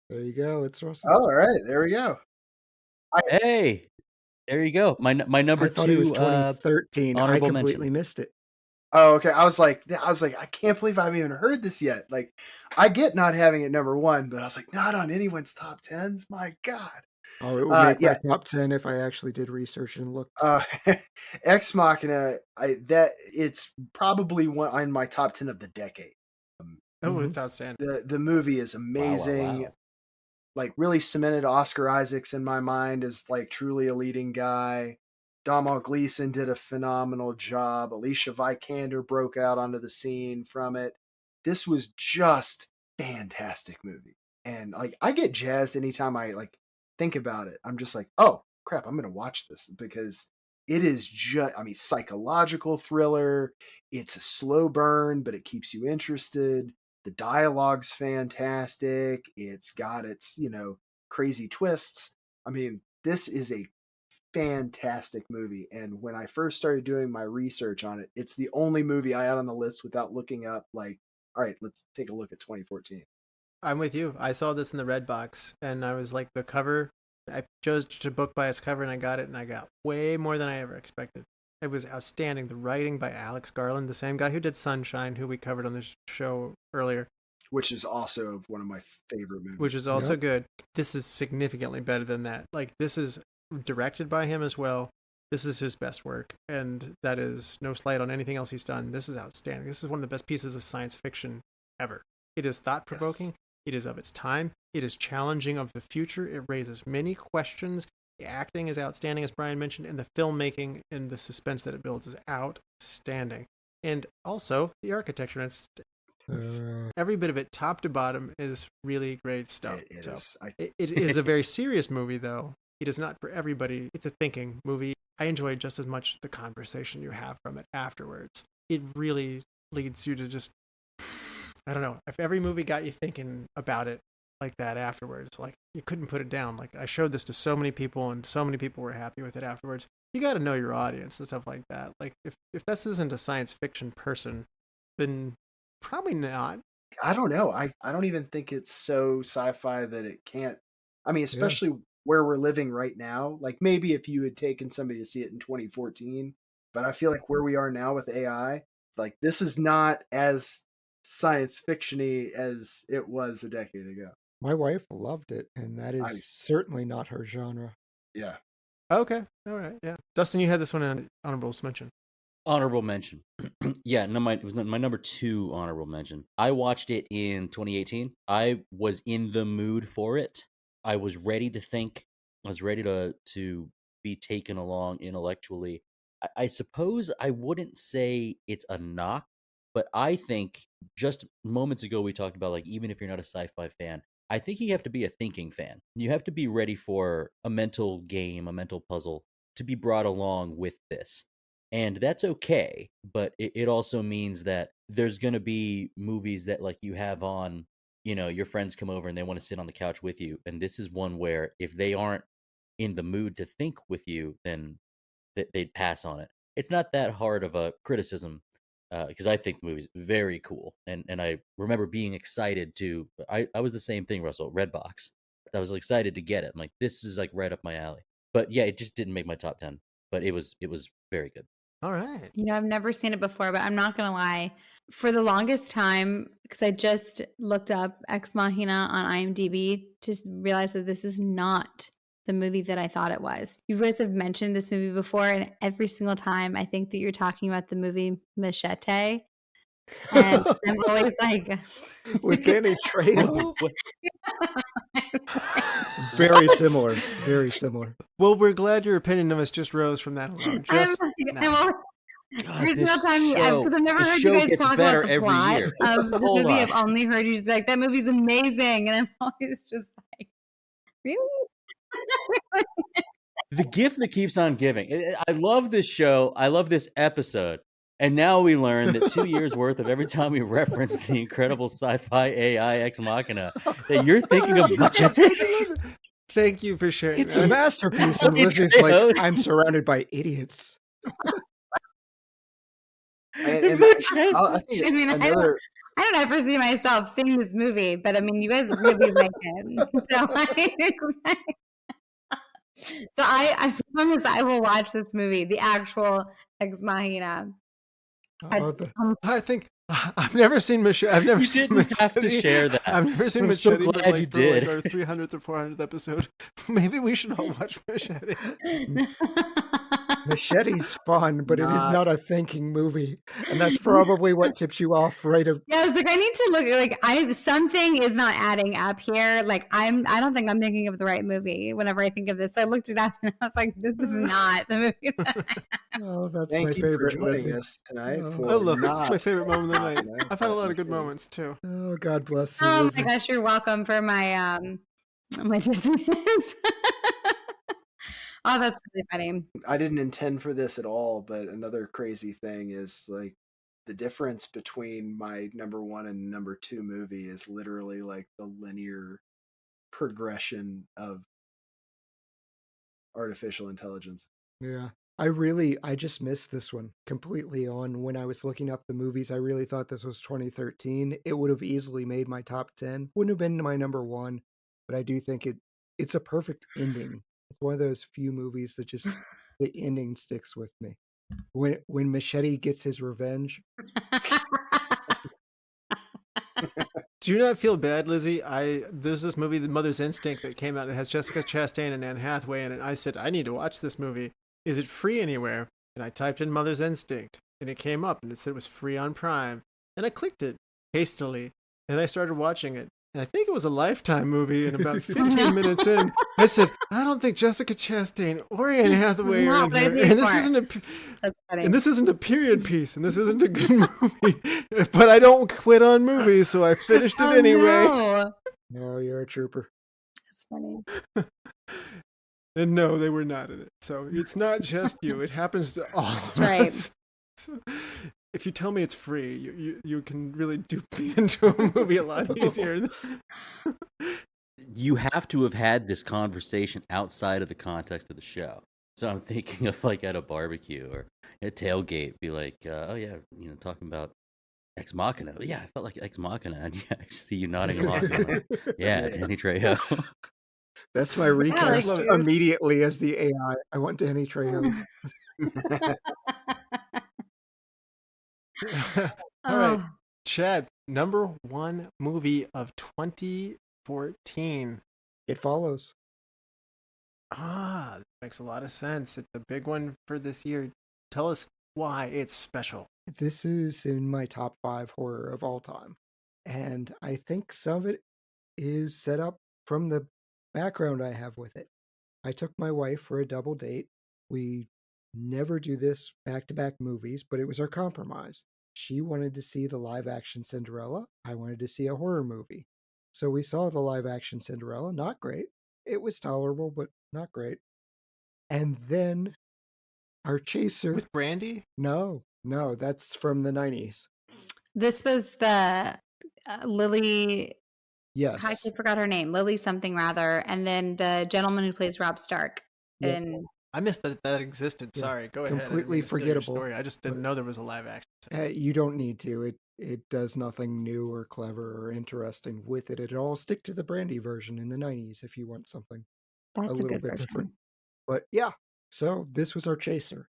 There you go. It's Russell. Oh, all right, there we go. Hey, there you go. My number I thought two. it was 2013. I honorable completely mention. missed it. Oh, okay. I was like, I can't believe I haven't even heard this yet. Like, I get not having it number one, but I was like, not on anyone's top tens. My God. Oh, it would make my top 10 if I actually did research and looked. Ex Machina. It's probably one on my top 10 of the decade. It's outstanding. The movie is amazing. Wow. Like, really cemented Oscar Isaacs in my mind as like truly a leading guy. Domhnall Gleeson did a phenomenal job. Alicia Vikander broke out onto the scene from it. This was just fantastic movie. And like, I get jazzed anytime I like think about it. I'm just like, oh crap, I'm going to watch this because it is just, psychological thriller. It's a slow burn, but it keeps you interested. The dialogue's fantastic. It's got its, crazy twists. This is a fantastic movie. And when I first started doing my research on it, it's the only movie I had on the list without looking up, like, all right, let's take a look at 2014. I'm with you. I saw this in the red box, and I was like, the cover, I chose to book by its cover, and I got it, and I got way more than I ever expected. It was outstanding. The writing by Alex Garland, the same guy who did Sunshine, who we covered on the show earlier. Which is also one of my favorite movies. Which is also good. This is significantly better than that. Like, this is directed by him as well. This is his best work, and that is no slight on anything else he's done. This is outstanding. This is one of the best pieces of science fiction ever. It is thought-provoking. Yes. It is of its time. It is challenging of the future. It raises many questions. The acting is outstanding, as Brian mentioned, and the filmmaking and the suspense that it builds is outstanding. And also, the architecture. Every bit of it, top to bottom, is really great stuff. It is a very serious movie, though. It is not for everybody. It's a thinking movie. I enjoy just as much the conversation you have from it afterwards. It really leads you to just, I don't know, if every movie got you thinking about it like that afterwards, like you couldn't put it down. Like I showed this to so many people and so many people were happy with it afterwards. You got to know your audience and stuff like that. Like if this isn't a science fiction person, then probably not. I don't know. I don't even think it's so sci-fi that it can't. I mean, Yeah. especially where we're living right now. Like maybe if you had taken somebody to see it in 2014, but I feel like where we are now with AI, like this is not as science fiction-y as it was a decade ago. My wife loved it, and that is I- certainly not her genre. Yeah. Okay. All right. Yeah. Dustin, you had this one in honorable mention. Honorable mention. Yeah, no, it was my number 2 honorable mention. I watched it in 2018. I was in the mood for it. I was ready to think. I was ready to be taken along intellectually. I suppose I wouldn't say it's a knock, but I think just moments ago we talked about, like, even if you're not a sci-fi fan, I think you have to be a thinking fan. You have to be ready for a mental game, a mental puzzle to be brought along with this. And that's okay, but it also means that there's going to be movies that, like, you have on, your friends come over and they want to sit on the couch with you. And this is one where if they aren't in the mood to think with you, then they'd pass on it. It's not that hard of a criticism, because I think the movie's very cool. And I remember being excited I was the same thing, Russell, Redbox. I was excited to get it. I'm like, this is like right up my alley. But yeah, it just didn't make my top 10, but it was very good. All right. I've never seen it before, but I'm not going to lie. For the longest time, because I just looked up Ex Machina on IMDb to realize that this is not the movie that I thought it was. You guys have mentioned this movie before, and every single time I think that you're talking about the movie Machete. And I'm always like, With Danny Trejo. What? Very What? similar. Very similar. Well, we're glad your opinion of us just rose from that alone. Just I'm always, God, every this single time show- because I've never this heard show you guys gets talk better about the every plot year. of the Hold movie. on. I've only heard you just be like, that movie's amazing. And I'm always just like, really? The gift that keeps on giving. I love this show. I love this episode. And now we learn that 2 years worth of every time we reference the incredible sci-fi AI Ex Machina, that you're thinking of Machete. thank you for sharing. It's a that. masterpiece, and Danny Lizzie's like, Trejo. I'm surrounded by idiots. And Machete. I think I mean, another. I don't ever see myself seeing this movie, but I mean, you guys really like it. So I promise I will watch this movie, the actual Ex Machina. I think I've never seen Machete. I've never You seen didn't have to Machete. share that. I've never seen I'm so Machete. but, glad like, you for, like, did. our 300th or 400th episode. Maybe we should all watch Machete. Machete's fun, but it is Not- not a thinking movie. And that's probably what tips you off Yeah, I was like, I need to look like something is not adding up here. Like I don't think I'm thinking of the right movie whenever I think of this. So I looked it up and I was like, this is not the movie. Oh, that's Thank my you favorite, for joining Lizzie. us tonight. Oh. For I love it. It's my not- favorite moment of the night. you know, I've had a lot of good Machete. moments too. Oh, God bless you, Oh Lizzie. my gosh, you're welcome for my my dizziness. Oh, that's really funny. I didn't intend for this at all, but another crazy thing is like the difference between my number 1 and number 2 movie is literally like the linear progression of artificial intelligence. Yeah. I just missed this one completely on when I was looking up the movies. I really thought this was 2013. It would have easily made my top 10. Wouldn't have been my number 1, but I do think it's a perfect ending. It's one of those few movies that just the ending sticks with me. When Machete gets his revenge. Do you not feel bad, Lizzie? There's this movie, The Mother's Instinct, that came out. It has Jessica Chastain and Anne Hathaway in it. I said, I need to watch this movie. Is it free anywhere? And I typed in Mother's Instinct, and it came up, and it said it was free on Prime. And I clicked it hastily, and I started watching it. And I think it was a Lifetime movie, and about 15 minutes in, I said, I don't think Jessica Chastain or Anne Hathaway are in here. And this isn't a period piece, and this isn't a good movie. But I don't quit on movies, so I finished it anyway. No. No, you're a trooper. That's funny. And no, they were not in it. So it's not just you. It happens to all of right. us. So, if you tell me it's free, you can really dupe me into a movie a lot easier. You have to have had this conversation outside of the context of the show. So I'm thinking of like at a barbecue or a tailgate, be like, oh yeah, talking about Ex Machina. Yeah, I felt like Ex Machina, and yeah, I see you nodding along. Yeah, Yeah. Danny Trejo. That's my like recast you. immediately as the AI. I want Danny Trejo. All right, Oh, Chad, number one movie of 2014. It Follows. That makes a lot of sense. It's a big one for this year. Tell us why it's special. This is in my top 5 horror of all time. And I think some of it is set up from the background I have with it. I took my wife for a double date. We never do this back to back movies, but it was our compromise. She wanted to see the live action Cinderella. I wanted to see a horror movie. So we saw the live action Cinderella. Not great. It was tolerable, but not great. And then our chaser. With Brandy? No, that's from the 90s. this was the Lily. Yes. I forgot her name. Lily something rather, and then the gentleman who plays Rob Stark. Yep. And I missed that existed. Yeah, Sorry, go ahead. I didn't completely mean to steal your forgettable, story. I just didn't but- know there was a live action. You don't need to. It does nothing new or clever or interesting with it at all. Stick to the Brandy version in the 90s if you want something that's a a little good bit version. different. But yeah, so this was our chaser.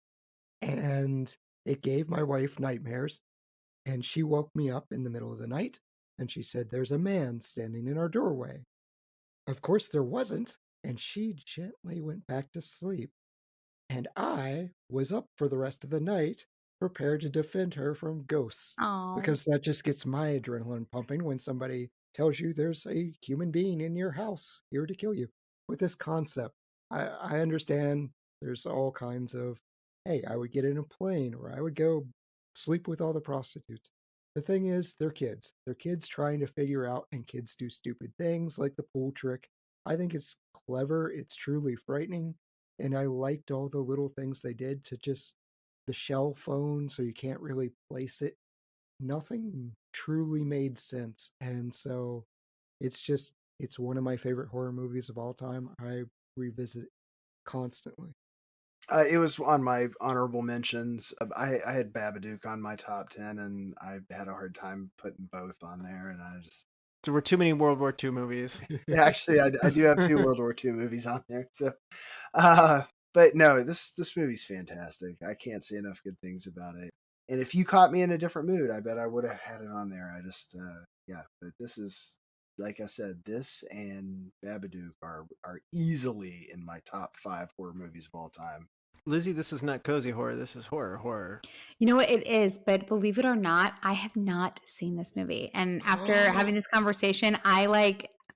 And it gave my wife nightmares. And she woke me up in the middle of the night and she said, "There's a man standing in our doorway." Of course, there wasn't. And she gently went back to sleep. And I was up for the rest of the night, prepared to defend her from ghosts. Oh, Because that just gets my adrenaline pumping when somebody tells you there's a human being in your house here to kill you. With this concept, I understand there's all kinds of, hey, I would get in a plane or I would go sleep with all the prostitutes. The thing is, they're kids. They're kids trying to figure out, and kids do stupid things like the pool trick. I think it's clever. It's truly frightening. And I liked all the little things they did to just the shell phone so you can't really place it. Nothing truly made sense. And so it's one of my favorite horror movies of all time. I revisit it constantly. It was on my honorable mentions. I had Babadook on my top 10, and I had a hard time putting both on there. And I just So we're too many World War II movies. actually I do have 2 World War II movies on there. So, but no, this movie's fantastic. I can't say enough good things about it. And if you caught me in a different mood, I bet I would have had it on there. I just yeah, but this is, like I said, this and Babadook are easily in my top 5 horror movies of all time. Lizzie, this is not cozy horror. This is horror. you know what it is, but believe it or not, I have not seen this movie. And after having this conversation, I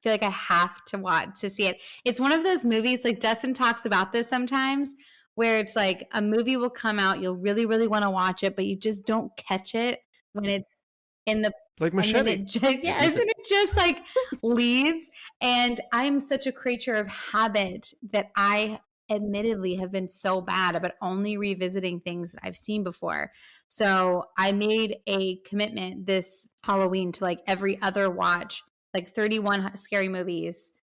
feel like I have to watch to see it. It's one of those movies, like Dustin talks about this sometimes, where it's like a movie will come out, you'll really, really want to watch it, but you just don't catch it when it's in the Like and then Machete. it just, yeah, and then it just like leaves. And I'm such a creature of habit that I admittedly have been so bad about only revisiting things that I've seen before. So I made a commitment this Halloween to like every other watch, like 31 scary movies,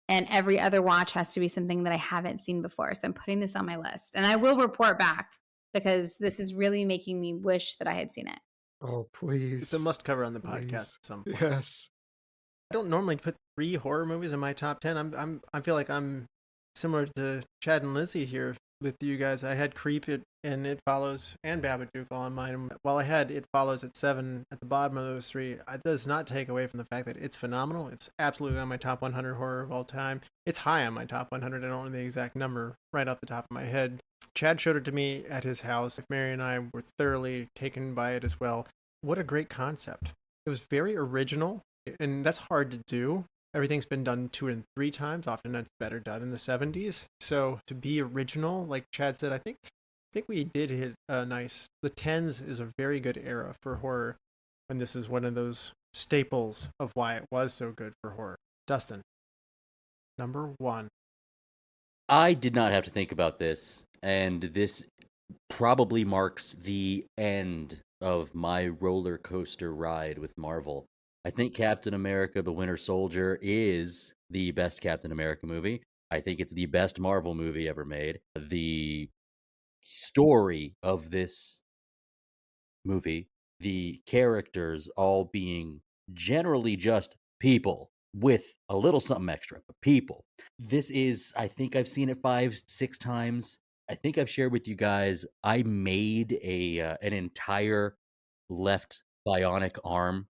and every other watch has to be something that I haven't seen before. So I'm putting this on my list, and I will report back because this is really making me wish that I had seen it. Oh, please. It's a must cover on the Please. podcast at some point. Yes. I don't normally put 3 horror movies in my top 10. I feel like I'm similar to Chad and Lizzie here with you guys. I had Creep and It Follows and Babadook all on mine. While I had It Follows at 7 at the bottom of those 3, it does not take away from the fact that it's phenomenal. It's absolutely on my top 100 horror of all time. It's high on my top 100. I don't know the exact number right off the top of my head. Chad showed it to me at his house. Mary and I were thoroughly taken by it as well. What a great concept. It was very original, and that's hard to do. Everything's been done 2 and 3 times. Often it's better done in the 70s. So to be original, like Chad said, I think we did hit nice. The 10s is a very good era for horror, and this is one of those staples of why it was so good for horror. Dustin, number 1. I did not have to think about this, and this probably marks the end of my roller coaster ride with Marvel. I think Captain America the Winter Soldier is the best Captain America movie. I think it's the best Marvel movie ever made. The story of this movie, the characters all being generally just people with a little something extra, but people. This is, I think I've seen it 5, 6 times. I think I've shared with you guys, I made an entire left bionic arm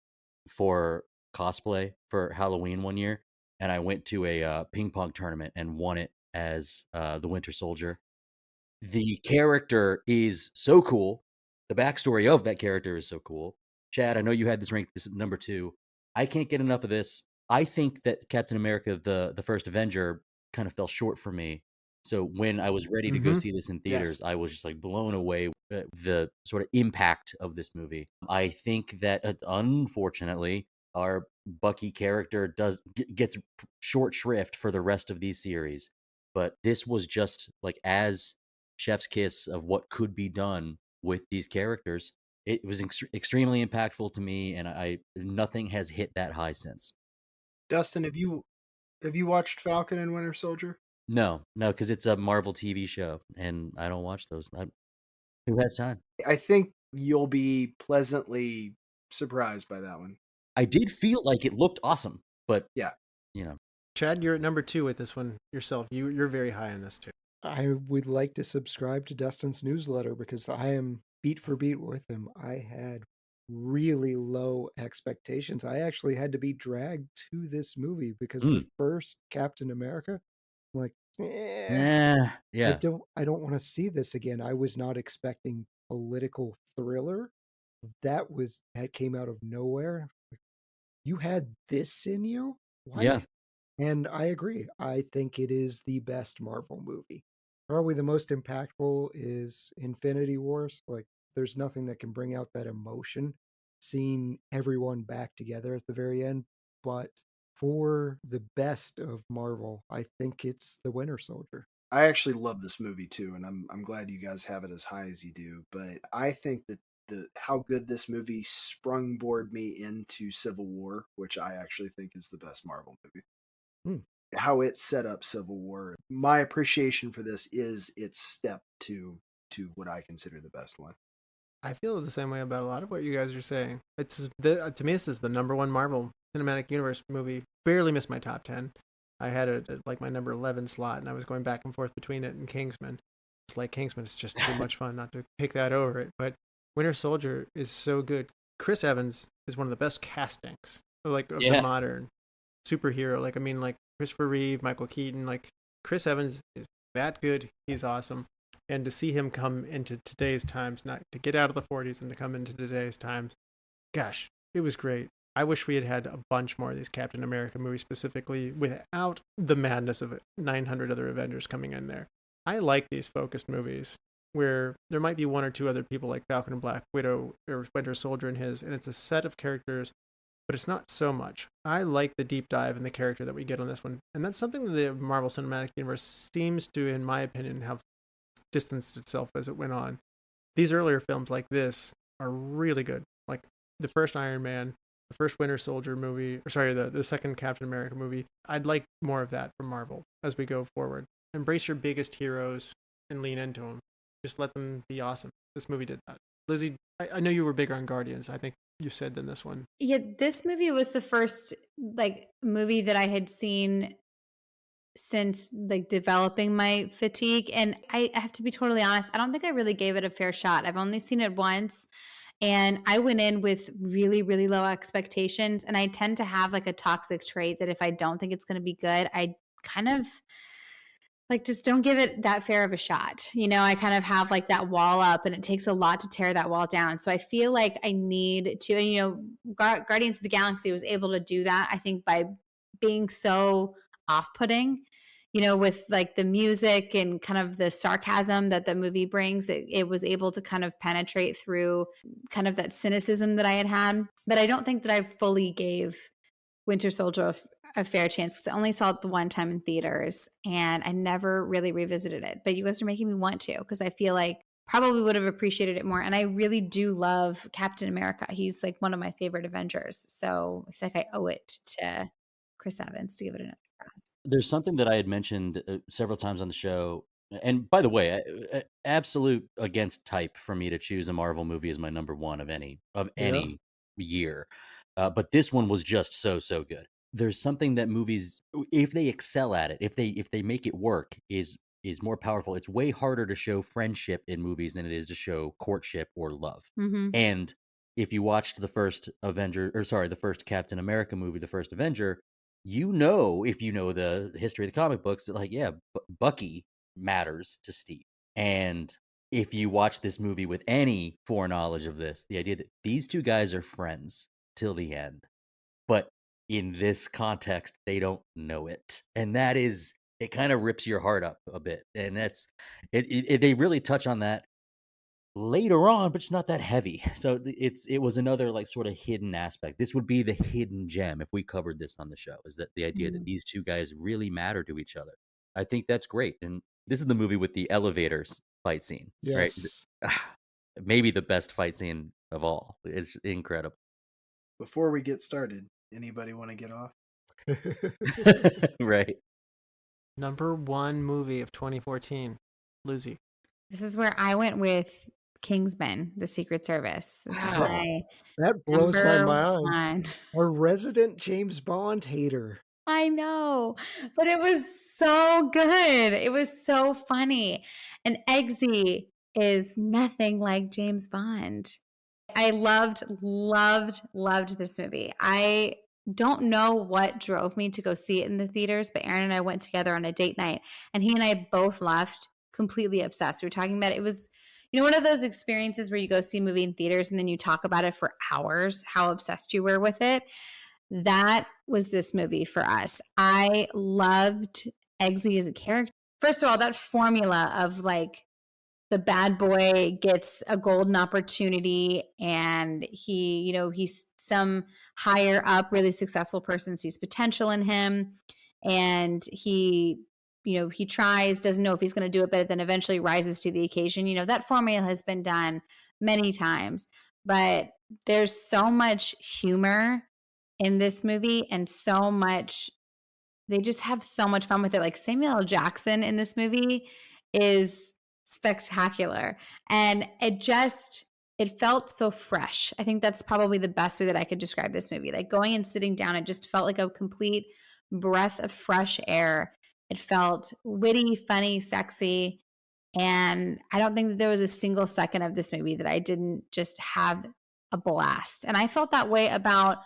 for cosplay for Halloween one year, and I went to a ping pong tournament and won it as the Winter Soldier. The character is so cool. The backstory of that character is so cool. Chad, I know you had this ranked this number 2. I can't get enough of this. I think that Captain America, the first Avenger, kind of fell short for me. So when I was ready to go Mm-hmm. see this in Yes. theaters, I was just like blown away with the sort of impact of this movie. I think that unfortunately, our Bucky character gets short shrift for the rest of these series. But this was just like as chef's kiss of what could be done with these characters. It was extremely impactful to me, and I nothing has hit that high since. Dustin, have you watched Falcon and Winter Soldier? No, because it's a Marvel TV show, and I don't watch those. Who has time? I think you'll be pleasantly surprised by that one. I did feel like it looked awesome, but Yeah. you know, Chad, you're at number 2 with this one yourself. You're very high on this too. I would like to subscribe to Dustin's newsletter because I am beat for beat with him. I had really low expectations. I actually had to be dragged to this movie because the first Captain America, I'm like, I yeah, don't want to see this again. I was not expecting political thriller. That came out of nowhere. You had this in you? What? yeah. And I agree. I think it is the best Marvel movie. Probably the most impactful is Infinity Wars. Like, there's nothing that can bring out that emotion, seeing everyone back together at the very end. But for the best of Marvel, I think it's the Winter Soldier. I actually love this movie too, and I'm glad you guys have it as high as you do. But I think that how good this movie sprungboard me into Civil War, which I actually think is the best Marvel movie. How it set up Civil War. My appreciation for this is its step to what I consider the best one. I feel the same way about a lot of what you guys are saying. To me, this is the number 1 Marvel Cinematic Universe movie. Barely missed my top 10. I had it at like my number 11 slot, and I was going back and forth between it and Kingsman. It's like Kingsman. It's just too much fun not to pick that over it. But Winter Soldier is so good. Chris Evans is one of the best castings, like of the modern superhero. Like, I mean, like Christopher Reeve, Michael Keaton. Like, Chris Evans is that good. He's awesome. And to see him come into today's times, not to get out of the 40s and to come into today's times, gosh, it was great. I wish we had had a bunch more of these Captain America movies specifically without the madness of 900 other Avengers coming in there. I like these focused movies where there might be one or two other people like Falcon and Black Widow or Winter Soldier and it's a set of characters, but it's not so much. I like the deep dive in the character that we get on this one. And that's something that the Marvel Cinematic Universe seems to, in my opinion, have distanced itself as it went on. These earlier films like this are really good. Like the first Iron Man, the first Winter Soldier movie, the second Captain America movie. I'd like more of that from Marvel as we go forward. Embrace your biggest heroes and lean into them. Just let them be awesome. This movie did that. Lizzie, I know you were bigger on Guardians. I think you said than this one. Yeah, this movie was the first like movie that I had seen since like developing my fatigue. And I have to be totally honest, I don't think I really gave it a fair shot. I've only seen it once. And I went in with really, really low expectations. And I tend to have like a toxic trait that if I don't think it's going to be good, I kind of like just don't give it that fair of a shot. You know, I kind of have like that wall up and it takes a lot to tear that wall down. So I feel like I need to, and, you know, Guardians of the Galaxy was able to do that, I think, by being so off-putting, you know, with like the music and kind of the sarcasm that the movie brings. It was able to kind of penetrate through kind of that cynicism that I had. But I don't think that I fully gave Winter Soldier a fair chance because I only saw it the one time in theaters and I never really revisited it. But you guys are making me want to because I feel like probably would have appreciated it more. And I really do love Captain America. He's like one of my favorite Avengers. So I feel like I owe it to Chris Evans to give it another round. There's something that I had mentioned several times on the show. And by the way, absolute against type for me to choose a Marvel movie as my number one of any Yeah. year. But this one was just so good. There's something that movies, if they excel at it, if they make it work, is more powerful. It's way harder to show friendship in movies than it is to show courtship or love. Mm-hmm. And if you watched the first the first Captain America movie, the first Avenger, if you know the history of the comic books, that like, yeah, Bucky matters to Steve. And if you watch this movie with any foreknowledge of this, the idea that these two guys are friends till the end, but in this context, they don't know it. And that is, it kind of rips your heart up a bit. And that's, they really touch on that later on, but it's not that heavy. So it was another like sort of hidden aspect. This would be the hidden gem if we covered this on the show, is that the idea that these two guys really matter to each other. I think that's great. And this is the movie with the elevators fight scene, right? Yes. Maybe the best fight scene of all. It's incredible. Before we get started, anybody want to get off? Right. Number one movie of 2014, Lizzie. This is where I went with Kingsman, The Secret Service. This is Wow. my That blows my number mind. one. A resident James Bond hater. I know, but it was so good. It was so funny. And Eggsy is nothing like James Bond. I loved this movie. I don't know what drove me to go see it in the theaters, but Aaron and I went together on a date night, and he and I both left completely obsessed. We were talking about it. It was, one of those experiences where you go see a movie in theaters and then you talk about it for hours, how obsessed you were with it. That was this movie for us. I loved Eggsy as a character. First of all, that formula of like the bad boy gets a golden opportunity and he's some higher up, really successful person sees potential in him. And he tries, doesn't know if he's going to do it, but then eventually rises to the occasion. That formula has been done many times, but there's so much humor in this movie and they just have so much fun with it. Like Samuel L. Jackson in this movie is spectacular. And it felt so fresh. I think that's probably the best way that I could describe this movie. Like going and sitting down, it just felt like a complete breath of fresh air. It felt witty, funny, sexy. And I don't think that there was a single second of this movie that I didn't just have a blast. And I felt that way about,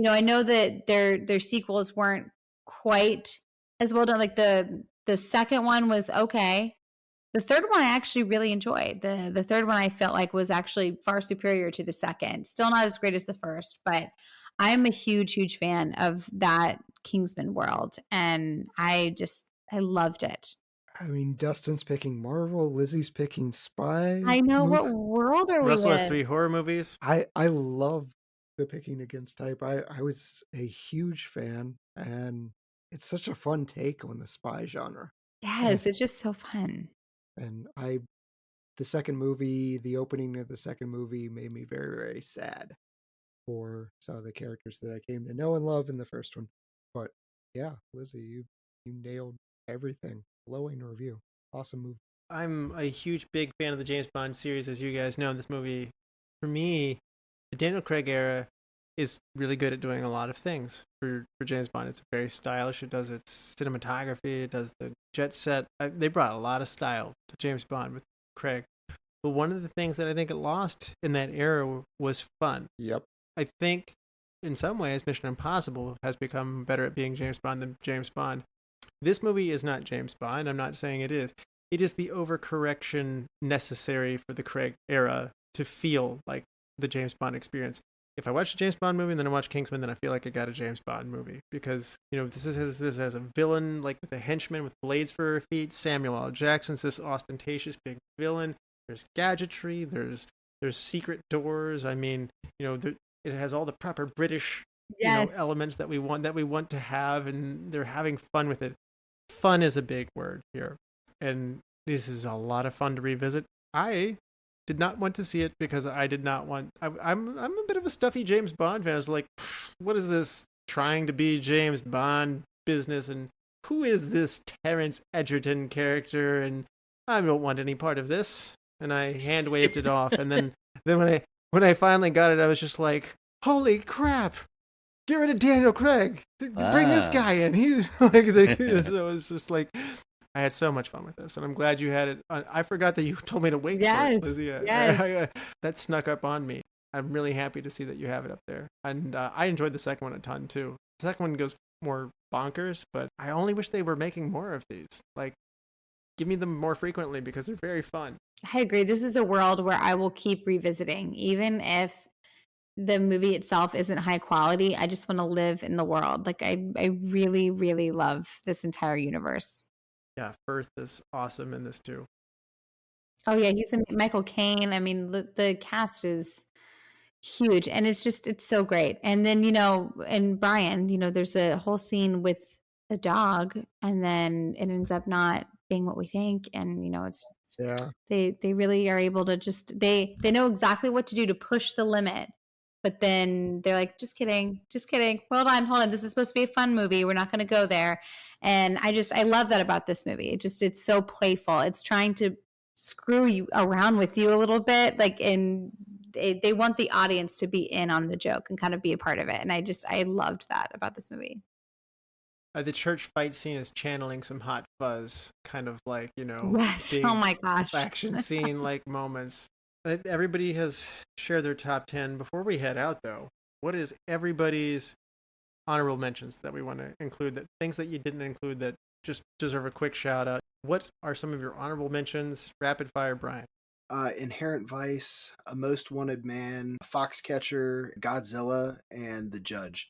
I know that their sequels weren't quite as well done. Like the second one was okay. The third one I actually really enjoyed. The third one I felt like was actually far superior to the second. Still not as great as the first, but I'm a huge, huge fan of that Kingsman world. And I loved it. I mean, Dustin's picking Marvel, Lizzie's picking spy. I know. What world are we Russell has in? 3 horror movies. I love the picking against type. I was a huge fan, and it's such a fun take on the spy genre. Yes, it's just so fun. And the second movie, the opening of the second movie made me very, very sad for some of the characters that I came to know and love in the first one. But yeah, Lizzie, you nailed everything. Glowing review. Awesome movie. I'm a huge, big fan of the James Bond series, as you guys know. This movie, for me, the Daniel Craig era is really good at doing a lot of things for James Bond. It's very stylish. It does its cinematography. It does the jet set. They brought a lot of style to James Bond with Craig. But one of the things that I think it lost in that era was fun. Yep. I think in some ways Mission Impossible has become better at being James Bond than James Bond. This movie is not James Bond. I'm not saying it is. It is the overcorrection necessary for the Craig era to feel like the James Bond experience. If I watch a James Bond movie and then I watch Kingsman, then I feel like I got a James Bond movie because, this has a villain like with a henchman with blades for her feet. Samuel L. Jackson's this ostentatious big villain. There's gadgetry. There's secret doors. I mean, it has all the proper British elements that we want to have, and they're having fun with it. Fun is a big word here, and this is a lot of fun to revisit. I did not want to see it because I did not want. I'm a bit of a stuffy James Bond fan. I was like, what is this trying to be James Bond business? And who is this Terrence Edgerton character? And I don't want any part of this. And I hand waved it off. And then when I finally got it, I was just like, holy crap! Get rid of Daniel Craig. Bring this guy in. He's like so it was just like I had so much fun with this, and I'm glad you had it. I forgot that you told me to wait for it, Lizzie. Yes. That snuck up on me. I'm really happy to see that you have it up there, and I enjoyed the second one a ton too. The second one goes more bonkers, but I only wish they were making more of these. Like, give me them more frequently because they're very fun. I agree. This is a world where I will keep revisiting, even if the movie itself isn't high quality. I just want to live in the world. Like I really, really love this entire universe. Yeah, Firth is awesome in this too. Oh yeah, he's in Michael Caine. I mean, the cast is huge, and it's so great. And then and Brian, there's a whole scene with the dog, and then it ends up not being what we think, and it's just Yeah. they really are able to just they know exactly what to do to push the limit. But then they're like, just kidding, just kidding. Hold on. This is supposed to be a fun movie. We're not going to go there. And I love that about this movie. It's so playful. It's trying to screw you around with you a little bit. Like, and they want the audience to be in on the joke and kind of be a part of it. And I loved that about this movie. The church fight scene is channeling some Hot Fuzz, kind of like, Yes. big Oh my gosh. action scene like moments. Everybody has shared their top 10. Before we head out, though, what is everybody's honorable mentions that we want to include, that things that you didn't include that just deserve a quick shout out? What are some of your honorable mentions? Rapid fire, Brian. Inherent Vice, A Most Wanted Man, Foxcatcher, Godzilla, and The Judge.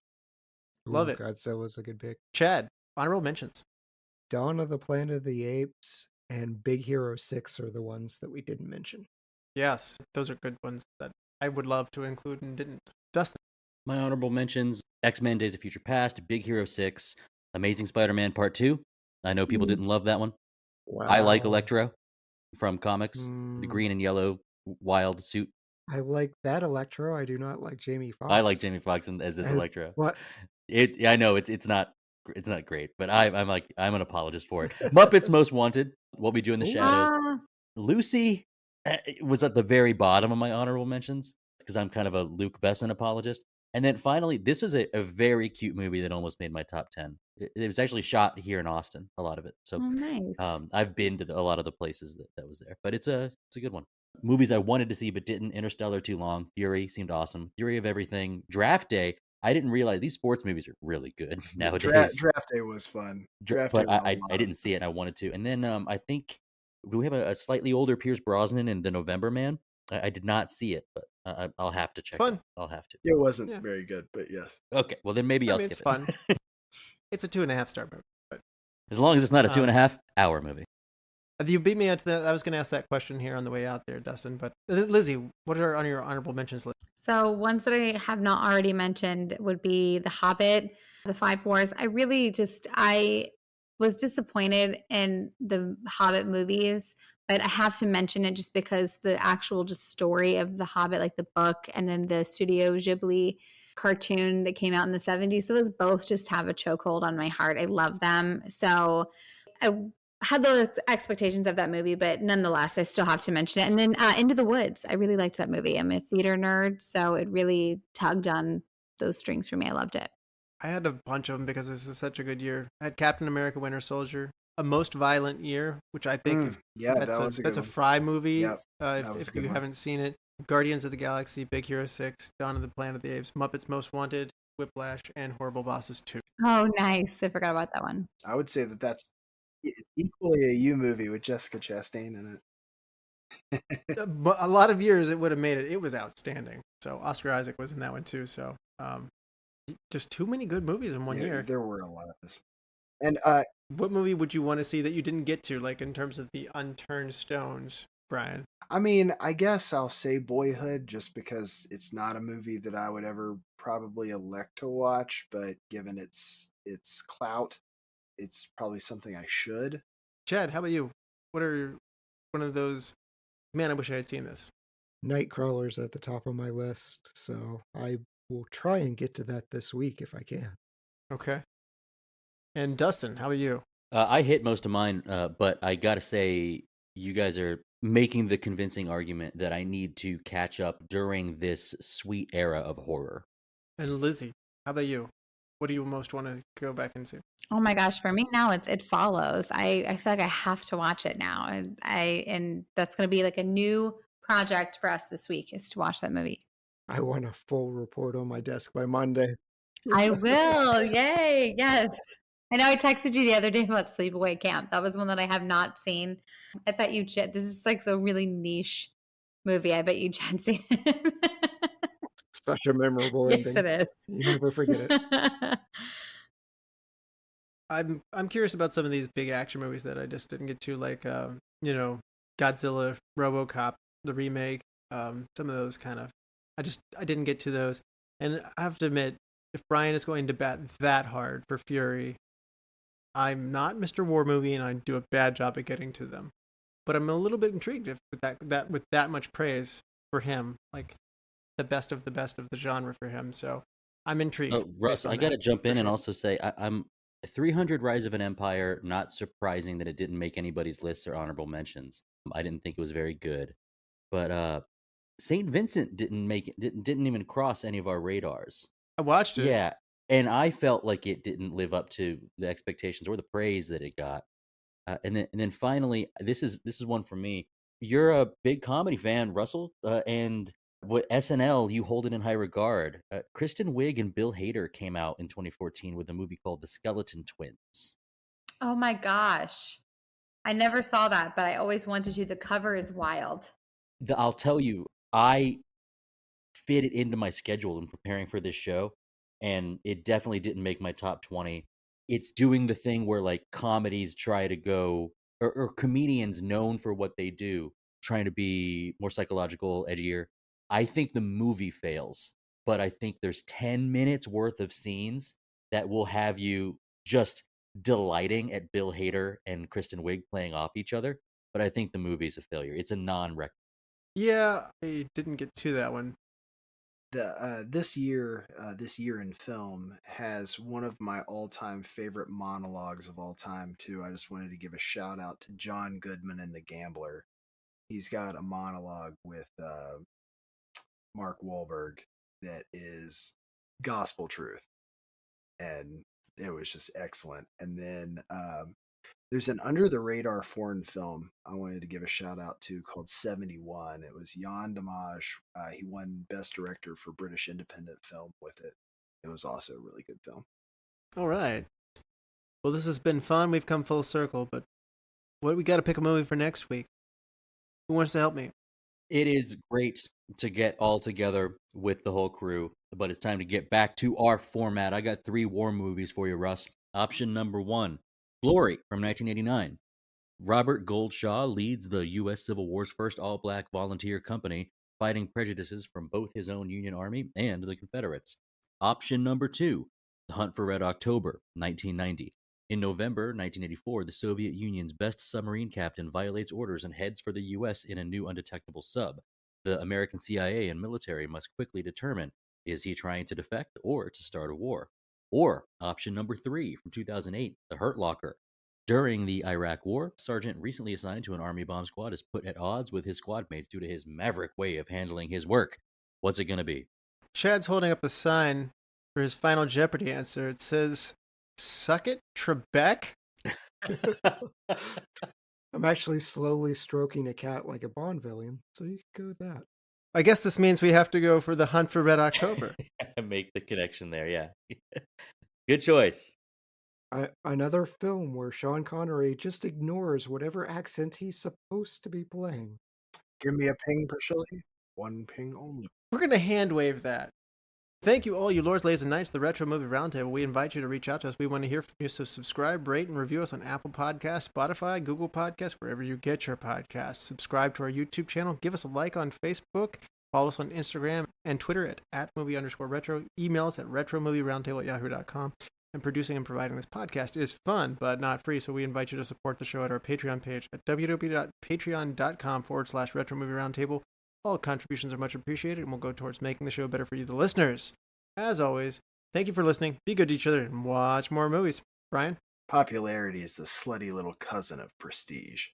Love it. Godzilla's a good pick. Chad, honorable mentions. Dawn of the Planet of the Apes and Big Hero 6 are the ones that we didn't mention. Yes, those are good ones that I would love to include and didn't. Dustin. My honorable mentions: X-Men: Days of Future Past, Big Hero 6, Amazing Spider-Man Part 2. I know people didn't love that one. Wow. I like Electro from comics, the green and yellow wild suit. I like that Electro. I do not like Jamie Foxx. I like Jamie Foxx as this Electro. What? I know it's not great, but I'm an apologist for it. Muppets Most Wanted, What We Do in the Shadows. Lucy was at the very bottom of my honorable mentions because I'm kind of a Luke Besson apologist. And then finally, this was a very cute movie that almost made my top 10. It was actually shot here in Austin, a lot of it. So nice. I've been to a lot of the places that was there, but it's a good one. Movies I wanted to see but didn't: Interstellar, too long. Fury seemed awesome. Theory of Everything. Draft Day. I didn't realize these sports movies are really good nowadays. Draft Day was fun. But I didn't see it and I wanted to. And then I think, do we have a slightly older Pierce Brosnan in The November Man? I did not see it, but I'll have to check Fun. it. I'll have to. It wasn't very good, but yes. Okay, well then maybe I'll skip it's it. fun. It's a 2.5-star movie. But as long as it's not a 2.5-hour movie. You beat me into that. I was going to ask that question here on the way out there, Dustin. But Lizzie, what are on your honorable mentions list? So ones that I have not already mentioned would be The Hobbit, The Five Wars. I was disappointed in the Hobbit movies, but I have to mention it just because the actual just story of The Hobbit, like the book, and then the Studio Ghibli cartoon that came out in the 70s, those both just have a chokehold on my heart. I love them. So I had those expectations of that movie, but nonetheless, I still have to mention it. And then Into the Woods. I really liked that movie. I'm a theater nerd, so it really tugged on those strings for me. I loved it. I had a bunch of them because this is such a good year. I had Captain America: Winter Soldier, A Most Violent Year, which I think that's a Frye movie. Yep, if you haven't seen it, Guardians of the Galaxy, Big Hero 6, Dawn of the Planet of the Apes, Muppets Most Wanted, Whiplash, and Horrible Bosses 2. Oh, nice. I forgot about that one. I would say that's equally a you movie with Jessica Chastain in it. But a lot of years it would have made it. It was outstanding. So Oscar Isaac was in that one too. So just too many good movies in one year. There were a lot of this. And what movie would you want to see that you didn't get to, like in terms of the unturned stones, Brian? I mean, I guess I'll say Boyhood just because it's not a movie that I would ever probably elect to watch, but given its clout, it's probably something I should. Chad, how about you? What are one of those Man, I wish I had seen this. Nightcrawler's at the top of my list, so I will try and get to that this week if I can. Okay. And Dustin, how about you? I hit most of mine, but I gotta say, you guys are making the convincing argument that I need to catch up during this sweet era of horror. And Lizzie, how about you? What do you most want to go back into? Oh my gosh, for me now it follows. I feel like I have to watch it now. And that's gonna be like a new project for us this week is to watch that movie. I want a full report on my desk by Monday. I will. Yay. Yes. I know I texted you the other day about Sleepaway Camp. That was one that I have not seen. I bet you, Jen, this is like a really niche movie. I bet you, Jen's seen it. Such a memorable Yes, ending. it is. You never forget it. I'm curious about some of these big action movies that I just didn't get to, like Godzilla, RoboCop, the remake. Some of those kind of, I didn't get to those, and I have to admit, if Bryan is going to bat that hard for Fury, I'm not Mr. War movie, and I do a bad job at getting to them. But I'm a little bit intrigued if with that much praise for him, like the best of the genre for him. So I'm intrigued. Russ, based on I gotta that, jump for in and sure. also say I'm 300 Rise of an Empire. Not surprising that it didn't make anybody's lists or honorable mentions. I didn't think it was very good, but Saint Vincent didn't even cross any of our radars. I watched it. Yeah, and I felt like it didn't live up to the expectations or the praise that it got. And then finally, this is one for me. You're a big comedy fan, Russell, and what SNL you hold it in high regard. Kristen Wiig and Bill Hader came out in 2014 with a movie called The Skeleton Twins. Oh my gosh. I never saw that, but I always wanted to. The cover is wild. I'll tell you, I fit it into my schedule in preparing for this show, and it definitely didn't make my top 20. It's doing the thing where like comedies try to go, or comedians known for what they do, trying to be more psychological, edgier. I think the movie fails, but I think there's 10 minutes worth of scenes that will have you just delighting at Bill Hader and Kristen Wiig playing off each other. But I think the movie's a failure. It's a non-rec. Yeah, I didn't get to that one. This year in film has one of my all-time favorite monologues of all time too. I just wanted to give a shout out to John Goodman in The Gambler. He's got a monologue with Mark Wahlberg that is gospel truth, and it was just excellent. And then there's an under the radar foreign film I wanted to give a shout out to called 71. It was Jan Damage. He won Best Director for British Independent Film with it. It was also a really good film. All right. Well, this has been fun. We've come full circle, but we got to pick a movie for next week. Who wants to help me? It is great to get all together with the whole crew, but it's time to get back to our format. I got 3 war movies for you, Russ. Option number 1, Glory from 1989. Robert Goldshaw leads the U.S. Civil War's first all-black volunteer company, fighting prejudices from both his own Union Army and the Confederates. Option number 2, The Hunt for Red October, 1990. In November 1984, the Soviet Union's best submarine captain violates orders and heads for the U.S. in a new undetectable sub. The American CIA and military must quickly determine, is he trying to defect or to start a war? Or option number 3 from 2008, The Hurt Locker. During the Iraq War, Sergeant recently assigned to an Army bomb squad is put at odds with his squad mates due to his maverick way of handling his work. What's it going to be? Chad's holding up a sign for his Final Jeopardy answer. It says, "Suck it, Trebek." I'm actually slowly stroking a cat like a Bond villain, so you can go with that. I guess this means we have to go for The Hunt for Red October. Make the connection there, yeah. Good choice. Another film where Sean Connery just ignores whatever accent he's supposed to be playing. Give me a ping, Priscilla. One ping only. We're going to hand wave that. Thank you all, you lords, ladies, and knights, the Retro Movie Roundtable. We invite you to reach out to us. We want to hear from you, so subscribe, rate, and review us on Apple Podcasts, Spotify, Google Podcasts, wherever you get your podcasts. Subscribe to our YouTube channel. Give us a like on Facebook. Follow us on Instagram and Twitter at @movie_retro. Email us at retromovieroundtable@yahoo.com. and producing and providing this podcast is fun, but not free, so we invite you to support the show at our Patreon page at www.patreon.com/Retro Movie Roundtable. All contributions are much appreciated and will go towards making the show better for you, the listeners. As always, thank you for listening. Be good to each other and watch more movies. Brian? Popularity is the slutty little cousin of prestige.